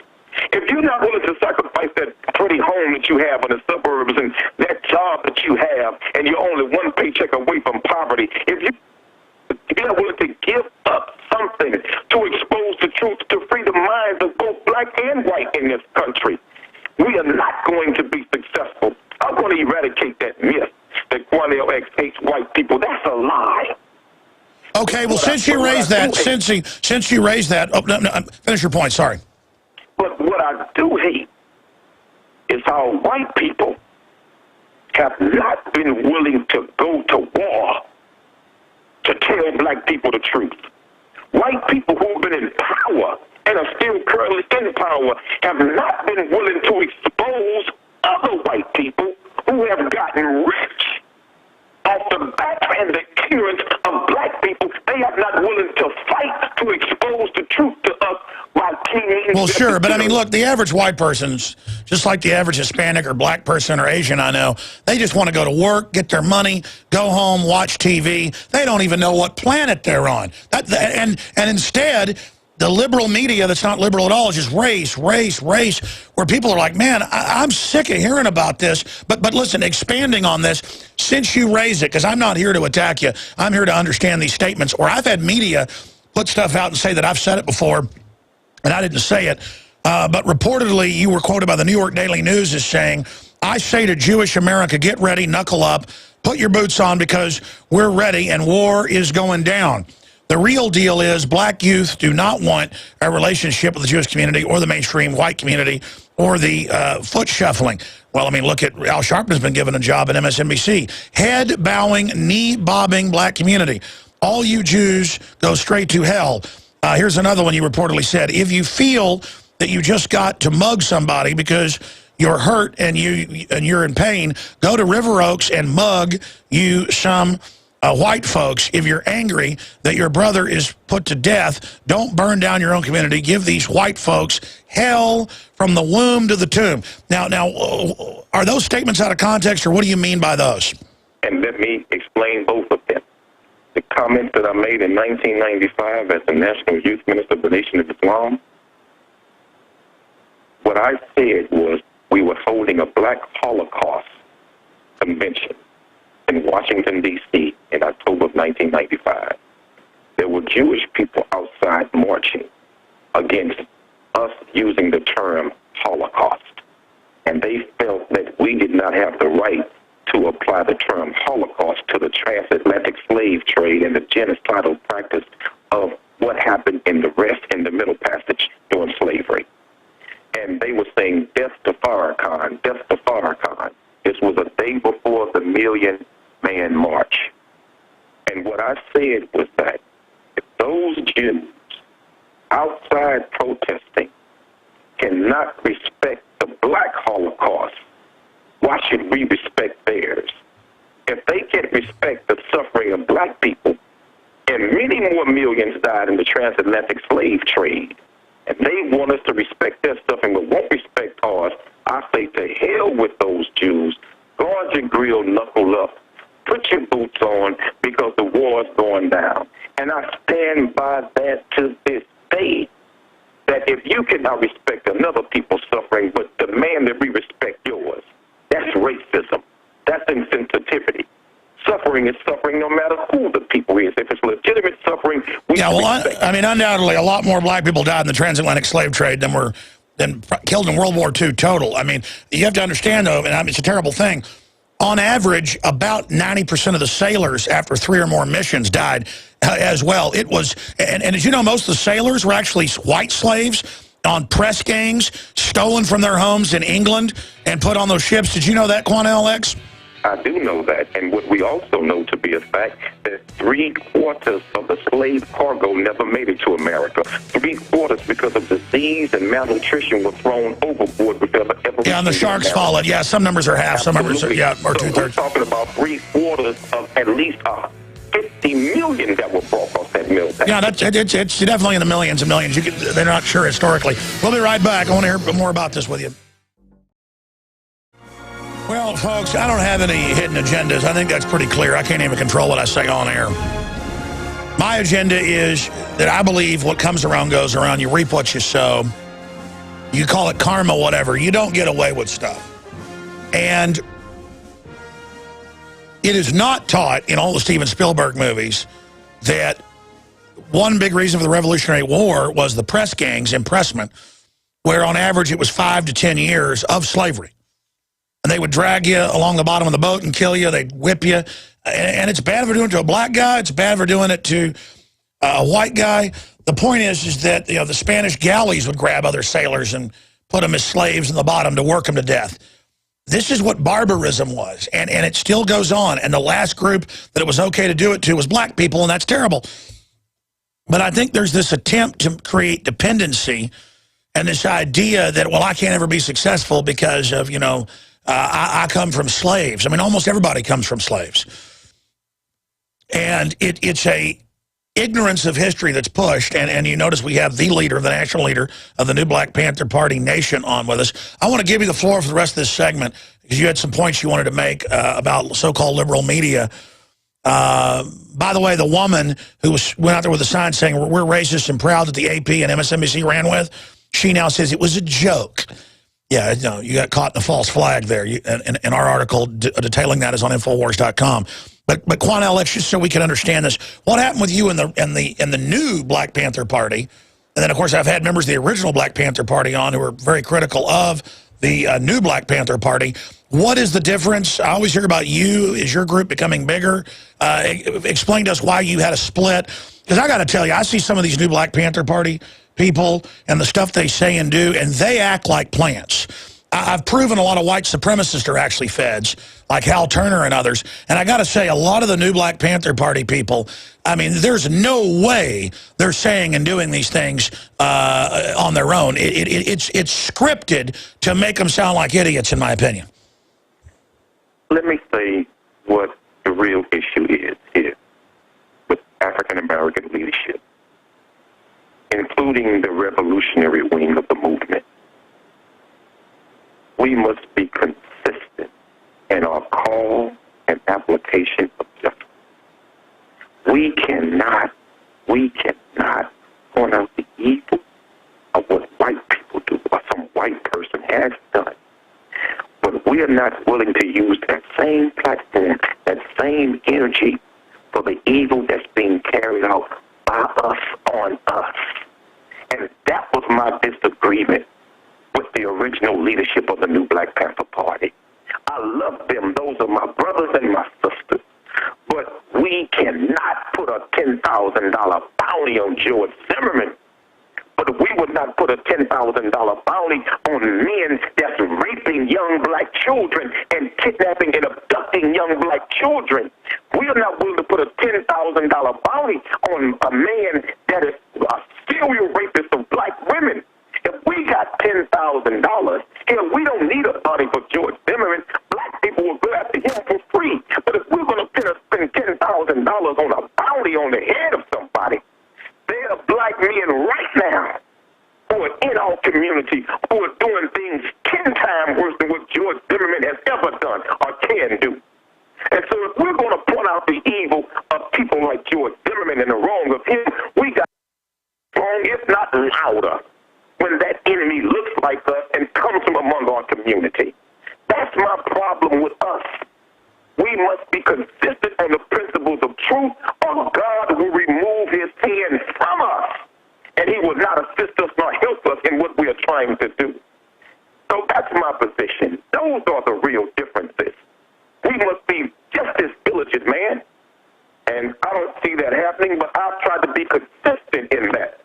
If you're not willing to sacrifice that pretty home that you have in the suburbs and that job that you have, and you're only one paycheck away from poverty, if you're not willing to give up something to expose the truth, to free the minds of both black and white in this country, we are not going to be successful. I'm going to eradicate that myth that Quanell X hates white people. That's a lie. Okay, well, since you raised that, oh, no, finish your point, sorry. But what I do hate is how white people have not been willing to go to war to tell black people the truth. White people who've been in power and are still currently in power have not been willing to expose other white people who have gotten rich off the back and the ignorance of black people. They they are not willing to fight to expose the truth to us while teenagers... Well, sure, but I mean, look, the average white person's just like the average Hispanic or black person or Asian I know. They just want to go to work, get their money, go home, watch TV. They don't even know what planet they're on. And instead, the liberal media that's not liberal at all is just race, where people are like, man, I'm sick of hearing about this. But listen, expanding on this, since you raised it, because I'm not here to attack you, I'm here to understand these statements, or I've had media put stuff out and say that I've said it before, and I didn't say it, but reportedly you were quoted by the New York Daily News as saying, I say to Jewish America, get ready, knuckle up, put your boots on because we're ready and war is going down. The real deal is black youth do not want a relationship with the Jewish community or the mainstream white community or the foot shuffling. Well, I mean, look at Al Sharpton's been given a job at MSNBC. Head-bowing, knee-bobbing black community. All you Jews go straight to hell. Here's another one you reportedly said. If you feel that you just got to mug somebody because you're hurt and you're in pain, go to River Oaks and mug you some white folks. If you're angry that your brother is put to death, don't burn down your own community. Give these white folks hell from the womb to the tomb. Now, are those statements out of context, or what do you mean by those? And let me explain both of them. The comments that I made in 1995 as the National Youth Minister of the Nation of Islam, what I said was we were holding a Black Holocaust convention in Washington, D.C. in October of 1995. There were Jewish people outside marching against us using the term Holocaust. And they felt that we did not have the right to apply the term Holocaust to the transatlantic slave trade and the genocidal practice of what happened in the Middle Passage during slavery. And they were saying, death to Farrakhan, death to Farrakhan. This was a day before the Million Man March. And what I said was that if those Jews outside protesting cannot respect the Black Holocaust, why should we respect theirs? If they can't respect the suffering of black people, and many more millions died in the transatlantic slave trade, and they want us to respect their suffering but won't respect ours, I say to hell with those Jews. Guard your grill, knuckle up. Put your boots on because the war is going down. And I stand by that to this day, that if you cannot respect another people's suffering but demand that we respect yours, that's racism. That's insensitivity. Suffering is suffering no matter who the people is. If it's legitimate suffering, we I mean, undoubtedly, a lot more black people died in the transatlantic slave trade than killed in World War II total. I mean, you have to understand, though, and I mean, it's a terrible thing. On average, about 90% of the sailors after 3 or more missions died as well. It was, and as you know, most of the sailors were actually white slaves on press gangs, stolen from their homes in England and put on those ships. Did you know that, Quanell X? I do know that, and what we also know to be a fact, that 3/4 of the slave cargo never made it to America. 3/4 because of disease and malnutrition were thrown overboard without ever. Yeah, and the sharks followed. Yeah, some numbers are half, some numbers are, or so 2/3. We're talking about 3/4 of at least 50 million that were brought off that mill. Yeah, it's definitely in the millions and millions. They're not sure historically. We'll be right back. I want to hear more about this with you. Well, folks, I don't have any hidden agendas. I think that's pretty clear. I can't even control what I say on air. My agenda is that I believe what comes around goes around. You reap what you sow. You call it karma, whatever. You don't get away with stuff. And it is not taught in all the Steven Spielberg movies that one big reason for the Revolutionary War was the press gangs, impressment, where on average it was 5 to 10 years of slavery. And they would drag you along the bottom of the boat and kill you. They'd whip you. And it's bad for doing it to a black guy. It's bad for doing it to a white guy. The point is that the Spanish galleys would grab other sailors and put them as slaves in the bottom to work them to death. This is what barbarism was. And it still goes on. And the last group that it was okay to do it to was black people, and that's terrible. But I think there's this attempt to create dependency and this idea that, well, I can't ever be successful because of, I come from slaves. I mean, almost everybody comes from slaves. And it ignorance of history that's pushed, and you notice we have the leader, the national leader of the new Black Panther Party Nation on with us. I want to give you the floor for the rest of this segment because you had some points you wanted to make about so-called liberal media. By the way, the woman who went out there with a sign saying we're racist and proud that the AP and MSNBC ran with, she now says it was a joke. Yeah, no, you got caught in a false flag there. In our article detailing that is on Infowars.com. But Quanell X, just so we can understand this, what happened with you in the new Black Panther Party? And then, of course, I've had members of the original Black Panther Party on who are very critical of the new Black Panther Party. What is the difference? I always hear about you. Is your group becoming bigger? Explain to us why you had a split. Because I got to tell you, I see some of these new Black Panther Party people and the stuff they say and do, and they act like plants. I've proven a lot of white supremacists are actually feds, like Hal Turner and others. And I got to say, a lot of the new Black Panther Party people, I mean, there's no way they're saying and doing these things on their own. It's scripted to make them sound like idiots, in my opinion. Let me say what the real issue is here with African-American leadership, including the revolutionary wing of the movement. We must be consistent in our call and application of justice. We cannot point out the evil of what white people do, what some white person has done. But we are not willing to use that same platform, that same energy for the evil that's being carried out by us on us. And that was my disagreement with the original leadership of the new Black Panther Party. I love them. Those are my brothers and my sisters. But we cannot put a $10,000 bounty on George Zimmerman. But we would not put a $10,000 bounty on men that's raping young black children and kidnapping and abducting young black children. We are not willing to put a $10,000 bounty on a man that is a serial rapist of black women. If we got $10,000, hell, we don't need a bounty for George Zimmerman. Black people will go after him for free. But if we're going to spend $10,000 on a bounty on the head of somebody, there are black men right now who are in our community who are doing things 10 times worse than what George Zimmerman has ever done or can do. And so if we're going to point out the evil of people like George Zimmerman and the wrong of him, we got strong, if not louder, when that enemy looks like us and comes from among our community. That's my problem with us. We must be consistent on the principles of truth, or God will remove his hand from us, and he will not assist us nor help us in what we are trying to do. So that's my position. Those are the real differences. We must be just as diligent, man, and I don't see that happening, but I've tried to be consistent in that.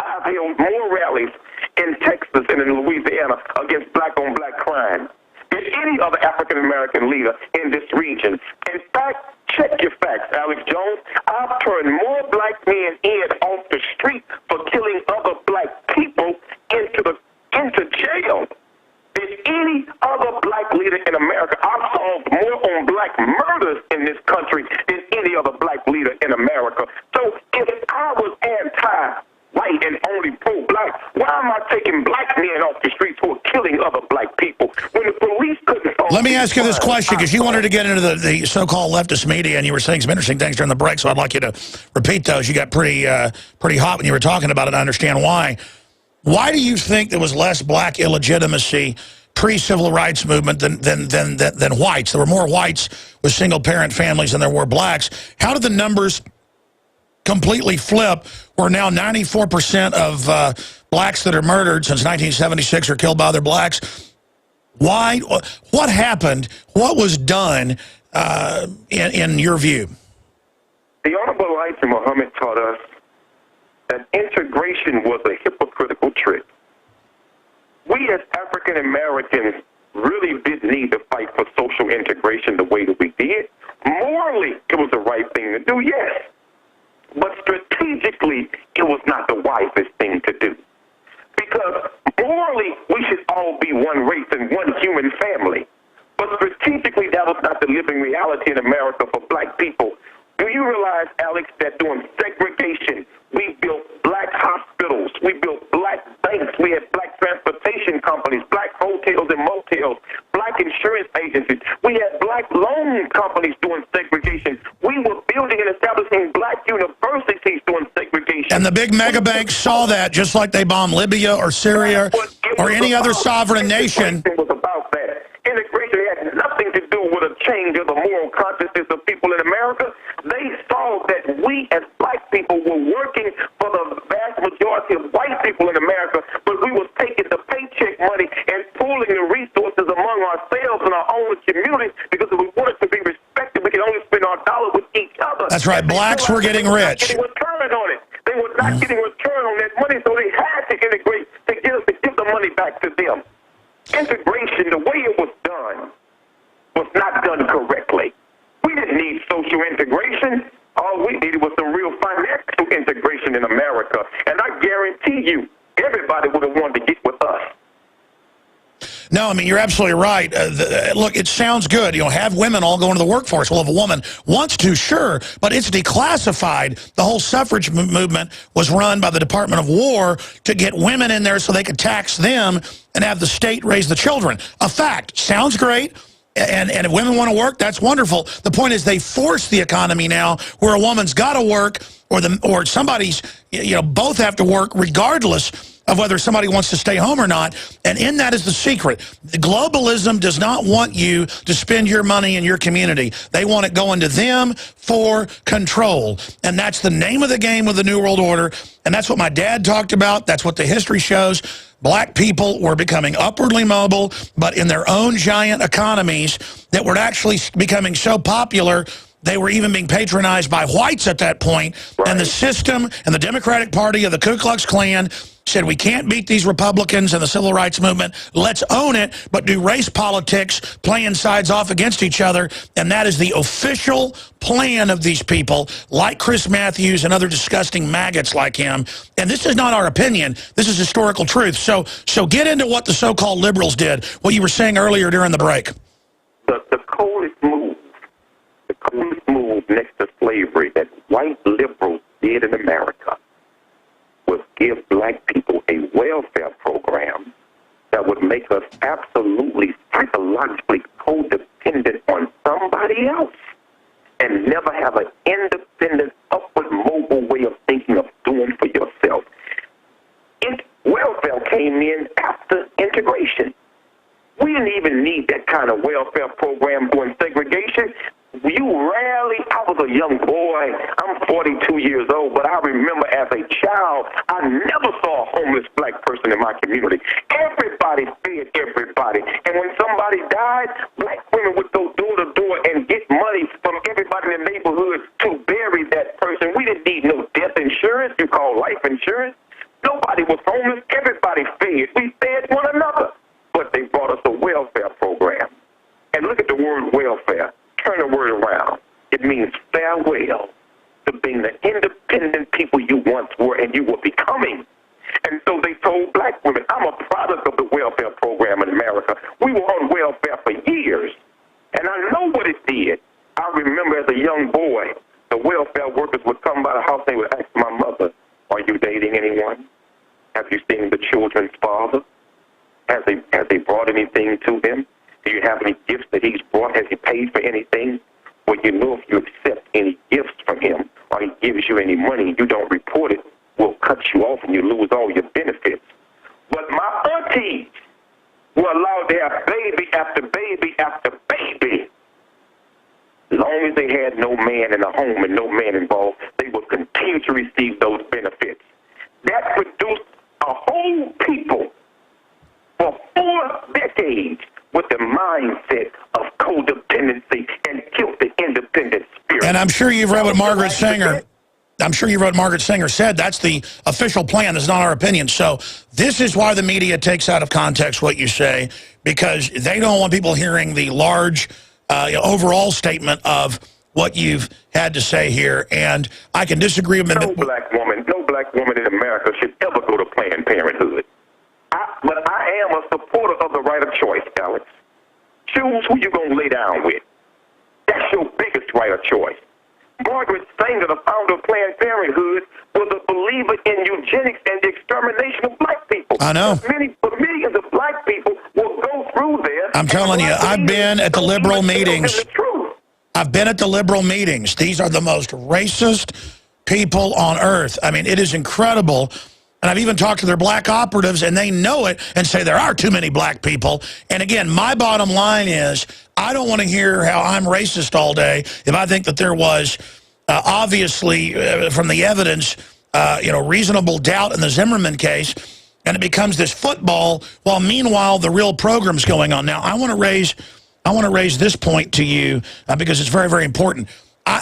I've held more rallies in Texas and in Louisiana against black-on-black crime than any other African-American leader in this region. In fact, check your facts, Alex Jones. I've turned more black men in off the street for killing other black people into jail than any other black leader in America. I've solved more on black murders in this country than any other black leader in America. So if I was anti-white and only pro-black, why am I taking black men off the streets who are killing other black people when the police couldn't solve? Let me ask you this question, because you wanted to get into the so-called leftist media, and you were saying some interesting things during the break, so I'd like you to repeat those. You got pretty hot when you were talking about it, and I understand why. Why do you think there was less black illegitimacy pre-civil rights movement than whites? There were more whites with single-parent families than there were blacks. How did the numbers completely flip, where now 94% of blacks that are murdered since 1976 are killed by other blacks? Why? What happened? What was done in your view? The Honorable Elijah Muhammad taught us that integration was a hypocritical trick. We as African Americans really did need to fight for social integration the way that we did. Morally, it was the right thing to do, yes. But strategically, it was not the wisest thing to do. Because morally, we should all be one race and one human family. But strategically, that was not the living reality in America for black people. Do you realize, Alex, that during segregation, we built black hospitals, we built black banks, we had black transportation companies, black hotels and motels, black insurance agencies, we had black loan companies during segregation. We were building and establishing black universities during segregation. And the big mega banks saw that, just like they bombed Libya or Syria or any other sovereign nation. It was about that. Integration had nothing to do with a change of the moral consciousness of people in America. They saw that we as black people were working for the vast majority of white people in America, but we were taking the paycheck money and pooling the resources among ourselves and our own communities because if we wanted to be respected, we could only spend our dollar with each other. That's right. Blacks were getting rich. They were not getting return on it. They were not getting return on that money, so they had to integrate to give the money back to them. Integration, the way it was done, was not done correctly. We didn't need social integration. All we needed was some real financial integration in America. And I guarantee you, everybody would have wanted to get with us. No, I mean, you're absolutely right. Look, it sounds good. You know, have women all go into the workforce. Well, if a woman wants to, sure, but it's declassified. The whole suffrage movement was run by the Department of War to get women in there so they could tax them and have the state raise the children. A fact. Sounds great. And if women want to work, that's wonderful. The point is they force the economy now where a woman's got to work or somebody's, both have to work regardless of whether somebody wants to stay home or not. And in that is the secret. Globalism does not want you to spend your money in your community. They want it going to them for control. And that's the name of the game with the New World Order. And that's what my dad talked about. That's what the history shows. Black people were becoming upwardly mobile, but in their own giant economies that were actually becoming so popular, they were even being patronized by whites at that point. Right. And the system and the Democratic Party of the Ku Klux Klan said, we can't beat these Republicans and the civil rights movement. Let's own it, but do race politics, playing sides off against each other. And that is the official plan of these people, like Chris Matthews and other disgusting maggots like him. And this is not our opinion. This is historical truth. So get into what the so-called liberals did, what you were saying earlier during the break. The coldest move next to slavery that white liberals did in America was give black people a welfare program that would make us absolutely psychologically codependent on somebody else and never have an independent, upward mobile way of thinking of doing for yourself. Welfare came in after integration. We didn't even need that kind of welfare program during segregation. I was a young boy. I'm 42 years old, but I remember as a child, I never saw a homeless black person in my community. Everybody fed everybody. And when somebody died, black women would go door to door and get money from everybody in the neighborhood to bury that person. We didn't need no death insurance you call life insurance. Nobody was homeless. Everybody fed. We fed one another. But they brought us a welfare program. And look at the word welfare. Turn the word around. It means farewell to being the independent people you once were and you were becoming. And so they told black women, I'm a product of the welfare program in America. We were on welfare for years. And I know what it did. I remember as a young boy, the welfare workers would come by the house and they would ask my mother, are you dating anyone? Have you seen the children's father? Has they brought anything to him? Do you have any gifts that he's brought? Has he paid for anything? Well, you know if you accept any gifts from him or he gives you any money and you don't report it, we'll cut you off and you lose all your benefits. But my aunties were allowed to have baby after baby after baby. As long as they had no man in the home and no man involved, they would continue to receive those benefits. That produced a whole people for 4 decades with the mindset of codependency and killed the independent spirit. And I'm sure you've read what Margaret Sanger said. That's the official plan. It's not our opinion. So this is why the media takes out of context what you say, because they don't want people hearing the large overall statement of what you've had to say here. And I can disagree with no black woman in America should ever go to Planned Parenthood. But I am a supporter of the right of choice, Alex. Choose who you're going to lay down with. That's your biggest right of choice. Margaret Sanger, the founder of Planned Parenthood, was a believer in eugenics and the extermination of black people. I know. Millions of black people will go through there. I'm telling you, I've been at the liberal meetings. I've been at the liberal meetings. These are the most racist people on earth. I mean, it is incredible. And I've even talked to their black operatives, and they know it and say there are too many black people. And again, my bottom line is I don't want to hear how I'm racist all day if I think that there was, obviously, from the evidence, reasonable doubt in the Zimmerman case, and it becomes this football while meanwhile the real program's going on. Now, I want to raise this point to you because it's very, very important.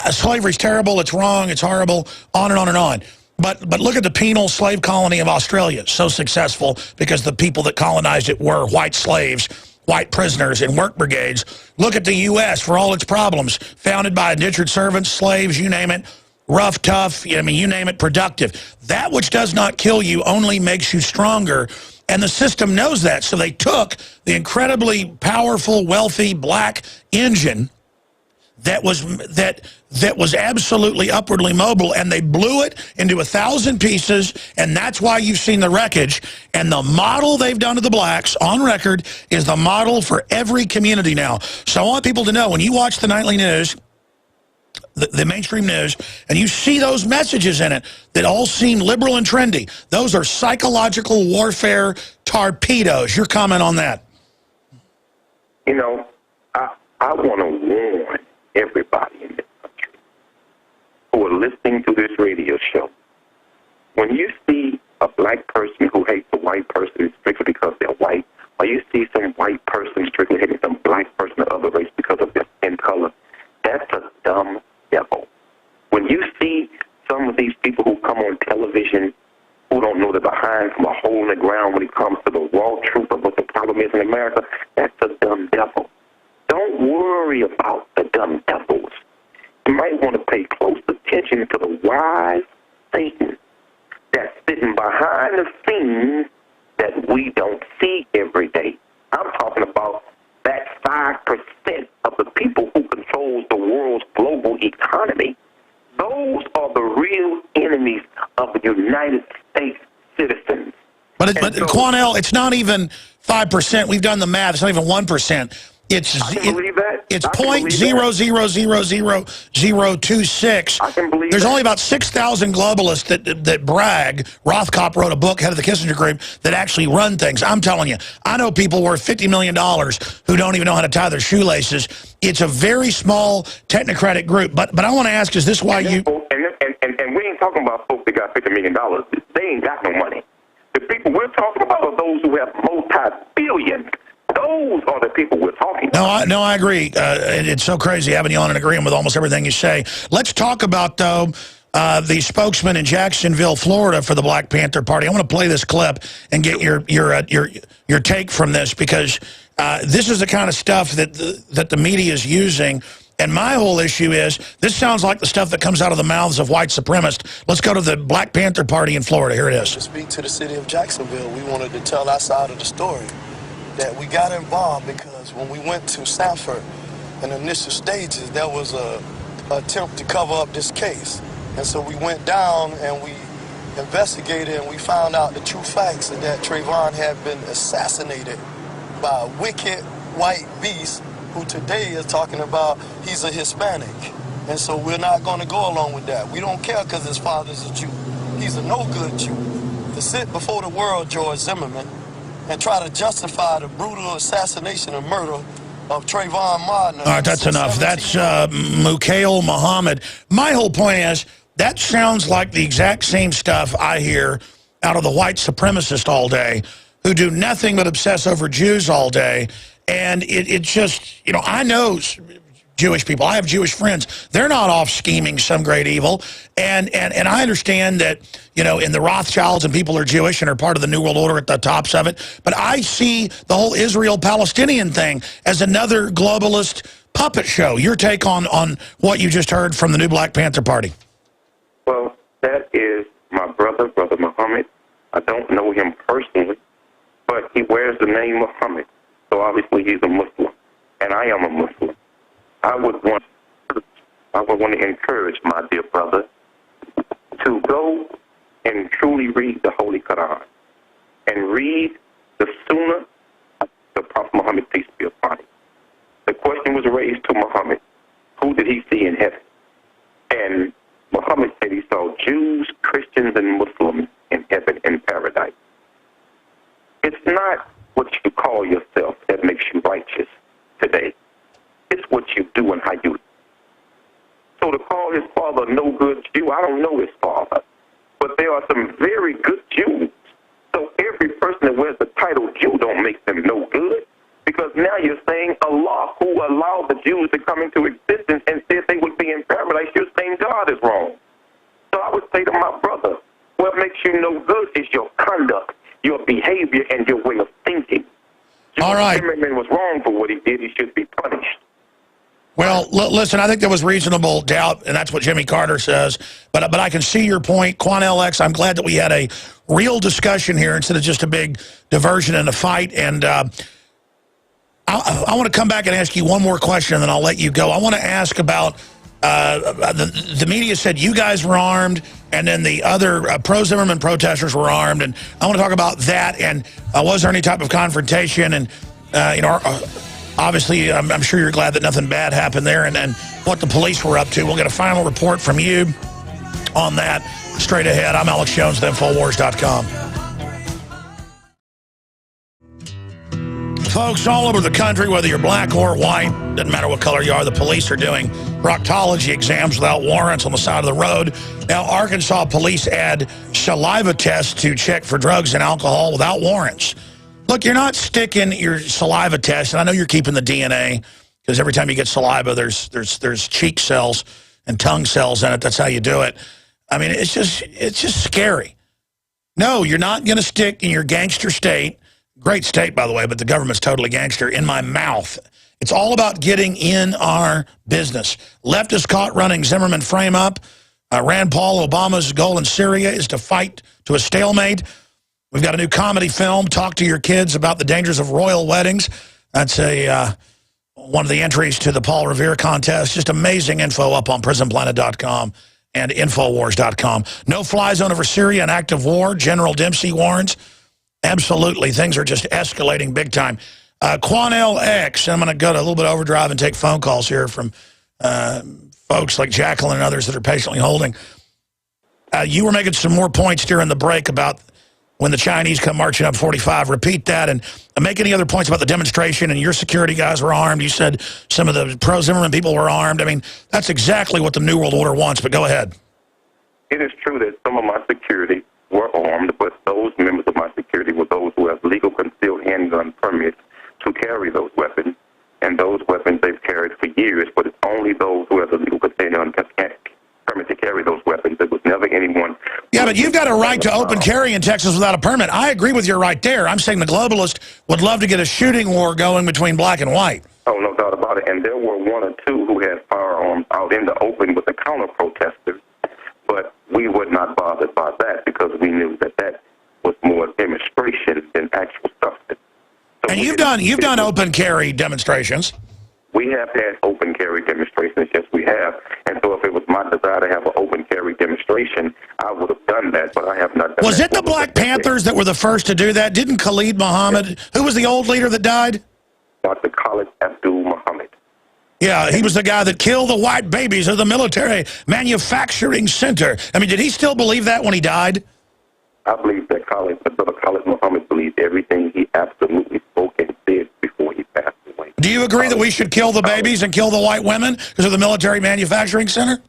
Slavery's terrible, it's wrong, it's horrible, on and on and on. But look at the penal slave colony of Australia. So successful because the people that colonized it were white slaves, white prisoners in work brigades. Look at the U.S. for all its problems. Founded by indentured servants, slaves, you name it. Rough, tough, you name it, productive. That which does not kill you only makes you stronger. And the system knows that. So they took the incredibly powerful, wealthy black engine that was absolutely upwardly mobile, and they blew it into 1,000 pieces, and that's why you've seen the wreckage. And the model they've done to the blacks, on record, is the model for every community now. So I want people to know, when you watch the nightly news, the mainstream news, and you see those messages in it that all seem liberal and trendy, those are psychological warfare torpedoes. Your comment on that? I want to warn everybody in this country who are listening to this radio show. When you see a black person who hates a white person strictly because they're white, or you see some white person strictly hating some black person of other race because of their skin color, that's a dumb devil. When you see some of these people who come on television who don't know the behind from a hole in the ground when it comes to the raw truth of what the problem is in America, that's a dumb devil. Don't worry about the dumb devils. You might want to pay close attention to the wise Satan that's sitting behind the scenes that we don't see every day. I'm talking about that 5% of the people who controls the world's global economy. Those are the real enemies of the United States citizens. But Quanell, it's not even 5%. We've done the math. It's not even 1%. It's 0.00000026. There's only about 6,000 globalists that brag. Rothkopf wrote a book, head of the Kissinger Group, that actually run things. I'm telling you, I know people worth $50 million who don't even know how to tie their shoelaces. It's a very small technocratic group. But I want to ask, is this why you... And we ain't talking about folks that got $50 million. They ain't got no money. The people we're talking about are those who have multi-billions. Those are the people we're talking about. No, I agree. It's so crazy having you on and agreeing with almost everything you say. Let's talk about, though, the spokesman in Jacksonville, Florida for the Black Panther Party. I want to play this clip and get your take from this, because this is the kind of stuff that the media is using. And my whole issue is, this sounds like the stuff that comes out of the mouths of white supremacists. Let's go to the Black Panther Party in Florida. Here it is. To speak to the city of Jacksonville, we wanted to tell our side of the story. That we got involved because when we went to Sanford in the initial stages, there was a attempt to cover up this case. And so we went down and we investigated, and we found out the true facts that Trayvon had been assassinated by a wicked white beast who today is talking about he's a Hispanic. And so we're not going to go along with that. We don't care because his father's a Jew. He's a no-good Jew. To sit before the world, George Zimmerman, and try to justify the brutal assassination and murder of Trayvon Martin. All right, that's enough. That's Mukail Muhammad. My whole point is, that sounds like the exact same stuff I hear out of the white supremacists all day, who do nothing but obsess over Jews all day. And it just, I know Jewish people. I have Jewish friends. They're not off scheming some great evil. And I understand that, in the Rothschilds and people are Jewish and are part of the New World Order at the tops of it. But I see the whole Israel-Palestinian thing as another globalist puppet show. Your take on what you just heard from the new Black Panther Party? Well, that is my brother Muhammad. I don't know him personally, but he wears the name Muhammad. So obviously he's a Muslim, and I am a Muslim. I would want I would want to encourage my dear brother to go and truly read the Holy Quran and read the Sunnah of the Prophet Muhammad, peace be upon him. The question was raised to Muhammad, who did he see in heaven? And Muhammad said he saw Jews, Christians, and Muslims in heaven in paradise. It's not what you call yourself that makes you righteous today. It's what you do and how you. So to call his father a no good Jew, I don't know his father. But there are some very good Jews. So every person that wears the title Jew don't make them no good. Because now you're saying Allah, who allowed the Jews to come into existence and said they would be in paradise, you're saying God is wrong. So I would say to my brother, what makes you no good is your conduct, your behavior, and your way of thinking. All right. Zimmerman was wrong for what he did. He should be punished. Well, listen, I think there was reasonable doubt, and that's what Jimmy Carter says. But I can see your point. Quanell X, I'm glad that we had a real discussion here instead of just a big diversion and a fight. And I want to come back and ask you one more question, and then I'll let you go. I want to ask about the media said you guys were armed, and then the other pro-Zimmerman protesters were armed. And I want to talk about that. And was there any type of confrontation? And, you know, obviously, I'm sure you're glad that nothing bad happened there, and what the police were up to. We'll get a final report from you on that straight ahead. I'm Alex Jones, Infowars.com. Folks all over the country, whether you're black or white, doesn't matter what color you are, the police are doing proctology exams without warrants on the side of the road. Now, Arkansas police add saliva tests to check for drugs and alcohol without warrants. Look, you're not sticking your saliva test, and I know you're keeping the DNA, because every time you get saliva, there's cheek cells and tongue cells in it. That's how you do it. I mean, it's just scary. No, you're not going to stick in your gangster state, great state, by the way, but the government's totally gangster, in my mouth. It's all about getting in our business. Leftists caught running Zimmerman frame up. Rand Paul, Obama's goal in Syria is to fight to a stalemate. We've got a new comedy film, Talk to Your Kids About the Dangers of Royal Weddings. That's one of the entries to the Paul Revere contest. Just amazing info up on prisonplanet.com and Infowars.com. No-fly zone over Syria, an active war. General Dempsey warns. Absolutely, things are just escalating big time. Quanell X, I'm going to go to a little bit of overdrive and take phone calls here from folks like Jacqueline and others that are patiently holding. You were making some more points during the break about when the Chinese come marching up 45. Repeat that, and make any other points about the demonstration, and your security guys were armed. You said some of the pro-Zimmerman people were armed. I mean, that's exactly what the New World Order wants, but go ahead. It is true that some of my security were armed, but those members of my security were those who have legal concealed handgun permits to carry those weapons, and those weapons they've carried for years, but it's only those who have the legal concealed handgun permit to carry those weapons. There was never anyone. Yeah, but you've got a right to open carry in Texas without a permit. I agree with you right there. I'm saying the globalists would love to get a shooting war going between black and white. Oh, no doubt about it. And there were one or two who had firearms out in the open with the counter-protesters, but we were not bothered by that because we knew that that was more demonstration than actual substance. So and you've done open carry demonstrations. We have had open carry demonstrations, yes, we have. And so if it was my desire to have an open carry demonstration, I would have done that, but I have not done that. Was it the Black Panthers that were the first to do that? Didn't Khalid Muhammad, who was the old leader that died? Dr. Khalid Abdul Muhammad. Yeah, he was the guy that killed the white babies of the military manufacturing center. I mean, did he still believe that when he died? I believe that Brother Khalid Muhammad believed everything he absolutely spoke and said before he passed away. Do you agree that we should kill the babies and kill the white women because of the military manufacturing center?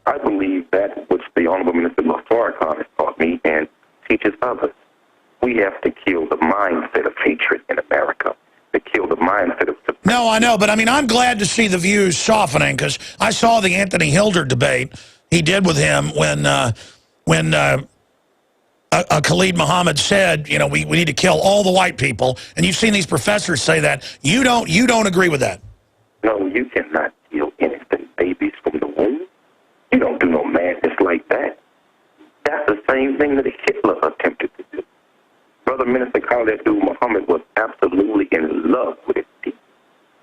I believe that which the Honorable Minister Farrakhan has taught me and teaches others. We have to kill the mindset of hatred in America. To kill the mindset of... No, I know, but I mean, I'm glad to see the views softening because I saw the Anthony Hilder debate he did with him when Khalid Muhammad said, you know, we need to kill all the white people, and you've seen these professors say that. You don't agree with that? No, you cannot kill innocent babies from the womb. You don't do no madness like that. That's the same thing that Hitler attempted to do. Brother Minister Khalid Abdul Muhammad was absolutely in love with his people,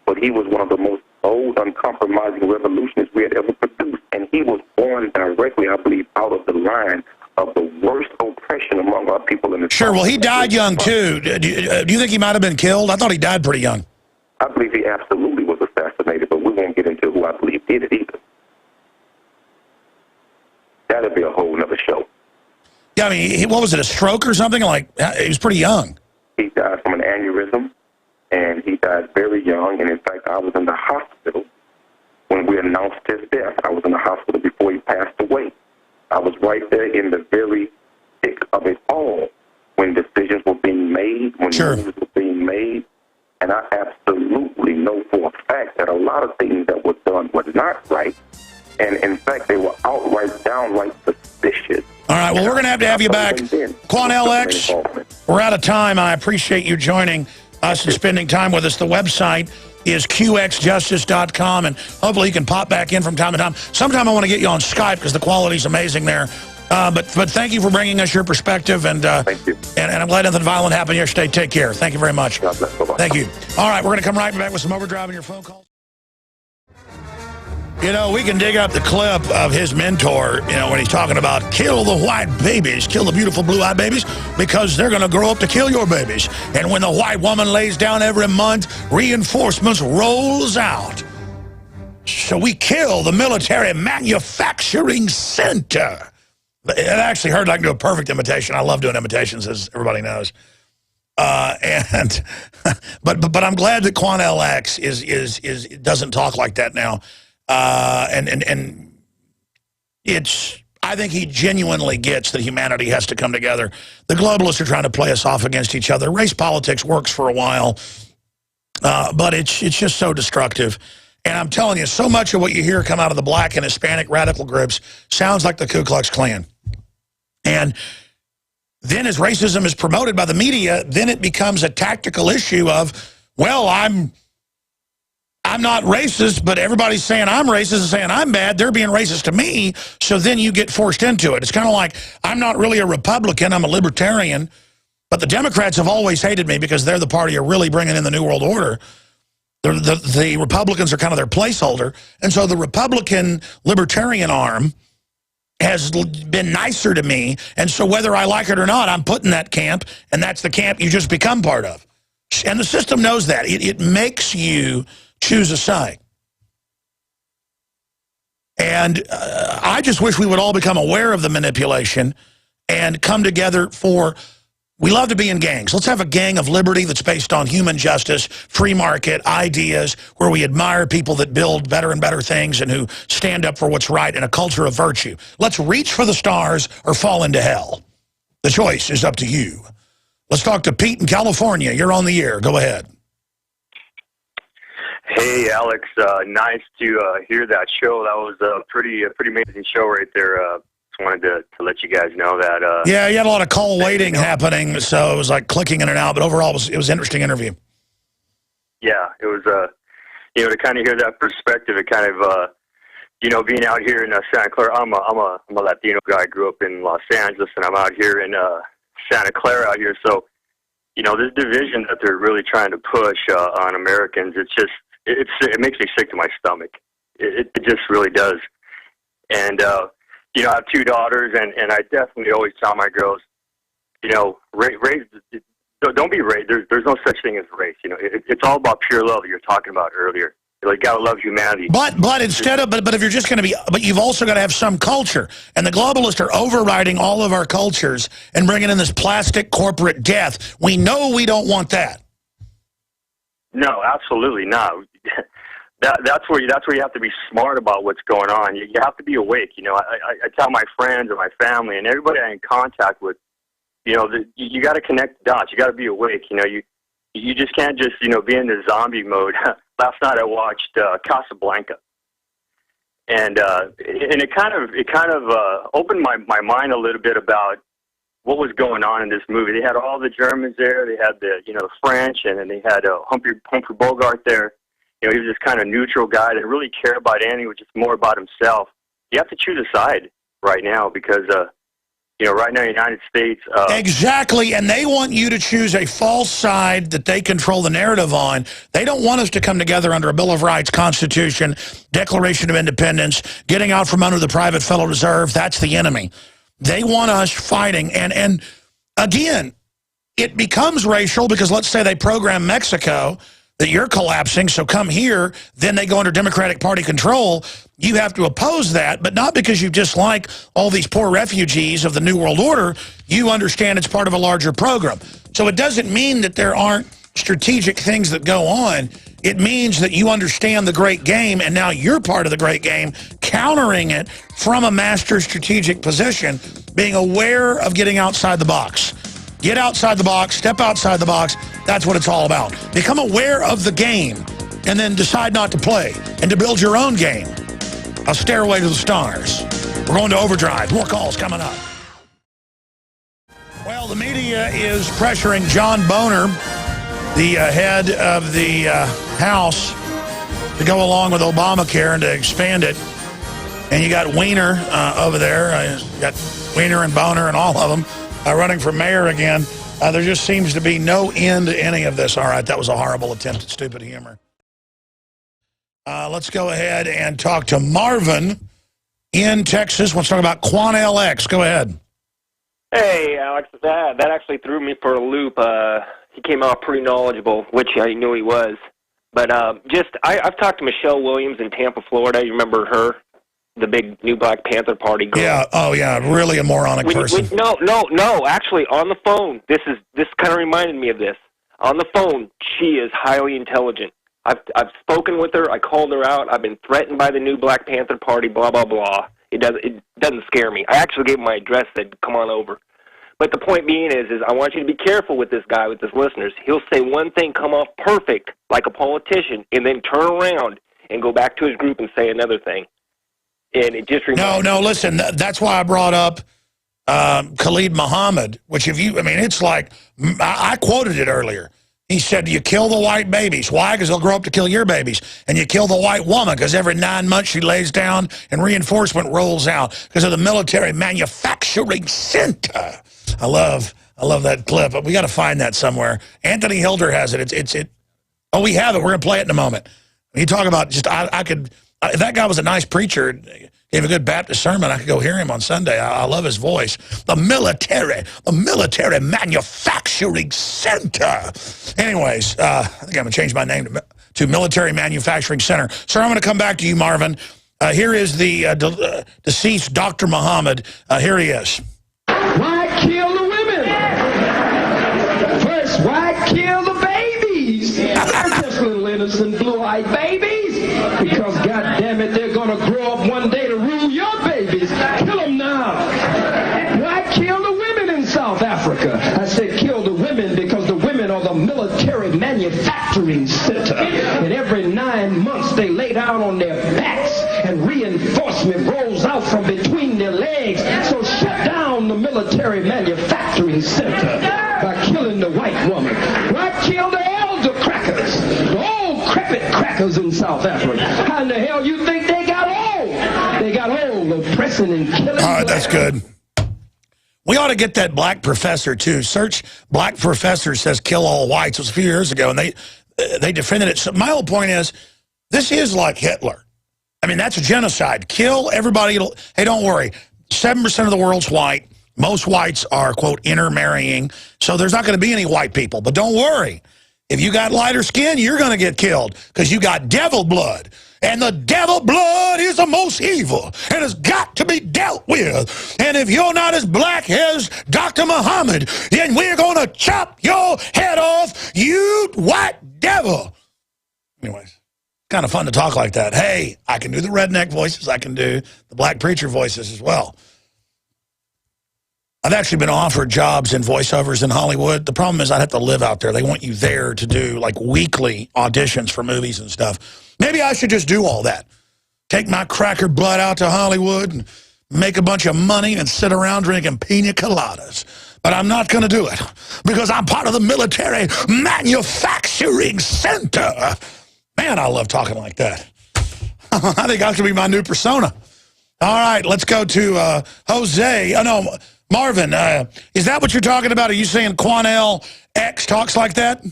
but he was one of the most bold, uncompromising revolutionists we had ever produced. he was born directly, I believe, out of the line of the worst oppression among our people in the Sure, well, he died young, too. Do you think he might have been killed? I thought he died pretty young. I believe he absolutely was assassinated, but we won't get into who I believe did it either. That'd be a whole nother show. Yeah, I mean, what was it, a stroke or something? Like, he was pretty young. He died from an aneurysm, and he died very young, and in fact, I was in the hospital when we announced his death. I was in the hospital before he passed away. I was right there in the very thick of it all when decisions were being made, when moves were being made, and I absolutely know for a fact that a lot of things that were done were not right, and in fact, they were outright, downright suspicious. All right, well, we're going to have you back. Quanell X, we're out of time. I appreciate you joining us and spending time with us. The website is qxjustice.com, and hopefully you can pop back in from time to time. Sometime I want to get you on Skype because the quality's amazing there. But thank you for bringing us your perspective, and thank you. And I'm glad nothing violent happened yesterday. Take care. Thank you very much. God bless. Bye-bye. Thank you. All right, we're going to come right back with some overdrive on your phone calls. You know, we can dig up the clip of his mentor, you know, when he's talking about kill the white babies, kill the beautiful blue-eyed babies, because they're going to grow up to kill your babies. And when the white woman lays down every month, reinforcements rolls out. So we kill the military manufacturing center. It actually heard like do a perfect imitation. I love doing imitations, as everybody knows. But I'm glad that Quanell X doesn't talk like that now. And I think he genuinely gets that humanity has to come together. The globalists are trying to play us off against each other. Race politics works for a while, but it's just so destructive. And I'm telling you, so much of what you hear come out of the black and Hispanic radical groups sounds like the Ku Klux Klan. And then as racism is promoted by the media, then it becomes a tactical issue of, well, I'm not racist, but everybody's saying I'm racist and saying I'm bad. They're being racist to me, so then you get forced into it. It's kind of like, I'm not really a Republican, I'm a libertarian, but the Democrats have always hated me because they're the party who are really bringing in the New World Order. The Republicans are kind of their placeholder, and so the Republican libertarian arm has been nicer to me, and so whether I like it or not, I'm put in that camp, and that's the camp you just become part of. And the system knows that. It makes you choose a side. And I just wish we would all become aware of the manipulation and come together for, we love to be in gangs. Let's have a gang of liberty that's based on human justice, free market, ideas, where we admire people that build better and better things and who stand up for what's right, and a culture of virtue. Let's reach for the stars or fall into hell. The choice is up to you. Let's talk to Pete in California. You're on the air. Go ahead. Hey, Alex. Nice to hear that show. That was a pretty amazing show right there. Just wanted to let you guys know that. Yeah, you had a lot of call waiting happening, so it was like clicking in and out. But overall, it was an interesting interview. Yeah, it was. To kind of hear that perspective, it kind of, being out here in Santa Clara. I'm a Latino guy. I grew up in Los Angeles, and I'm out here in Santa Clara out here. So, this division that they're really trying to push on Americans, it makes me sick to my stomach. It just really does. And, I have two daughters, and I definitely always tell my girls, race, don't be race. There's no such thing as race. It's all about pure love that you're talking about earlier. You gotta love humanity. But instead of, but if you're just going to be, but you've also got to have some culture. And the globalists are overriding all of our cultures and bringing in this plastic corporate death. We know we don't want that. No, absolutely not. That's where you have to be smart about what's going on. You have to be awake. I tell my friends and my family and everybody I'm in contact with, you got to connect the dots. You got to be awake. You just can't just be in the zombie mode. Last night I watched Casablanca, and it kind of opened my mind a little bit about what was going on in this movie. They had all the Germans there. They had the French, and then they had Humphrey Bogart there. He was this kind of neutral guy that really cared about anything. He was just more about himself. You have to choose a side right now because You know, right now, the United States. Exactly, and they want you to choose a false side that they control the narrative on. They don't want us to come together under a Bill of Rights, Constitution, Declaration of Independence, getting out from under the private Federal Reserve. That's the enemy. They want us fighting, and again, it becomes racial because let's say they program Mexico that you're collapsing, so come here, then they go under Democratic Party control. You have to oppose that, but not because you dislike all these poor refugees of the New World Order. You understand it's part of a larger program. So it doesn't mean that there aren't strategic things that go on. It means that you understand the great game, and now you're part of the great game, countering it from a master strategic position, being aware of getting outside the box. Get outside the box, step outside the box. That's what it's all about. Become aware of the game and then decide not to play and to build your own game. A stairway to the stars. We're going to overdrive. More calls coming up. Well, the media is pressuring John Boehner, the head of the House, to go along with Obamacare and to expand it. And you got Weiner over there. You got Weiner and Boehner and all of them. Running for mayor again. There just seems to be no end to any of this. All right, that was a horrible attempt at stupid humor. Let's go ahead and talk to Marvin in Texas. Let's talk about Quanell X. Go ahead. Hey, Alex, that actually threw me for a loop. He came out pretty knowledgeable, which I knew he was. But I've talked to Michelle Williams in Tampa, Florida. You remember her? The big new Black Panther Party girl. Yeah, oh yeah, really a moronic person. No, actually, on the phone, this kind of reminded me of this. On the phone, she is highly intelligent. I've spoken with her, I called her out, I've been threatened by the new Black Panther Party, blah, blah, blah. It doesn't scare me. I actually gave him my address, said, come on over. But the point being is I want you to be careful with this guy, with his listeners. He'll say one thing, come off perfect, like a politician, and then turn around and go back to his group and say another thing. And it just No, listen, that's why I brought up Khalid Muhammad, which it's like, I quoted it earlier. He said, you kill the white babies. Why? Because they'll grow up to kill your babies. And you kill the white woman because every 9 months she lays down and reinforcement rolls out because of the military manufacturing center. I love that clip, but we got to find that somewhere. Anthony Hilder has it. Oh, we have it. We're going to play it in a moment. You talk about just, if that guy was a nice preacher, gave a good Baptist sermon, I could go hear him on Sunday. I love his voice. The military manufacturing center. Anyways, I think I'm going to change my name to Military Manufacturing Center. Sir, I'm going to come back to you, Marvin. Here is the deceased Dr. Muhammad. Here he is. Why kill the women? First, why kill the babies? They're just little innocent blue-eyed babies. Because, goddammit, they're going to grow up one day to rule your babies. Kill them now. Why kill the women in South Africa? I said kill the women because the women are the military manufacturing center. And every 9 months they lay down on their backs and reinforcement rolls out from between their legs. So shut down the military manufacturing center by killing the white woman. Why kill the elder crackers? The old crepit crackers in South Africa. How in the hell you think they got old? They got old, oppressing and killing. All right, that's good. We ought to get that black professor, too. Search black professor says kill all whites. It was a few years ago, and they defended it. So my whole point is, this is like Hitler. I mean, that's a genocide. Kill everybody. Hey, don't worry. 7% of the world's white. Most whites are, quote, intermarrying. So there's not going to be any white people. But don't worry. If you got lighter skin, you're going to get killed because you got devil blood. And the devil blood is the most evil and has got to be dealt with. And if you're not as black as Dr. Muhammad, then we're going to chop your head off, you white devil. Anyways, kind of fun to talk like that. Hey, I can do the redneck voices. I can do the black preacher voices as well. I've actually been offered jobs in voiceovers in Hollywood. The problem is I'd have to live out there. They want you there to do like weekly auditions for movies and stuff. Maybe I should just do all that. Take my cracker butt out to Hollywood and make a bunch of money and sit around drinking pina coladas. But I'm not going to do it because I'm part of the military manufacturing center. Man, I love talking like that. I think I could be my new persona. All right, let's go to Jose. Oh, no, Marvin, is that what you're talking about? Are you saying Quanell X talks like that?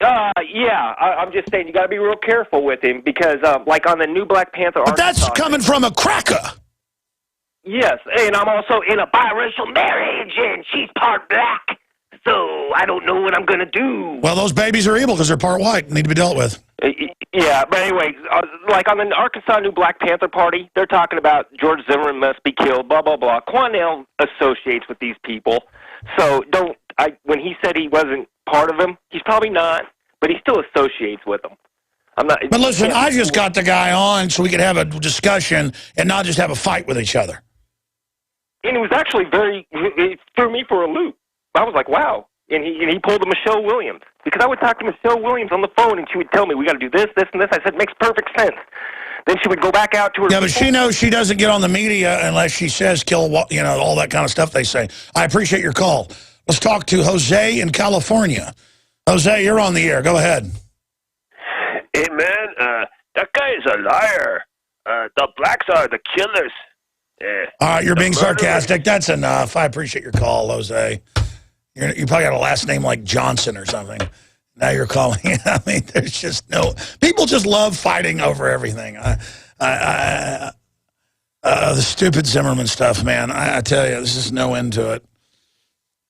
Yeah. I'm just saying you got to be real careful with him because, like on the new Black Panther... But that's coming from a cracker. Yes, and I'm also in a biracial marriage, and she's part black. So I don't know what I'm going to do. Well, those babies are evil because they're part white and need to be dealt with. Yeah, but anyway, like on the Arkansas New Black Panther Party, they're talking about George Zimmerman must be killed, blah, blah, blah. Quanell associates with these people. So when he said he wasn't part of them, he's probably not, but he still associates with them. I'm not. But listen, I just got the guy on so we could have a discussion and not just have a fight with each other. And it was actually it threw me for a loop. I was like, wow. And he pulled a Michelle Williams. Because I would talk to Michelle Williams on the phone, and she would tell me, we got to do this, this, and this. I said, makes perfect sense. Then she would go back out to her... Yeah, but she knows she doesn't get on the media unless she says kill, all that kind of stuff they say. I appreciate your call. Let's talk to Jose in California. Jose, you're on the air. Go ahead. Hey, man, that guy is a liar. The blacks are the killers. All right, you're being sarcastic. That's enough. I appreciate your call, Jose. You probably got a last name like Johnson or something. Now you're calling. I mean, there's just no... People just love fighting over everything. The stupid Zimmerman stuff, man. I tell you, there's just no end to it.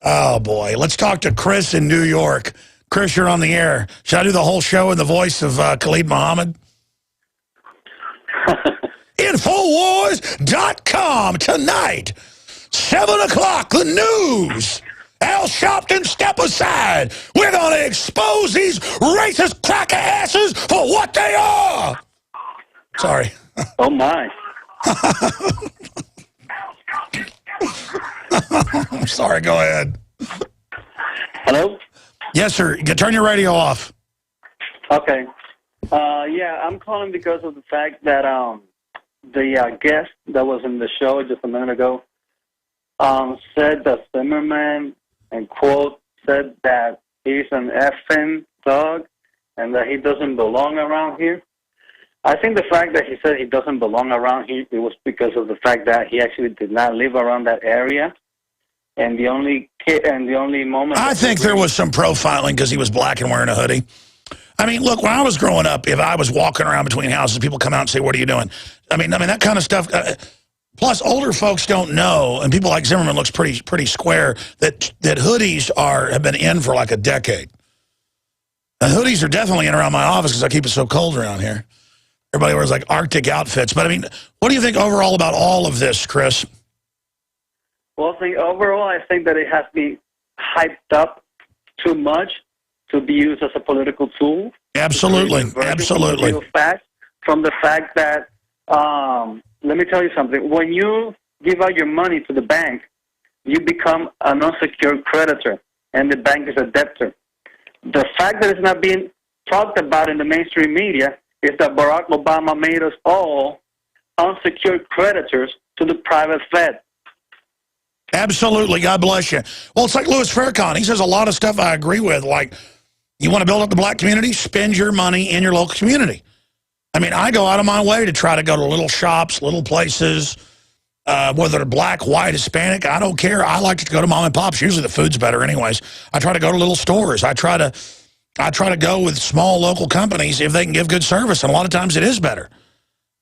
Oh, boy. Let's talk to Chris in New York. Chris, you're on the air. Should I do the whole show in the voice of Khalid Muhammad? Infowars.com tonight, 7 o'clock, the news. Al Sharpton, step aside. We're going to expose these racist cracker asses for what they are. Sorry. Oh, my. I'm sorry, go ahead. Hello? Yes, sir. Turn your radio off. Okay. Yeah, I'm calling because of the fact that the guest that was in the show just a minute ago said that Zimmerman, and quote, said that he's an effing dog and that he doesn't belong around here. I think the fact that he said he doesn't belong around here, it was because of the fact that he actually did not live around that area. And the only moment... I think there was some profiling because he was black and wearing a hoodie. I mean, look, when I was growing up, if I was walking around between houses, people come out and say, what are you doing? I mean that kind of stuff... Plus, older folks don't know, and people like Zimmerman looks pretty square, that hoodies have been in for like a decade. And hoodies are definitely in around my office because I keep it so cold around here. Everybody wears like Arctic outfits. But I mean, what do you think overall about all of this, Chris? Well, I think that it has been hyped up too much to be used as a political tool. Absolutely, absolutely. From the fact that, let me tell you something. When you give out your money to the bank, you become an unsecured creditor, and the bank is a debtor. The fact that it's not being talked about in the mainstream media is that Barack Obama made us all unsecured creditors to the private Fed. Absolutely. God bless you. Well, it's like Louis Farrakhan. He says a lot of stuff I agree with, like, you want to build up the black community? Spend your money in your local community. I mean, I go out of my way to try to go to little shops, little places, whether they're black, white, Hispanic, I don't care. I like to go to mom and pops. Usually the food's better anyways. I try to go to little stores. I try to go with small local companies if they can give good service, and a lot of times it is better.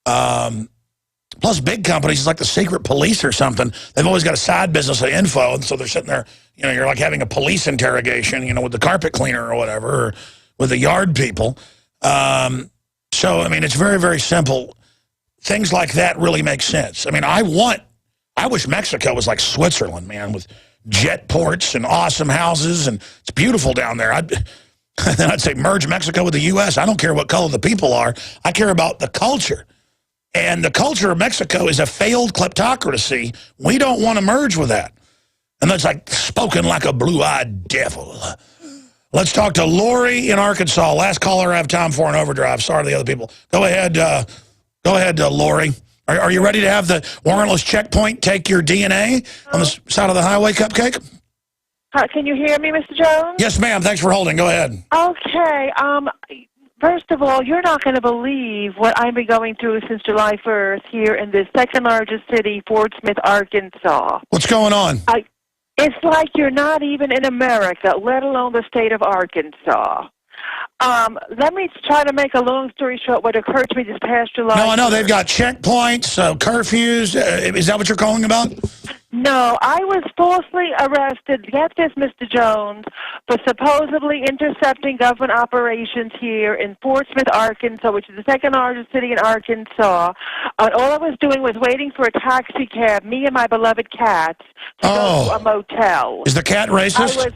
Plus, big companies, it's like the secret police or something. They've always got a side business of info, and so they're sitting there, you're like having a police interrogation, with the carpet cleaner or whatever, or with the yard people. So, I mean, it's very, very simple. Things like that really make sense. I mean, I wish Mexico was like Switzerland, man, with jet ports and awesome houses, and it's beautiful down there. Then I'd say merge Mexico with the U.S. I don't care what color the people are. I care about the culture. And the culture of Mexico is a failed kleptocracy. We don't want to merge with that. And that's like spoken like a blue-eyed devil. Let's talk to Lori in Arkansas. Last caller I have time for an overdrive. Sorry to the other people. Go ahead, Lori. Are you ready to have the warrantless checkpoint take your DNA on the side of the highway, Cupcake? Can you hear me, Mr. Jones? Yes, ma'am. Thanks for holding. Go ahead. Okay. First of all, you're not going to believe what I've been going through since July 1st here in the second largest city, Fort Smith, Arkansas. What's going on? It's like you're not even in America, let alone the state of Arkansas. Let me try to make a long story short what occurred to me this past July. No, I know. They've got checkpoints, curfews. Is that what you're calling about? No, I was falsely arrested, get this, Mr. Jones, for supposedly intercepting government operations here in Fort Smith, Arkansas, which is the second largest city in Arkansas. All I was doing was waiting for a taxi cab, me and my beloved cats, to go to a motel. Is the cat racist?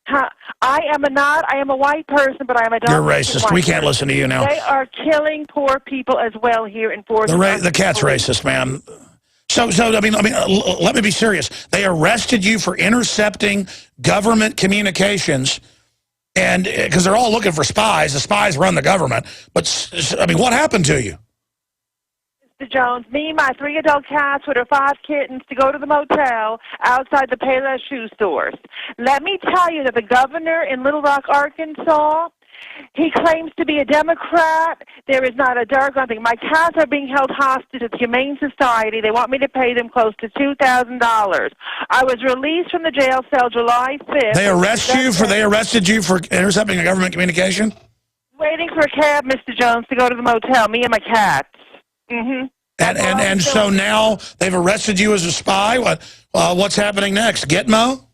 I am a white person, but I am a You're racist. We can't listen to you now. They are killing poor people as well here in Fort Smith. The cat's racist, man. So I mean, let me be serious. They arrested you for intercepting government communications, and because they're all looking for spies. The spies run the government. But I mean, what happened to you? Mr. Jones, me, my 3 adult cats with her 5 kittens to go to the motel outside the Payless shoe stores. Let me tell you that the governor in Little Rock, Arkansas, he claims to be a Democrat. There is not a doggone thing. My cats are being held hostage at the Humane Society. They want me to pay them close to $2,000. I was released from the jail cell July 5th. They arrested you for intercepting a government communication? Waiting for a cab, Mr. Jones, to go to the motel, me and my cats. Mm-hmm. And so now they've arrested you as a spy? What's happening next? Gitmo?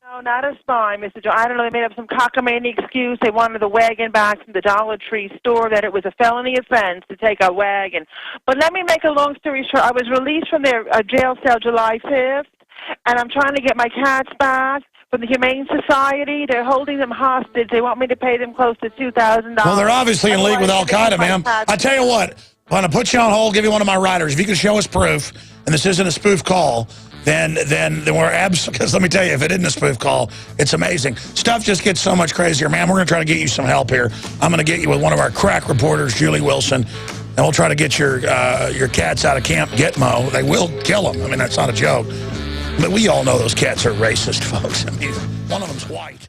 No, not a spy, Mr. Jones. I don't know. They made up some cockamamie excuse. They wanted the wagon back from the Dollar Tree store, that it was a felony offense to take a wagon. But let me make a long story short. I was released from their jail cell July 5th, and I'm trying to get my cats back from the Humane Society. They're holding them hostage. They want me to pay them close to $2,000. Well, they're obviously in league with Al-Qaeda, ma'am. I tell you what, I'm going to put you on hold, give you one of my writers. If you can show us proof, and this isn't a spoof call, then we're absolutely, because let me tell you, if it isn't a spoof call, it's amazing. Stuff just gets so much crazier. Man, we're going to try to get you some help here. I'm going to get you with one of our crack reporters, Julie Wilson, and we'll try to get your cats out of Camp Gitmo. They will kill them. I mean, that's not a joke. But we all know those cats are racist, folks. I mean, one of them's white.